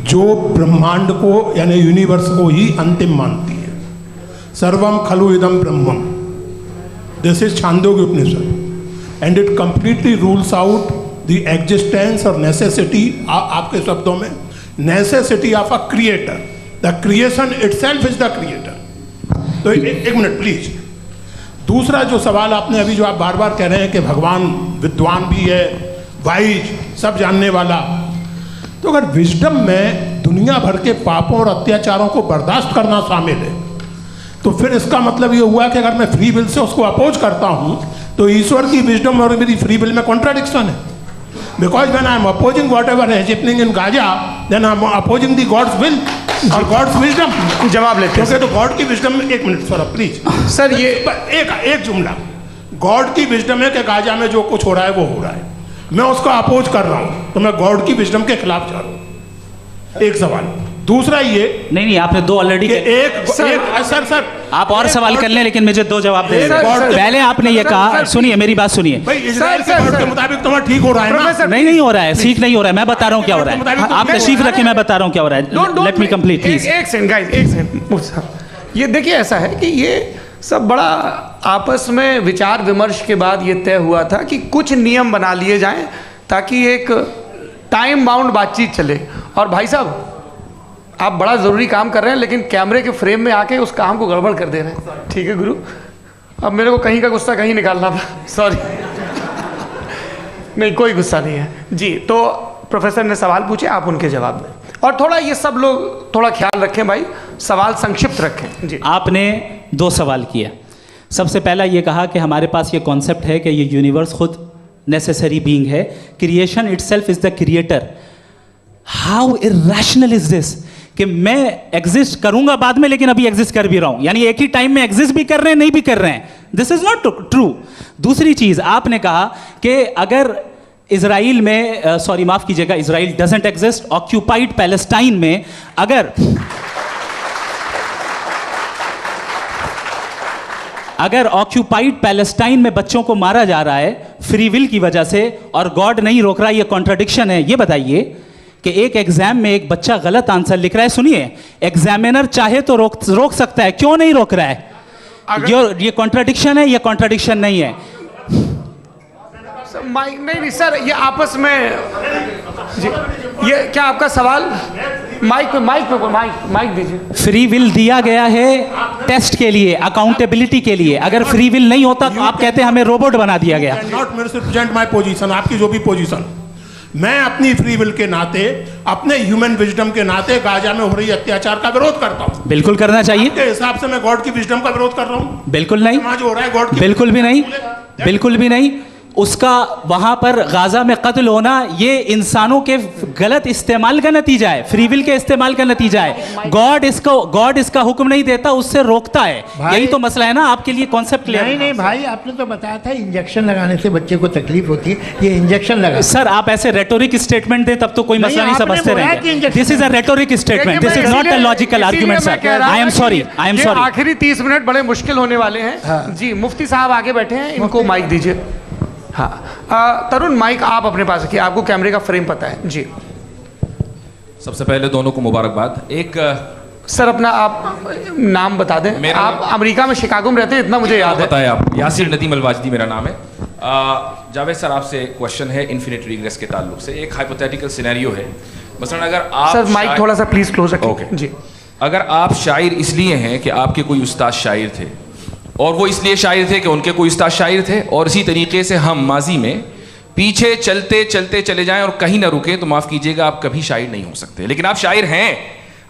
जो ब्रह्मांड को यानी यूनिवर्स को ही अंतिम मानती है। सर्वम खलु इदम ब्रह्मम, this is Chandogya Upanishad, and it completely rules out the existence और नेसेसिटी, आपके शब्दों में necessity of a creator. The creation itself is the creator. तो एक मिनट प्लीज। दूसरा जो सवाल आपने अभी, जो आप बार बार कह रहे हैं कि भगवान विद्वान भी है, वाइज, सब जानने वाला, तो अगर विजडम में दुनिया भर के पापों और अत्याचारों को बर्दाश्त करना शामिल है, तो फिर इसका मतलब ये हुआ कि अगर मैं फ्री विल से उसको अपोज करता हूं तो ईश्वर की विजडम और मेरी फ्री विल में कॉन्ट्राडिक्शन है। Because when I am opposing whatever is happening in Gaza, then I am opposing the God's will और गॉड्स विजडम। जवाब लेते हैं तो गॉड की विजडम में, एक मिनट सर प्लीज सर, ये एक जुमला, गॉड की विजडम है कि गाजा में जो कुछ हो रहा है वो हो रहा है, मैं उसका अपोज कर रहा हूं, तो मैं गॉड की विजडम के खिलाफ जा रहा हूं। एक सवाल। दूसरा ये नहीं, आपने 2 ऑलरेडी। सर आप और सवाल कर लें, लेकिन मुझे 2 जवाब दे। पहले आपने ये कहा, सुनिए मेरी बात सुनिए। इजराइल के गॉड के मुताबिक तुम्हारा ठीक हो रहा है ना? नहीं हो रहा है, ठीक नहीं हो रहा है। मैं बता रहा हूँ क्या हो रहा है, आप तशरीफ रखें, मैं बता रहा हूँ क्या हो रहा है। Let me complete please. एक सेकंड गाइस, एक सेकंड। ये देखिए, ऐसा है कि ये सब बड़ा आपस में विचार विमर्श के बाद ये तय हुआ था कि कुछ नियम बना लिए जाएं ताकि एक टाइम बाउंड बातचीत चले। और भाई साहब, आप बड़ा ज़रूरी काम कर रहे हैं लेकिन कैमरे के फ्रेम में आके उस काम को गड़बड़ कर दे रहे हैं। ठीक है गुरु, अब मेरे को कहीं का गुस्सा कहीं निकालना था, सॉरी। नहीं, कोई गुस्सा नहीं है जी। तो प्रोफेसर ने सवाल पूछे, आप उनके जवाब दें, और थोड़ा ये सब लोग थोड़ा ख्याल रखें भाई, सवाल संक्षिप्त रखें जी। आपने 2 सवाल किए। सबसे पहला ये कहा कि हमारे पास ये कॉन्सेप्ट है कि ये यूनिवर्स खुद नेसेसरी बीइंग है, creation itself is the creator. How irrational is this कि मैं एग्जिस्ट करूंगा बाद में, लेकिन अभी एग्जिस्ट कर भी रहा हूं, यानी एक ही टाइम में एग्जिस्ट भी कर रहे हैं, नहीं भी कर रहे हैं। This is not true. दूसरी चीज आपने कहा कि अगर इजराइल में, सॉरी माफ कीजिएगा, Israel doesn't exist, occupied Palestine में अगर ऑक्यूपाइड पैलेस्टाइन में बच्चों को मारा जा रहा है फ्री विल की वजह से और गॉड नहीं रोक रहा, ये कॉन्ट्राडिक्शन है। ये बताइए कि एक एग्जाम में एक बच्चा गलत आंसर लिख रहा है, सुनिए, एग्जामिनर चाहे तो रोक सकता है, क्यों नहीं रोक रहा है? ये कॉन्ट्राडिक्शन है, ये कॉन्ट्राडिक्शन नहीं है। माइक नहीं सर, ये आपस में जी, ये क्या आपका सवाल? माइक दीजिए। फ्री विल दिया गया है टेस्ट के लिए, अकाउंटेबिलिटी के लिए। अगर फ्री विल नहीं होता तो आप कहते हैं हमें रोबोट बना दिया गया। नॉट मिसरिप्रेजेंट माय पोजीशन, आपकी जो भी पोजीशन। मैं अपनी फ्री विल के नाते, अपने ह्यूमन विजडम के नाते गाजा में हो रही अत्याचार का विरोध करता हूँ। बिल्कुल करना चाहिए। के हिसाब से मैं गॉड की विजडम का विरोध कर रहा हूँ? बिल्कुल नहीं, जो हो रहा है गॉड की, बिल्कुल भी नहीं, बिल्कुल भी नहीं। उसका वहां पर गाजा में कत्ल होना ये इंसानों के गलत इस्तेमाल का नतीजा है, फ्री विल के इस्तेमाल का नतीजा है। गॉड इसका हुक्म नहीं देता, उससे रोकता है। यही तो मसला है ना। आपके लिए कॉन्सेप्ट क्लियर? नहीं भाई, आपने तो बताया था इंजेक्शन लगाने से बच्चे को तकलीफ होती है, ये इंजेक्शन लगा। सर आप ऐसे रेटोरिक स्टेटमेंट दें तब तो कोई मसला नहीं समझते रहेंगे। This is a rhetoric statement, this is not a logical argument sir. I am sorry. आखिरी 30 मिनट बड़े मुश्किल होने वाले हैं जी। मुफ्ती साहब आगे बैठे हैं, इनको माइक दीजिए। हाँ तरुण, माइक आप अपने पास रखिए, आपको कैमरे का फ्रेम पता है जी। सबसे पहले दोनों को मुबारकबाद। एक सर अपना आप नाम बता दें। आप अमेरिका में शिकागो में रहते हैं, इतना मुझे याद है। बताया आप। यासिर नदीम अलवाजदी मेरा नाम है। जावेद सर, आपसे क्वेश्चन है इन्फिनिट रिग्रेस के ताल्लुक से। एक हाइपोथेटिकल सिनेरियो है, मसलन अगर आप सर माइक थोड़ा सा प्लीज क्लोज रखिए जी। अगर आप शायर इसलिए हैं कि आपके कोई उस्ताद शायर थे, और वो इसलिए शायर थे कि उनके कोई उस्ताद शायर थे, और इसी तरीके से हम माजी में पीछे चलते चलते चले जाएं और कहीं ना रुके, तो माफ़ कीजिएगा आप कभी शायर नहीं हो सकते। लेकिन आप शायर हैं,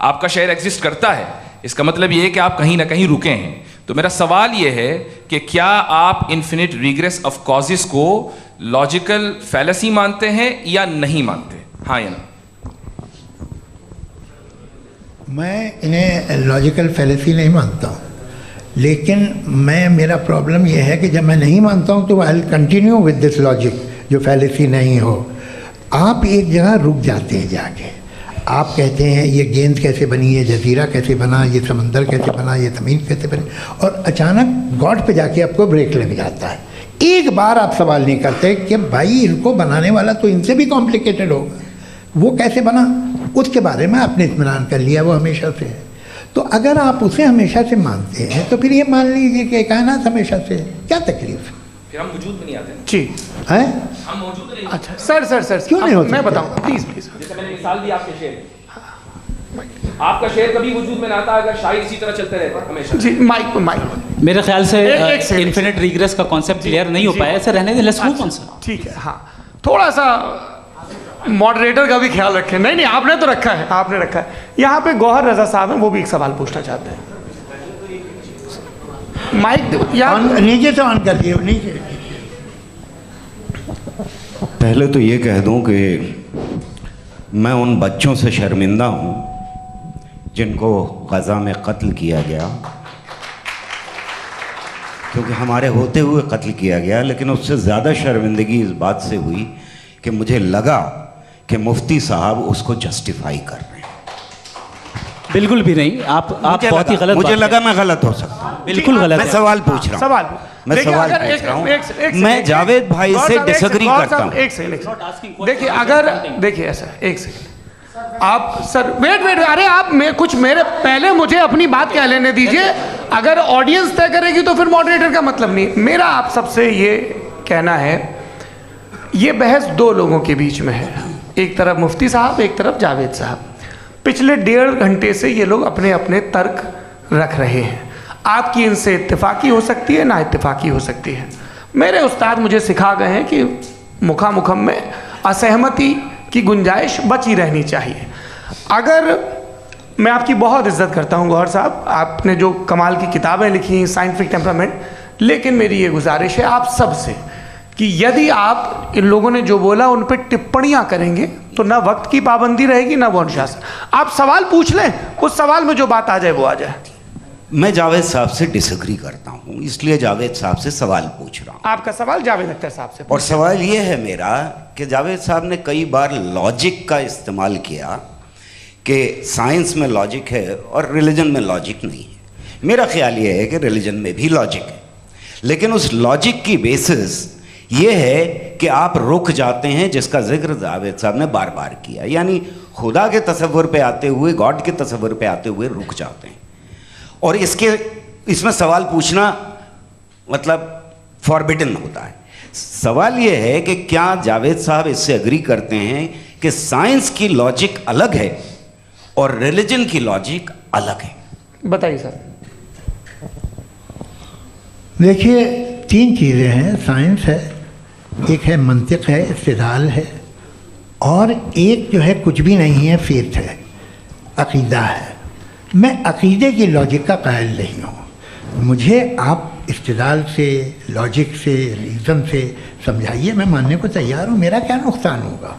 आपका शायर एग्जिस्ट करता है, इसका मतलब ये है कि आप कहीं ना कहीं रुके हैं। तो मेरा सवाल ये है कि क्या आप इन्फिनिट रिग्रेस ऑफ कॉजेस को लॉजिकल फैलेसी मानते हैं या नहीं मानते? हाँ या ना? मैं इन्हें लॉजिकल फैलेसी नहीं मानता हूँ, लेकिन मेरा प्रॉब्लम यह है कि जब मैं नहीं मानता हूँ तो I will continue with this logic जो फैलेसी नहीं हो। आप एक जगह रुक जाते हैं जाके, आप कहते हैं ये गेंद कैसे बनी, ये जजीरा कैसे बना, ये समंदर कैसे बना, ये ज़मीन कैसे बनी, और अचानक गॉड पे जाके आपको ब्रेक लग जाता है। एक बार आप सवाल नहीं करते कि भाई इनको बनाने वाला तो इनसे भी कॉम्प्लिकेटेड होगा, वो कैसे बना, उसके बारे में आपने इत्मीनान कर लिया, वो हमेशा से है। तो अगर आप उसे हमेशा से मानते हैं तो फिर ये मान लीजिए कि कायनात हमेशा से, क्या तकलीफ है? फिर हम वजूद में नहीं आते जी हैं? हम मौजूद नहीं। अच्छा सर क्यों नहीं होता? मैं बताऊं प्लीज। जैसे मैंने मिसाल दी आपके शेर, आपका शेर कभी वजूद में ना आता अगर शायर इसी तरह चलते रहते हमेशा जी। माइक मेरे ख्याल से इन्फिनिट रिग्रेस का कॉन्सेप्ट क्लियर नहीं हो पाया। ऐसे रहने दें, लेट्स मूव ऑन सर। ठीक है। हाँ थोड़ा सा मॉडरेटर का भी ख्याल रखें। नहीं आपने तो रखा है, आपने रखा है। यहाँ पे गौहर रजा साहब हैं, वो भी एक सवाल पूछना चाहते हैं। माइक यहाँ नीचे से ऑन कर दिए, नीचे। पहले तो ये कह दूं कि मैं उन बच्चों से शर्मिंदा हूँ जिनको गज़ा में कत्ल किया गया, क्योंकि हमारे होते हुए कत्ल किया गया। लेकिन उससे ज़्यादा शर्मिंदगी इस बात से हुई कि मुझे लगा कि मुफ्ती साहब उसको जस्टिफाई कर रहे हैं। बिल्कुल भी नहीं। आप बहुत ही गलत। मुझे लगा मैं गलत हो सकता हूँ। बिल्कुल गलत। मैं सवाल पूछ रहा हूँ, मैं सवाल पूछ रहा हूँ। मैं जावेद भाई से डिसएग्री करता हूँ। एक सेकंड देखिए, अगर देखिए ऐसा, एक सेकंड आप सर वेट, अरे आप कुछ मेरे पहले मुझे अपनी बात कह लेने दीजिए। अगर ऑडियंस तय करेगी तो फिर मॉडरेटर का मतलब नहीं। मेरा आप सबसे ये कहना है, ये बहस दो लोगों के बीच में है, एक तरफ मुफ्ती साहब, एक तरफ जावेद साहब। पिछले 1.5 घंटे से ये लोग अपने अपने तर्क रख रहे हैं। आपकी इनसे इत्तेफाकी हो सकती है, ना इत्तेफाकी हो सकती है। मेरे उस्ताद मुझे सिखा गए हैं कि मुखामुखम में असहमति की गुंजाइश बची रहनी चाहिए। अगर मैं आपकी बहुत इज्जत करता हूँ गौहर साहब, आपने जो कमाल की किताबें लिखी, साइंटिफिक टेम्परामेंट, लेकिन मेरी ये गुजारिश है आप सबसे कि यदि आप इन लोगों ने जो बोला उन पर टिप्पणियां करेंगे तो ना वक्त की पाबंदी रहेगी, ना वो अनुशासन। आप सवाल पूछ लें, उस सवाल में जो बात आ जाए वो आ जाए। मैं जावेद साहब से डिसएग्री करता हूँ, इसलिए जावेद साहब से सवाल पूछ रहा हूँ। आपका सवाल जावेद अख्तर साहब से। और सवाल ये है मेरा कि जावेद साहब ने कई बार लॉजिक का इस्तेमाल किया कि साइंस में लॉजिक है और रिलीजन में लॉजिक नहीं है। मेरा ख्याल ये है कि रिलीजन में भी लॉजिक है, लेकिन उस लॉजिक की बेसिस ये है कि आप रुक जाते हैं, जिसका जिक्र जावेद साहब ने बार बार किया। यानी खुदा के तसव्वुर पे आते हुए, गॉड के तसव्वुर पे आते हुए रुक जाते हैं। और इसमें सवाल पूछना मतलब फॉरबिडन होता है। सवाल ये है कि क्या जावेद साहब इससे एग्री करते हैं कि साइंस की लॉजिक अलग है और रिलीजन की लॉजिक अलग है? बताइए सर। देखिए, 3 चीज़ें हैं। साइंस है, एक है मंतिक है, इस्तिदलाल है, और एक जो है कुछ भी नहीं है, फेथ है, अकीदा है। मैं अकीदे की लॉजिक का कायल नहीं हूँ। मुझे आप इस्तिदलाल से, लॉजिक से, रीज़न से समझाइए, मैं मानने को तैयार हूँ, मेरा क्या नुकसान होगा।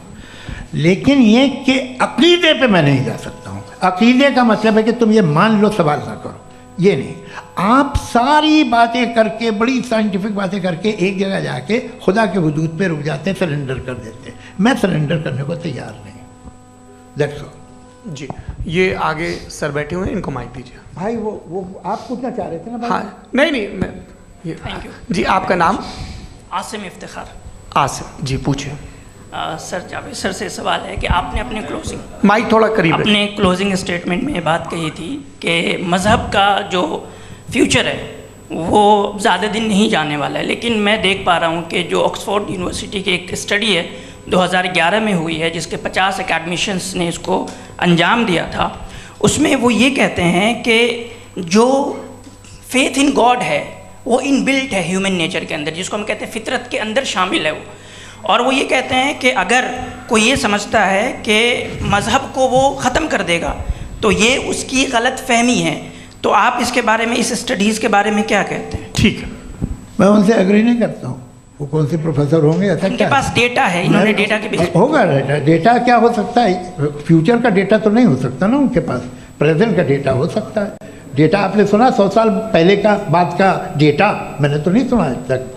लेकिन ये कि अकीदे पे मैं नहीं जा सकता हूँ। अकीदे का मतलब है कि तुम ये मान लो, सवाल ना करो, ये नहीं। आप सारी बातें करके, बड़ी साइंटिफिक बातें करके एक जगह जाके खुदा के हुदूद पे रुक जाते हैं, सरेंडर कर देते हैं। मैं सरेंडर करने को तैयार नहीं। That's all. जी, ये आगे सर बैठे हुए हैं, इनको माइक दीजिए। भाई वो आप पूछना चाह रहे थे ना भाई? हाँ, नहीं मैं ये, थैंक यू जी। आपका नाम? आसिम इफ्तिखार। आसिम जी, पूछिए। सर, जावेद सर से सवाल है कि आपने अपने माइक थोड़ा करीब अपने क्लोजिंग स्टेटमेंट में ये बात कही थी कि मज़हब का जो फ्यूचर है वो ज़्यादा दिन नहीं जाने वाला है, लेकिन मैं देख पा रहा हूँ कि जो ऑक्सफोर्ड यूनिवर्सिटी की एक स्टडी है 2011 में हुई है, जिसके 50 एकेडमिशियंस ने इसको अंजाम दिया था, उसमें वो ये कहते हैं कि जो फेथ इन गॉड है वो इनबिल्ट है ह्यूमन नेचर के अंदर, जिसको हम कहते हैं फितरत के अंदर शामिल है वो। और वो ये कहते हैं कि अगर कोई ये समझता है कि मज़हब को वो ख़त्म कर देगा तो ये उसकी गलत फहमी है। तो आप इसके बारे में, इस स्टडीज़ के बारे में क्या कहते हैं? ठीक है, मैं उनसे एग्री नहीं करता हूँ। वो कौन से प्रोफेसर होंगे? ऐसा उनके पास डेटा है, इन्होंने डेटा के बेस होगा। डेटा क्या हो सकता है? फ्यूचर का डेटा तो नहीं हो सकता ना उनके पास, प्रेजेंट का डेटा हो सकता है। डेटा आपने सुना 100 साल पहले का बाद का डेटा? मैंने तो नहीं सुना आज तक।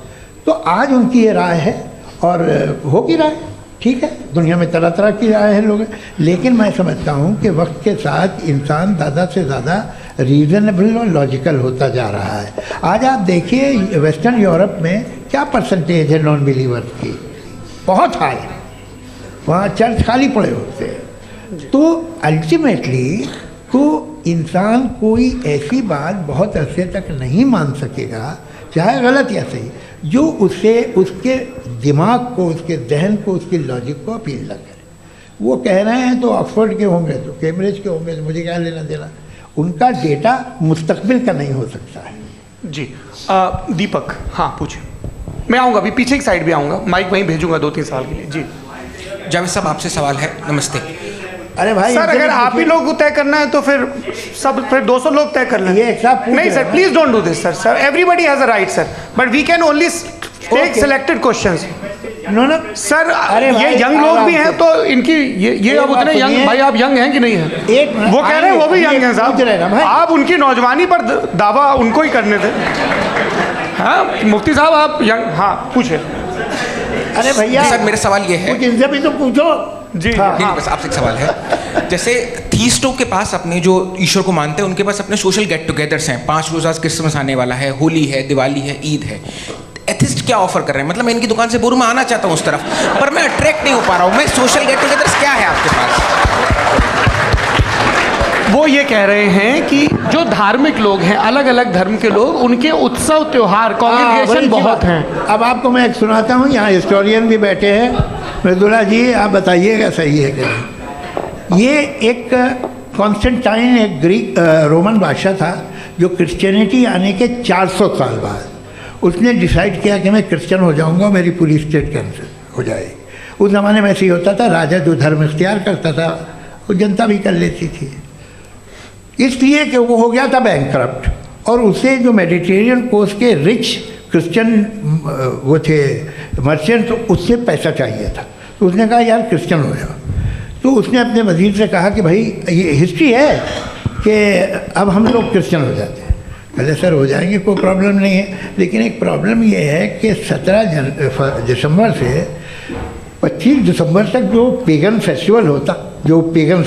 तो आज उनकी ये राय है और हो की राय, ठीक है। दुनिया में तरह तरह की राय है लोग, लेकिन मैं समझता हूँ कि वक्त के साथ इंसान ज़्यादा से ज़्यादा रीज़नेबल और लॉजिकल होता जा रहा है। आज आप देखिए वेस्टर्न यूरोप में क्या परसेंटेज है नॉन बिलीवर्स की, बहुत हाई। वहाँ चर्च खाली पड़े होते हैं। तो अल्टीमेटली तो इंसान कोई ऐसी बात बहुत अरसे तक नहीं मान सकेगा, चाहे गलत या सही, जो उसे, उसके दिमाग को, उसके जहन को, उसकी लॉजिक को अपील न करे। वो कह रहे हैं तो ऑक्सफोर्ड के होंगे, तो कैम्ब्रिज के होंगे, तो मुझे क्या लेना देना। उनका डेटा मुस्तकबिल का नहीं हो सकता है। जी। दीपक, हाँ पूछिए। मैं आऊँगा, अभी पीछे की साइड भी आऊँगा, माइक वहीं भेजूंगा 2-3 साल के लिए। जी जावेद साहब, आपसे सवाल है। नमस्ते। अरे भाई सर, अगर आप ही लोग को तय करना है तो फिर 200 लोग तय कर लें। नहीं sir, please don't do this sir. Sir, everybody has a right sir, but we can only take selected questions. No sir, ये यंग लोग भी हैं तो इनकी ये अब उतने यंग, भाई आप यंग हैं कि नहीं हैं? वो कह रहे हैं वो भी यंग हैं साहब, आप उनकी नौजवानी पर दावा उनको ही करने थे। हाँ मुफ्ती साहब, आप यंग, हाँ पूछे। अरे भैया सर, मेरा सवाल ये है, इनसे भी तो पूछो। जी नहीं, बस आपसे एक सवाल है। जैसे थीस्टों के पास, अपने जो ईश्वर को मानते हैं, उनके पास अपने सोशल गेट टुगेदर्स हैं। 5 रोज़ा क्रिसमस आने वाला है, होली है, दिवाली है, ईद है। एथिस्ट क्या ऑफर कर रहे हैं? मतलब मैं इनकी दुकान से बोलूँ, मैं आना चाहता हूँ उस तरफ, पर मैं अट्रैक्ट नहीं हो पा रहा हूँ। मैं सोशल गेट टुगेदर्स क्या है आपके पास? वो ये कह रहे हैं कि जो धार्मिक लोग हैं, अलग अलग धर्म के लोग, उनके उत्सव त्योहार, कॉन्ग्रेगेशन बहुत हैं। अब आपको मैं एक सुनाता हूँ, यहाँ हिस्टोरियन भी बैठे हैं। मृदुला जी, आप बताइएगा सही है कि नहीं। ये एक कॉन्स्टेंटाइन, एक ग्रीक रोमन बादशाह था, जो क्रिश्चियनिटी आने के 400 साल बाद उसने डिसाइड किया कि मैं क्रिश्चियन हो जाऊंगा, मेरी पूरी स्टेट कैंसिल हो जाएगी। उस ज़माने में ऐसे ही होता था, राजा जो धर्म इख्तियार करता था वो जनता भी कर लेती थी, इसलिए कि वो हो गया था बैंकरप्ट। और उसे जो मेडिटेरियन कोस्ट के रिच क्रिश्चियन वो थे मर्चेंट, तो उससे पैसा चाहिए था। तो उसने कहा यार क्रिश्चियन हो जाओ। तो उसने अपने वजीर से कहा कि भाई ये हिस्ट्री है कि अब हम लोग क्रिश्चियन हो जाते हैं। पहले सर हो जाएंगे, कोई प्रॉब्लम नहीं है, लेकिन एक प्रॉब्लम ये है कि 17 दिसंबर से 25 दिसंबर तक जो पेगन फेस्टिवल होता, जो पेगन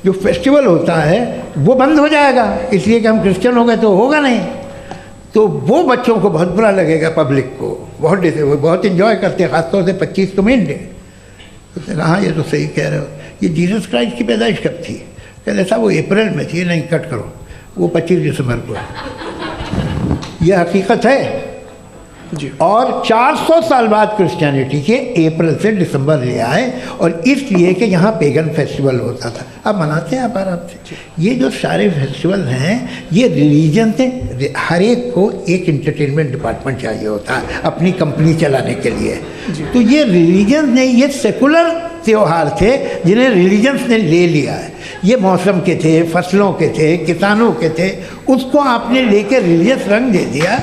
जो फेस्टिवल होता है वो बंद हो जाएगा, इसलिए कि हम क्रिश्चियन हो गए तो होगा नहीं। तो वो बच्चों को बहुत बुरा लगेगा, पब्लिक को बहुत इन्जॉय करते हैं, खासतौर से 25 को मेन डे। उसने कहा हाँ ये तो सही कह रहे हो, ये जीसस क्राइस्ट की पैदाइश कब थी? कहते साहब वो अप्रैल में थी। नहीं, कट करो, वो 25 दिसंबर को है। ये हकीकत है। और 400 साल बाद क्रिश्चियनिटी के अप्रैल से दिसंबर ले आए, और इसलिए कि यहाँ पेगन फेस्टिवल होता था। अब मनाते हैं आप आराम से। ये जो सारे फेस्टिवल हैं ये रिलीजन से, हर एक को एक इंटरटेनमेंट डिपार्टमेंट चाहिए होता है अपनी कंपनी चलाने के लिए। तो ये रिलीजन ने, ये सेकुलर त्योहार थे जिन्हें रिलीजन्स ने ले लिया है। ये मौसम के थे, फसलों के थे, किसानों के थे, उसको आपने लेके रिलीजियस रंग दे दिया।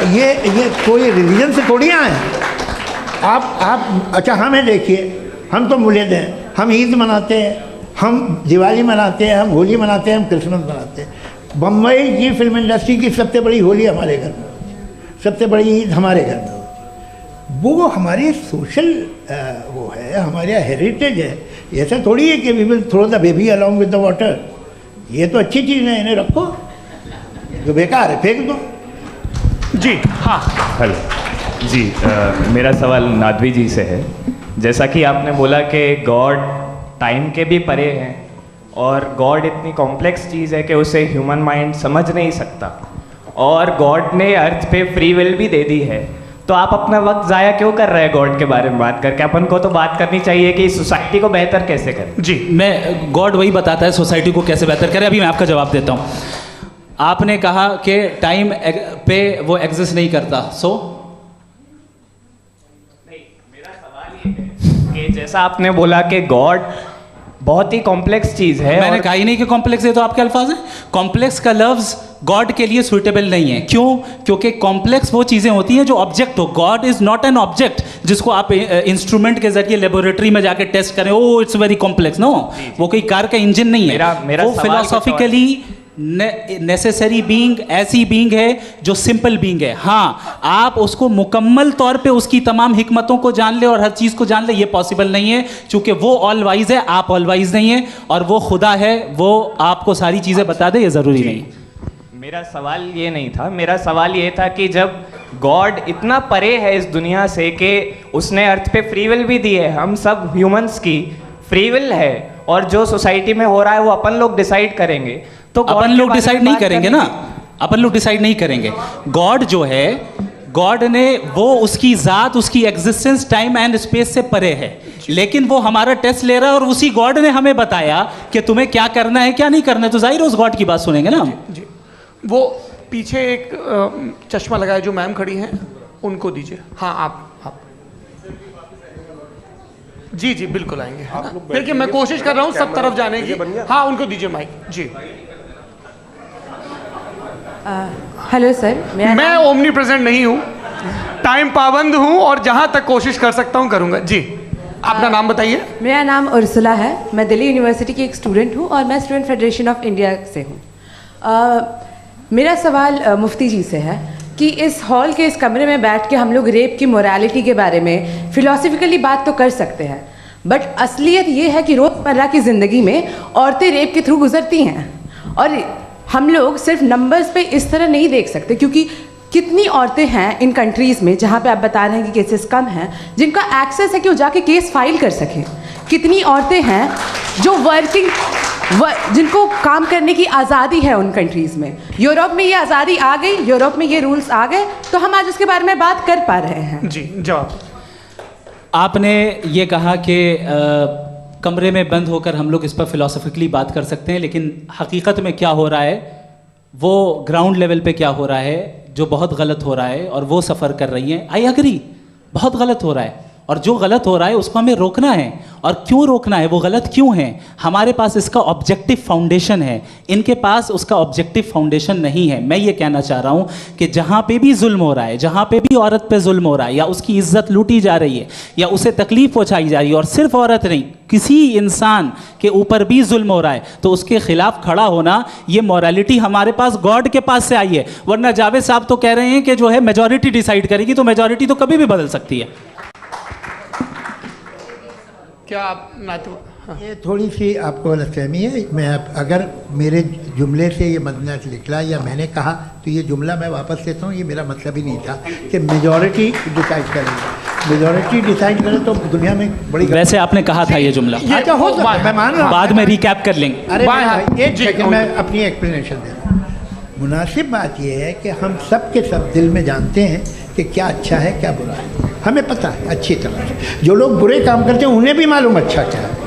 ये कोई रिलीजन से थोड़ी आए हैं आप। अच्छा हमें देखिए, हम तो मुल्द हैं, हम ईद मनाते हैं, हम दिवाली मनाते हैं, हम होली मनाते हैं, हम क्रिसमस मनाते हैं। बम्बई की फिल्म इंडस्ट्री की सबसे बड़ी होली हमारे घर में होती है, सबसे बड़ी ईद हमारे घर में होती है। वो हमारी सोशल वो है, हमारा हेरिटेज है। ऐसा थोड़ी है कि we will throw the baby along with the water. ये तो अच्छी चीज़ है, इन्हें रखो, जो बेकार है फेंक दो। जी हाँ, हेलो जी, मेरा सवाल नादवी जी से है। जैसा कि आपने बोला कि गॉड टाइम के भी परे हैं और गॉड इतनी कॉम्प्लेक्स चीज़ है कि उसे ह्यूमन माइंड समझ नहीं सकता, और गॉड ने अर्थ पे फ्री विल भी दे दी है, तो आप अपना वक्त ज़ाया क्यों कर रहे हैं गॉड के बारे में बात करके? अपन को तो बात करनी चाहिए कि सोसाइटी को बेहतर कैसे करें। जी, मैं गॉड वही बताता है सोसाइटी को कैसे बेहतर करें। अभी मैं आपका जवाब देता हूँ। आपने कहा कि टाइम पे वो एग्जिस्ट नहीं करता, सो नहीं, मेरा सवाल ये है कि जैसा आपने बोला कि गॉड बहुत ही कॉम्प्लेक्स चीज़ है। मैंने कहा ही नहीं कि कॉम्प्लेक्स है, तो आपके अल्फाज हैं। कॉम्प्लेक्स का लफ्ज़ गॉड के लिए सुइटेबल नहीं है। क्यों? क्योंकि कॉम्प्लेक्स वो चीज़ें होती हैं जो ऑब्जेक्ट हो। God is not an object जिसको आप इंस्ट्रूमेंट के जरिए लेबोरेटरी में जाके टेस्ट करें, oh it's very complex. No, वो कोई कार का इंजन नहीं है। मेरा वो फिलोसॉफिकली नेसेसरी बीइंग ऐसी बीइंग है जो सिंपल बीइंग है। हाँ, आप उसको मुकम्मल तौर पे उसकी तमाम हिकमतों को जान ले और हर चीज़ को जान ले, ये पॉसिबल नहीं है, क्योंकि वो ऑल वाइज है, आप ऑल वाइज नहीं है, और वो खुदा है, वो आपको सारी चीज़ें बता दे, ये ज़रूरी नहीं। मेरा सवाल ये नहीं था, मेरा सवाल ये था कि जब गॉड इतना परे है इस दुनिया से कि उसने अर्थ पे फ्री विल भी दी है, हम सब ह्यूमंस की फ्री विल है, और जो सोसाइटी में हो रहा है वो अपन लोग डिसाइड करेंगे, तो अपन लोग डिसाइड नहीं करेंगे ना, अपन लोग डिसाइड नहीं करेंगे। गॉड जो है, गॉड ने वो उसकी ज़ात, उसकी एग्जिस्टेंस टाइम एंड स्पेस से परे है, लेकिन वो हमारा टेस्ट ले रहा है और उसी गॉड ने हमें बताया कि तुम्हें क्या करना है क्या नहीं करना है, तो जाहिर है उस गॉड की बात सुनेंगे ना। जी, वो पीछे एक चश्मा लगाए जो मैम खड़ी हैं, उनको दीजिए। हाँ, आप जी जी बिल्कुल आएंगे। देखिए मैं कोशिश कर रहा हूँ सब तरफ जाने की। हाँ, उनको दीजिए माइक। जी, हेलो सर, मैं ओमनी प्रेजेंट नहीं हूँ, टाइम पाबंद हूँ, और जहाँ तक कोशिश कर सकता हूँ करूँगा। जी, अपना नाम बताइए। मेरा नाम उर्सुला है, मैं दिल्ली यूनिवर्सिटी की एक स्टूडेंट हूँ और मैं स्टूडेंट फेडरेशन ऑफ इंडिया से हूँ। मेरा सवाल मुफ्ती जी से है कि इस हॉल के इस कमरे में बैठ के हम लोग रेप की मोरालिटी के बारे में फिलोसफिकली बात तो कर सकते हैं, बट असलियत ये है कि रोज़मर्रा की ज़िंदगी में औरतें रेप के थ्रू गुजरती हैं, और हम लोग सिर्फ नंबर्स पे इस तरह नहीं देख सकते, क्योंकि कितनी औरतें हैं इन कंट्रीज़ में जहाँ पे आप बता रहे हैं कि केसेस कम हैं, जिनका एक्सेस है कि वो जाके केस फाइल कर सकें। कितनी औरतें हैं जो जिनको काम करने की आज़ादी है उन कंट्रीज़ में। यूरोप में ये आज़ादी आ गई, यूरोप में ये रूल्स आ गए, तो हम आज उसके बारे में बात कर पा रहे हैं। जी, जवाब। आपने ये कहा कि कमरे में बंद होकर हम लोग इस पर फिलोसफिकली बात कर सकते हैं, लेकिन हकीकत में क्या हो रहा है, वो ग्राउंड लेवल पे क्या हो रहा है, जो बहुत गलत हो रहा है, और वो सफ़र कर रही हैं। आई एग्री, बहुत गलत हो रहा है, और जो गलत हो रहा है उसको हमें रोकना है। और क्यों रोकना है, वो गलत क्यों है? हमारे पास इसका ऑब्जेक्टिव फाउंडेशन है, इनके पास उसका ऑब्जेक्टिव फाउंडेशन नहीं है। मैं ये कहना चाह रहा हूँ कि जहाँ पे भी जुल्म हो रहा है, जहाँ पे भी औरत पे जुल्म हो रहा है, या उसकी इज्जत लूटी जा रही है, या उसे तकलीफ पहुँचाई जा रही है, और सिर्फ औरत नहीं, किसी इंसान के ऊपर भी जुल्म हो रहा है, तो उसके खिलाफ खड़ा होना, ये मॉरलिटी हमारे पास गॉड के पास से आई है। वरना जावेद साहब तो कह रहे हैं कि जो है मेजॉरिटी डिसाइड करेगी, तो मेजॉरिटी तो कभी भी बदल सकती है। क्या आप ये थोड़ी सी आपको गलतफहमी है। मैं अगर मेरे जुमले से ये मदनत निकला या मैंने कहा, तो ये जुमला मैं वापस लेता हूँ। ये मेरा मतलब ही नहीं था कि मेजॉरिटी डिसाइड करेगी। मेजॉरिटी डिसाइड करे तो दुनिया में बड़ी, वैसे आपने कहा था ये जुमला। अच्छा, हो सकता है, मैं मान रहा हूँ, बाद में रिकैप कर लेंगे। अरे एक सेकंड, मैं अपनी एक्सप्लेनेशन देता हूँ। मुनासिब बात यह है कि हम सब के सब दिल में जानते हैं कि क्या अच्छा है क्या बुरा है, हमें पता है अच्छी तरह से। जो लोग बुरे काम करते हैं उन्हें भी मालूम अच्छा क्या है।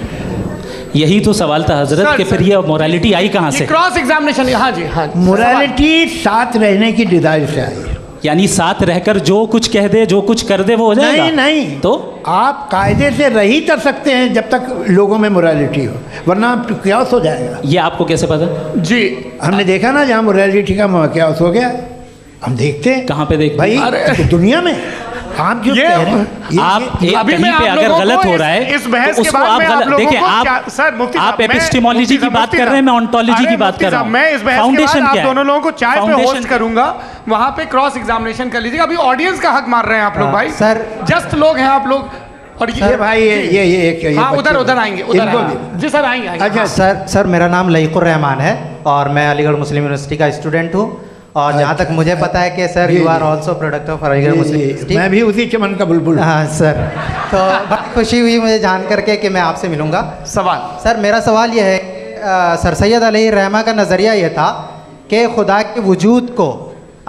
यही तो सवाल था हजरत कि फिर ये मोरालिटी आई कहाँ से? Cross examination. हाँ जी, हाँ। मोरालिटी साथ रहने की डिजायर से आई है। यानी साथ रहकर जो कुछ कह दे, जो कुछ कर दे, वो हो जाएगा? नहीं नहीं, तो आप कायदे से रही कर सकते हैं जब तक लोगों में मोरालिटी हो, वरना क्यास हो जाएगा। ये आपको कैसे पता? जी, हमने देखा ना, जहाँ मोरालिटी का क्यास हो गया, हम देखते हैं। कहाँ पे देखते भाई? दुनिया में। आप जो कह रहे हैं, आप अभी कहीं पे अगर गलत हो रहा है इस बहस तो के उसको बाद आप मैं आप लोगों देखिए, को सर मुफ्ती आप साहब, एपिस्टेमोलॉजी की बात कर रहे हैं, मैं ऑन्टोलॉजी की बात कर रहा हूँ। मैं इस बहस के फाउंडेशन बाद आप क्या है? दोनों लोगों को चाय पे फाउंडेशन होस्ट करूंगा, वहां पे क्रॉस एग्जामिनेशन कर लीजिएगा। अभी ऑडियंस का हक मार रहे हैं आप लोग भाई। सर, जस्ट लोग हैं आप लोग। और ये भाई ये हाँ, उधर आएंगे, जी सर, आएंगे। अच्छा सर, मेरा नाम लईकुर रहमान है और मैं अलीगढ़ मुस्लिम यूनिवर्सिटी का स्टूडेंट हूँ। और जहाँ तक मुझे पता है कि sir you are also product of Aligarh Muslim University. मैं भी उसी चमन का बुलबुल। हाँ सर, तो बहुत खुशी हुई मुझे जान करके कि मैं आपसे मिलूँगा। सवाल सर, मेरा सवाल यह है, सर सैयद अलैहिर्रहमा का नज़रिया यह था कि खुदा के वजूद को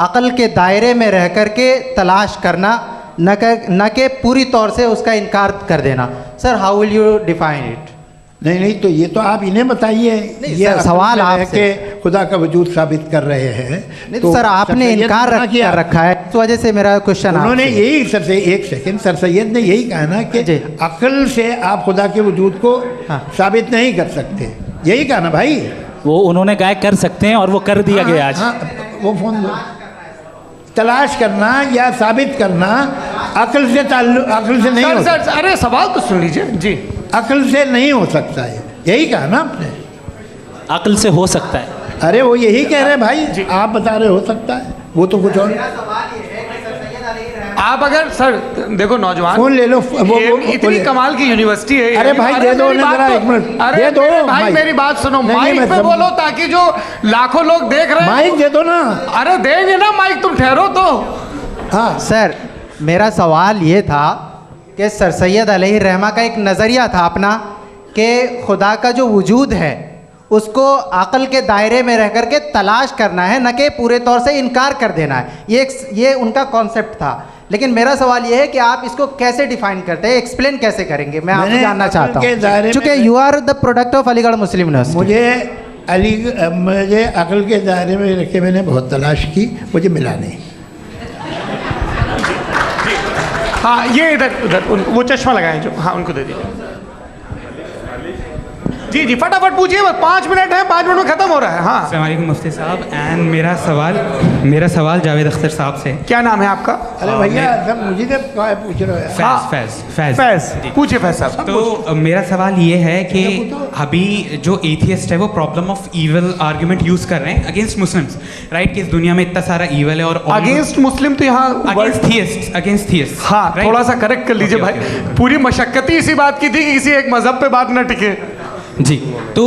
अक़ल के दायरे में रह कर के तलाश करना, न कि पूरी तौर से उसका इनकार कर देना। Sir, how will you define it? नहीं, तो ये तो आप इन्हें बताइए। ये सवाल है कि खुदा का वजूद साबित कर रहे हैं। नहीं तो सर, आपने इनकार कर रखा है, इस वजह से मेरा क्वेश्चन। उन्होंने यही सर से एक सेकंड, सर सैयद ने यही कहा ना कि अक्ल से आप खुदा के वजूद को साबित नहीं कर सकते, यही कहा ना भाई। वो उन्होंने कहा कर सकते हैं और वो कर दिया गया आज। वो फोन दो। तलाश करना या साबित करना अक्ल से नहीं हो सकता। अरे सवाल तो सुन लीजिए जी। अक्ल से नहीं हो सकता है, यही कहा ना आपने। अक्ल से हो सकता है। अरे वो यही कह रहे हैं भाई, आप बता रहे हो सकता है, वो तो कुछ और। आप अगर सर देखो, नौजवान फोन ले लो, वो इतनी कमाल की यूनिवर्सिटी है। अरे भाई दे दो जरा, एक मिनट अरे दे दो भाई, मेरी बात सुनो, माइक पे बोलो ताकि जो लाखों लोग देख रहे हैं। माइक दे दो ना। अरे देंगे ना माइक, तुम ठहरो तो। हाँ सर, मेरा सवाल ये था कि सर सैयद अलैहिर्रहमा का एक नज़रिया था अपना कि खुदा का जो वजूद है उसको अक़ल के दायरे में रह कर के तलाश करना है, न कि पूरे तौर से इनकार कर देना है। ये उनका कॉन्सेप्ट था। लेकिन मेरा सवाल ये है कि आप इसको कैसे डिफाइन करते हैं, एक्सप्लेन कैसे करेंगे? मैं आपसे जानना चाहता हूँ, चूँकि you are the product of Aligarh Muslim University. मुझे अक़ल के दायरे में रखे मैंने बहुत तलाश की, मुझे मिला नहीं। हाँ, ये उधर वो चश्मा लगाए जो, हाँ उनको दे दीजिए। जी जी, फटाफट पूछिए, बस 5 मिनट है, 5 मिनट में खत्म हो रहा है। हाँ, अस्सलाम वालेकुम मुफ्ती साहब। एंड मेरा सवाल जावेद अख्तर साहब से। क्या नाम है आपका? अरे भैया सब मुझे पूछ रहे हो। फैज पूछिए फैज साहब। तो मेरा सवाल ये है कि अभी जो एथियस्ट है वो problem of evil argument use कर रहे हैं अगेंस्ट मुस्लिम्स, राइट? कि इस दुनिया में इतना सारा ईविल है और अगेंस्ट मुस्लिम तो यहाँ अगेंस्ट थियस्ट। हाँ, थोड़ा सा करेक्ट कर लीजिए भाई। पूरी मशक्कत ही इसी बात की थी कि किसी एक मजहब पे बात न टिके। जी, तो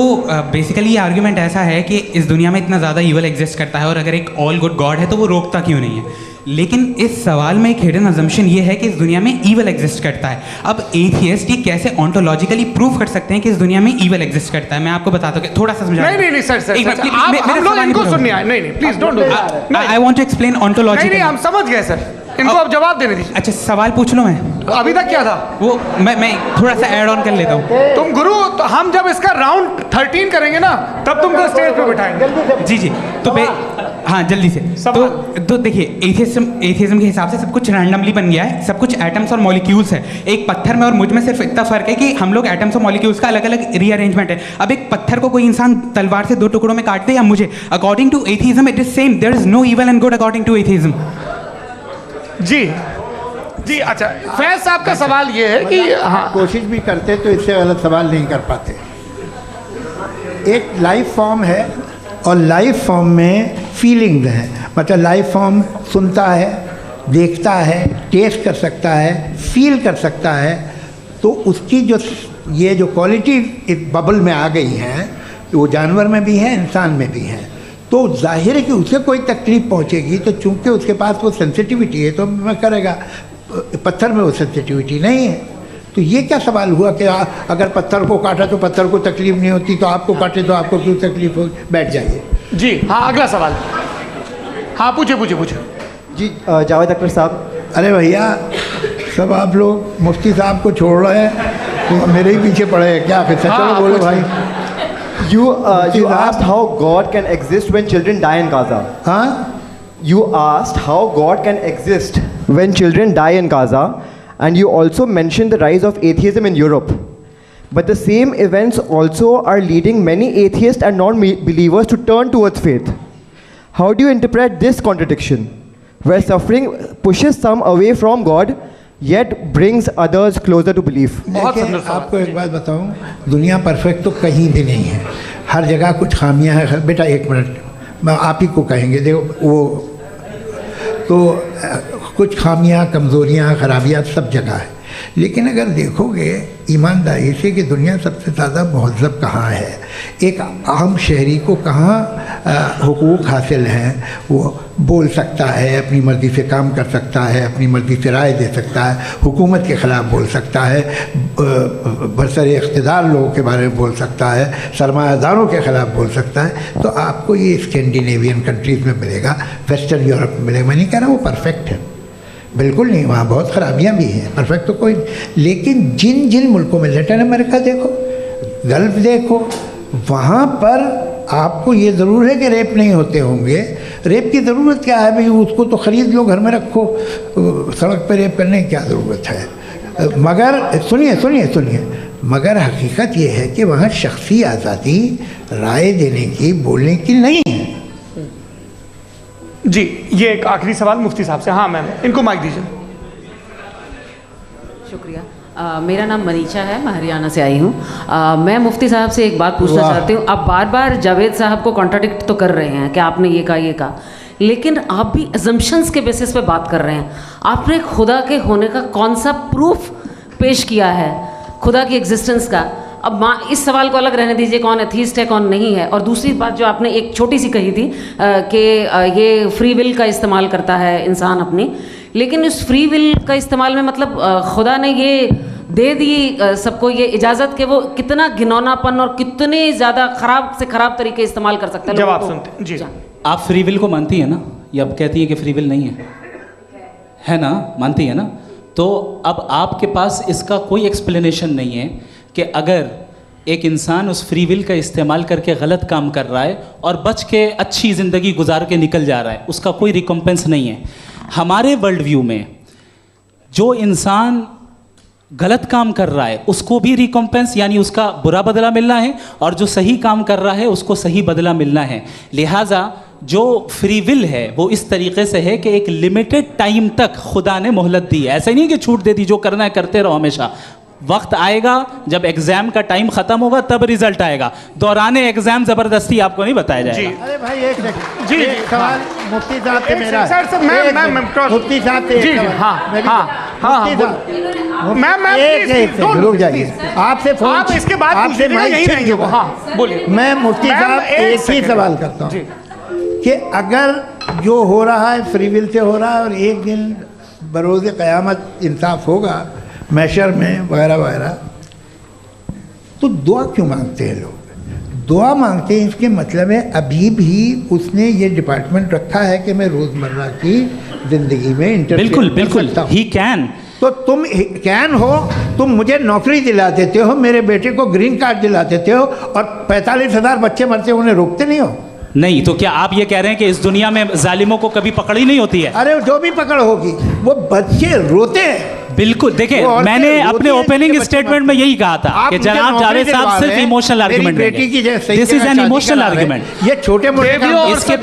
बेसिकली ये आर्ग्यूमेंट ऐसा है कि इस दुनिया में इतना ज़्यादा ईवल एग्जिस्ट करता है और अगर एक ऑल गुड गॉड है तो वो रोकता क्यों नहीं है? लेकिन इस सवाल में एक हिडन अजम्पशन ये है कि इस दुनिया में ईवल एग्जिस्ट करता है। अब एथियस्ट ये कैसे ऑन्टोलॉजिकली प्रूव कर सकते हैं कि इस दुनिया में ईवल एग्जिस्ट करता है? मैं आपको बताता हूँ, थोड़ा सा समझा। नहीं सर, हम लोग इनको सुनने आए। नहीं please don't do. I want to explain ontology. नहीं, हम समझ गए सर, इनको अब जवाब देने दीजिए। अच्छा, सवाल पूछ लो। मैं अभी तक क्या था वो मैं थोड़ा सा ऐड ऑन कर लेता हूँ। तुम गुरु, तो हम जब इसका राउंड 13 करेंगे ना, तब तुमको स्टेज पे बिठाएंगे। जी, तो हाँ जल्दी से। तो देखिए, एथियज्म के हिसाब से सब कुछ रैंडमली बन गया है, सब कुछ एटम्स और मॉलिक्यूल्स है। एक पत्थर में और मुझ में सिर्फ इतना फर्क है कि हम लोग एटम्स और मॉलिक्यूल्स का अलग अलग रीअरेंजमेंट है। अब एक पत्थर को कोई इंसान तलवार से 2 टुकड़ों में काट दे या मुझे, according to atheism it is same. There is no evil and good according to atheism. जी, अच्छा, फैज साहब का सवाल ये है कि हाँ, कोशिश भी करते तो इससे गलत सवाल नहीं कर पाते। एक लाइफ फॉर्म है और लाइफ फॉर्म में फीलिंग्स हैं, मतलब लाइफ फॉर्म सुनता है, देखता है, टेस्ट कर सकता है, फील कर सकता है। तो उसकी जो ये जो क्वालिटी इस बबल में आ गई हैं, वो जानवर में भी है, इंसान में भी है। तो जाहिर है कि उसे कोई तकलीफ पहुंचेगी, तो चूंकि उसके पास वो सेंसिटिविटी है तो मैं करेगा। पत्थर में वो सेंसिटिविटी नहीं है। तो ये क्या सवाल हुआ कि अगर पत्थर को काटा तो पत्थर को तकलीफ नहीं होती, तो आपको काटे तो आपको क्यों तकलीफ हो? बैठ जाइए। जी हाँ, अगला सवाल। हाँ, पूछे। जी, जावेद अख्तर साहब, अरे भैया, सब आप लोग मुफ्ती साहब को छोड़ रहे हैं तो मेरे ही पीछे पड़े हैं क्या? फिर चलो बोलो भाई। You asked how God can exist when children die in Gaza. हाँ? You asked how God can exist when children die in Gaza, and you also mentioned the rise of atheism in Europe. But the same events also are leading many atheists and non-believers to turn towards faith. How do you interpret this contradiction, where suffering pushes some away from God, yet brings others closer to belief? देखिए, आपको एक बात बताऊं, दुनिया perfect तो कहीं भी नहीं है, हर जगह कुछ खामियां हैं। बेटा एक मिनट, मैं आप ही को कहेंगे, देखो वो तो कुछ खामियां, कमज़ोरियां, खराबियां सब जगह है। लेकिन अगर देखोगे ईमानदारी से कि दुनिया सबसे ज़्यादा महज़ब कहाँ है, एक आम शहरी को कहाँ हुकूक हासिल हैं, वो बोल सकता है, अपनी मर्ज़ी से काम कर सकता है, अपनी मर्ज़ी से राय दे सकता है, हुकूमत के ख़िलाफ़ बोल सकता है, बरसर इक़्तिदार लोगों के बारे में बोल सकता है, सरमायादारों के ख़िलाफ़ बोल सकता है। तो आपको ये स्कैंडिनेवियन कंट्रीज़ में मिलेगा, वेस्टर्न यूरोप में मिलेगा। मैं नहीं कह रहा वो परफेक्ट है, बिल्कुल नहीं, वहाँ बहुत ख़राबियाँ भी हैं, परफेक्ट तो कोई। लेकिन जिन जिन मुल्कों में, लैटिन अमेरिका देखो, गल्फ़ देखो, वहाँ पर आपको ये ज़रूर है कि रेप नहीं होते होंगे। रेप की ज़रूरत क्या है भाई? उसको तो ख़रीद लो, घर में रखो, सड़क पर रेप करने की क्या ज़रूरत है? मगर सुनिए, मगर हकीकत ये है कि वहाँ शख्सी आज़ादी राय देने की, बोलने की नहीं है। जी, ये एक आखिरी सवाल मुफ्ती साहब से। हाँ मैम, इनको माइक दीजिए। शुक्रिया। मेरा नाम मनीषा है, मैं हरियाणा से आई हूँ। मैं मुफ्ती साहब से एक बात पूछना चाहती हूँ। आप बार बार जावेद साहब को कॉन्ट्राडिक्ट तो कर रहे हैं कि आपने ये कहा, लेकिन आप भी अजम्पशंस के बेसिस पे बात कर रहे हैं। आपने खुदा के होने का कौन सा प्रूफ पेश किया है, खुदा की एग्जिस्टेंस का? अब इस सवाल को अलग रहने दीजिए, कौन एथीस्ट है कौन नहीं है। और दूसरी बात जो आपने एक छोटी सी कही थी कि ये फ्री विल का इस्तेमाल करता है इंसान अपनी, लेकिन इस फ्री विल का इस्तेमाल में मतलब खुदा ने ये दे दी सबको ये इजाज़त कि वो कितना घिनौनापन और कितने ज़्यादा ख़राब से ख़राब तरीके इस्तेमाल कर सकते हैं। जब आप सुनते जी, आप फ्री विल को मानती हैं ना, या अब कहती हैं कि फ्री विल नहीं है ना? मानती है ना? तो अब आपके पास इसका कोई एक्सप्लेनेशन नहीं है कि अगर एक इंसान उस फ्री विल का इस्तेमाल करके गलत काम कर रहा है और बच के अच्छी ज़िंदगी गुजार के निकल जा रहा है, उसका कोई रिकम्पेंस नहीं है। हमारे वर्ल्ड व्यू में जो इंसान गलत काम कर रहा है उसको भी रिकम्पेंस यानी उसका बुरा बदला मिलना है, और जो सही काम कर रहा है उसको सही बदला मिलना है। लिहाजा जो फ्री विल है वो इस तरीके से है कि एक लिमिटेड टाइम तक खुदा ने मोहलत दी है। ऐसा नहीं कि छूट दे दी, जो करना है करते रहो हमेशा। वक्त आएगा जब एग्जाम का टाइम खत्म होगा तब रिजल्ट आएगा, दौराने एग्जाम जबरदस्ती आपको नहीं बताया जाएगा। अरे भाई एक सेकंड, जी सवाल मुफ्ती साहब से मेरा, मुफ्ती साहब से जी, रुक जाइए, आपसे फोन, आप इसके बाद आपसे यही रहेंगे वो। हाँ बोलिए। मैं मुफ्ती साहब एक ही सवाल करता हूँ कि अगर जो हो रहा है फ्री विल से हो रहा है और एक दिन बरोज़ क़यामत इंसाफ होगा मैशर में वगैरह वगैरह, तो दुआ क्यों मांगते हैं लोग? दुआ मांगते हैं इसके मतलब है अभी भी उसने ये डिपार्टमेंट रखा है कि मैं रोज़मर्रा की ज़िंदगी में इंटरफेयर बिल्कुल ही कैन। तो तुम कैन हो, तुम मुझे नौकरी दिला देते हो, मेरे बेटे को ग्रीन कार्ड दिला देते हो, और 45,000 बच्चे मरते उन्हें रोकते नहीं हो। नहीं तो क्या आप ये कह रहे हैं कि इस दुनिया में जालिमों को कभी पकड़ ही नहीं होती है? अरे जो भी पकड़ होगी वो बच्चे रोते हैं। बिल्कुल, देखिए मैंने अपने ओपनिंग स्टेटमेंट में यही कहा था कि जनाब जावेद साहब सिर्फ इमोशनल आर्गुमेंट देंगे। This is an emotional argument. ये छोटे मोटे इसके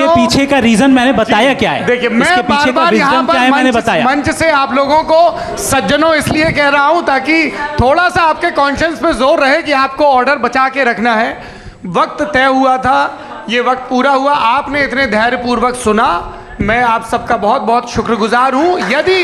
पीछे का रीजन मैंने बताया क्या है। देखिए मैं बार-बार यहाँ पर मंच से आप लोगों को सज्जनों इसलिए कह रहा हूँ ताकि थोड़ा सा आपके कॉन्शियस पे जोर रहे कि आपको ऑर्डर बचा के रखना है। वक्त तय हुआ था, ये वक्त पूरा हुआ, आपने इतने धैर्यपूर्वक सुना, मैं आप सबका बहुत बहुत शुक्रगुजार हूँ। यदि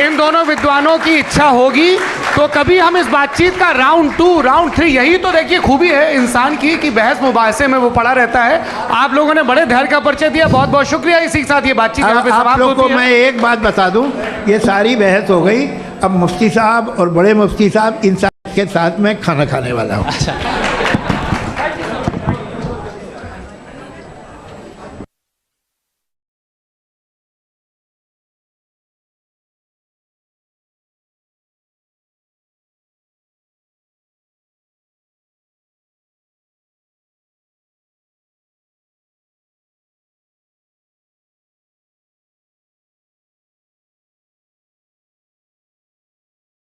इन दोनों विद्वानों की इच्छा होगी तो कभी हम इस बातचीत का राउंड 2, राउंड 3, यही तो देखिए खूबी है इंसान की कि बहस मुबाहसे में वो पड़ा रहता है। आप लोगों ने बड़े धैर्य का परिचय दिया, बहुत बहुत शुक्रिया। इसी के साथ ये बातचीत यहाँ पे समाप्त होती है। मैं एक बात बता दूँ, ये सारी बहस हो गई, अब मुफ्ती साहब और बड़े मुफ्ती साहब इन सब के साथ मैं खाना खाने वाला हूँ।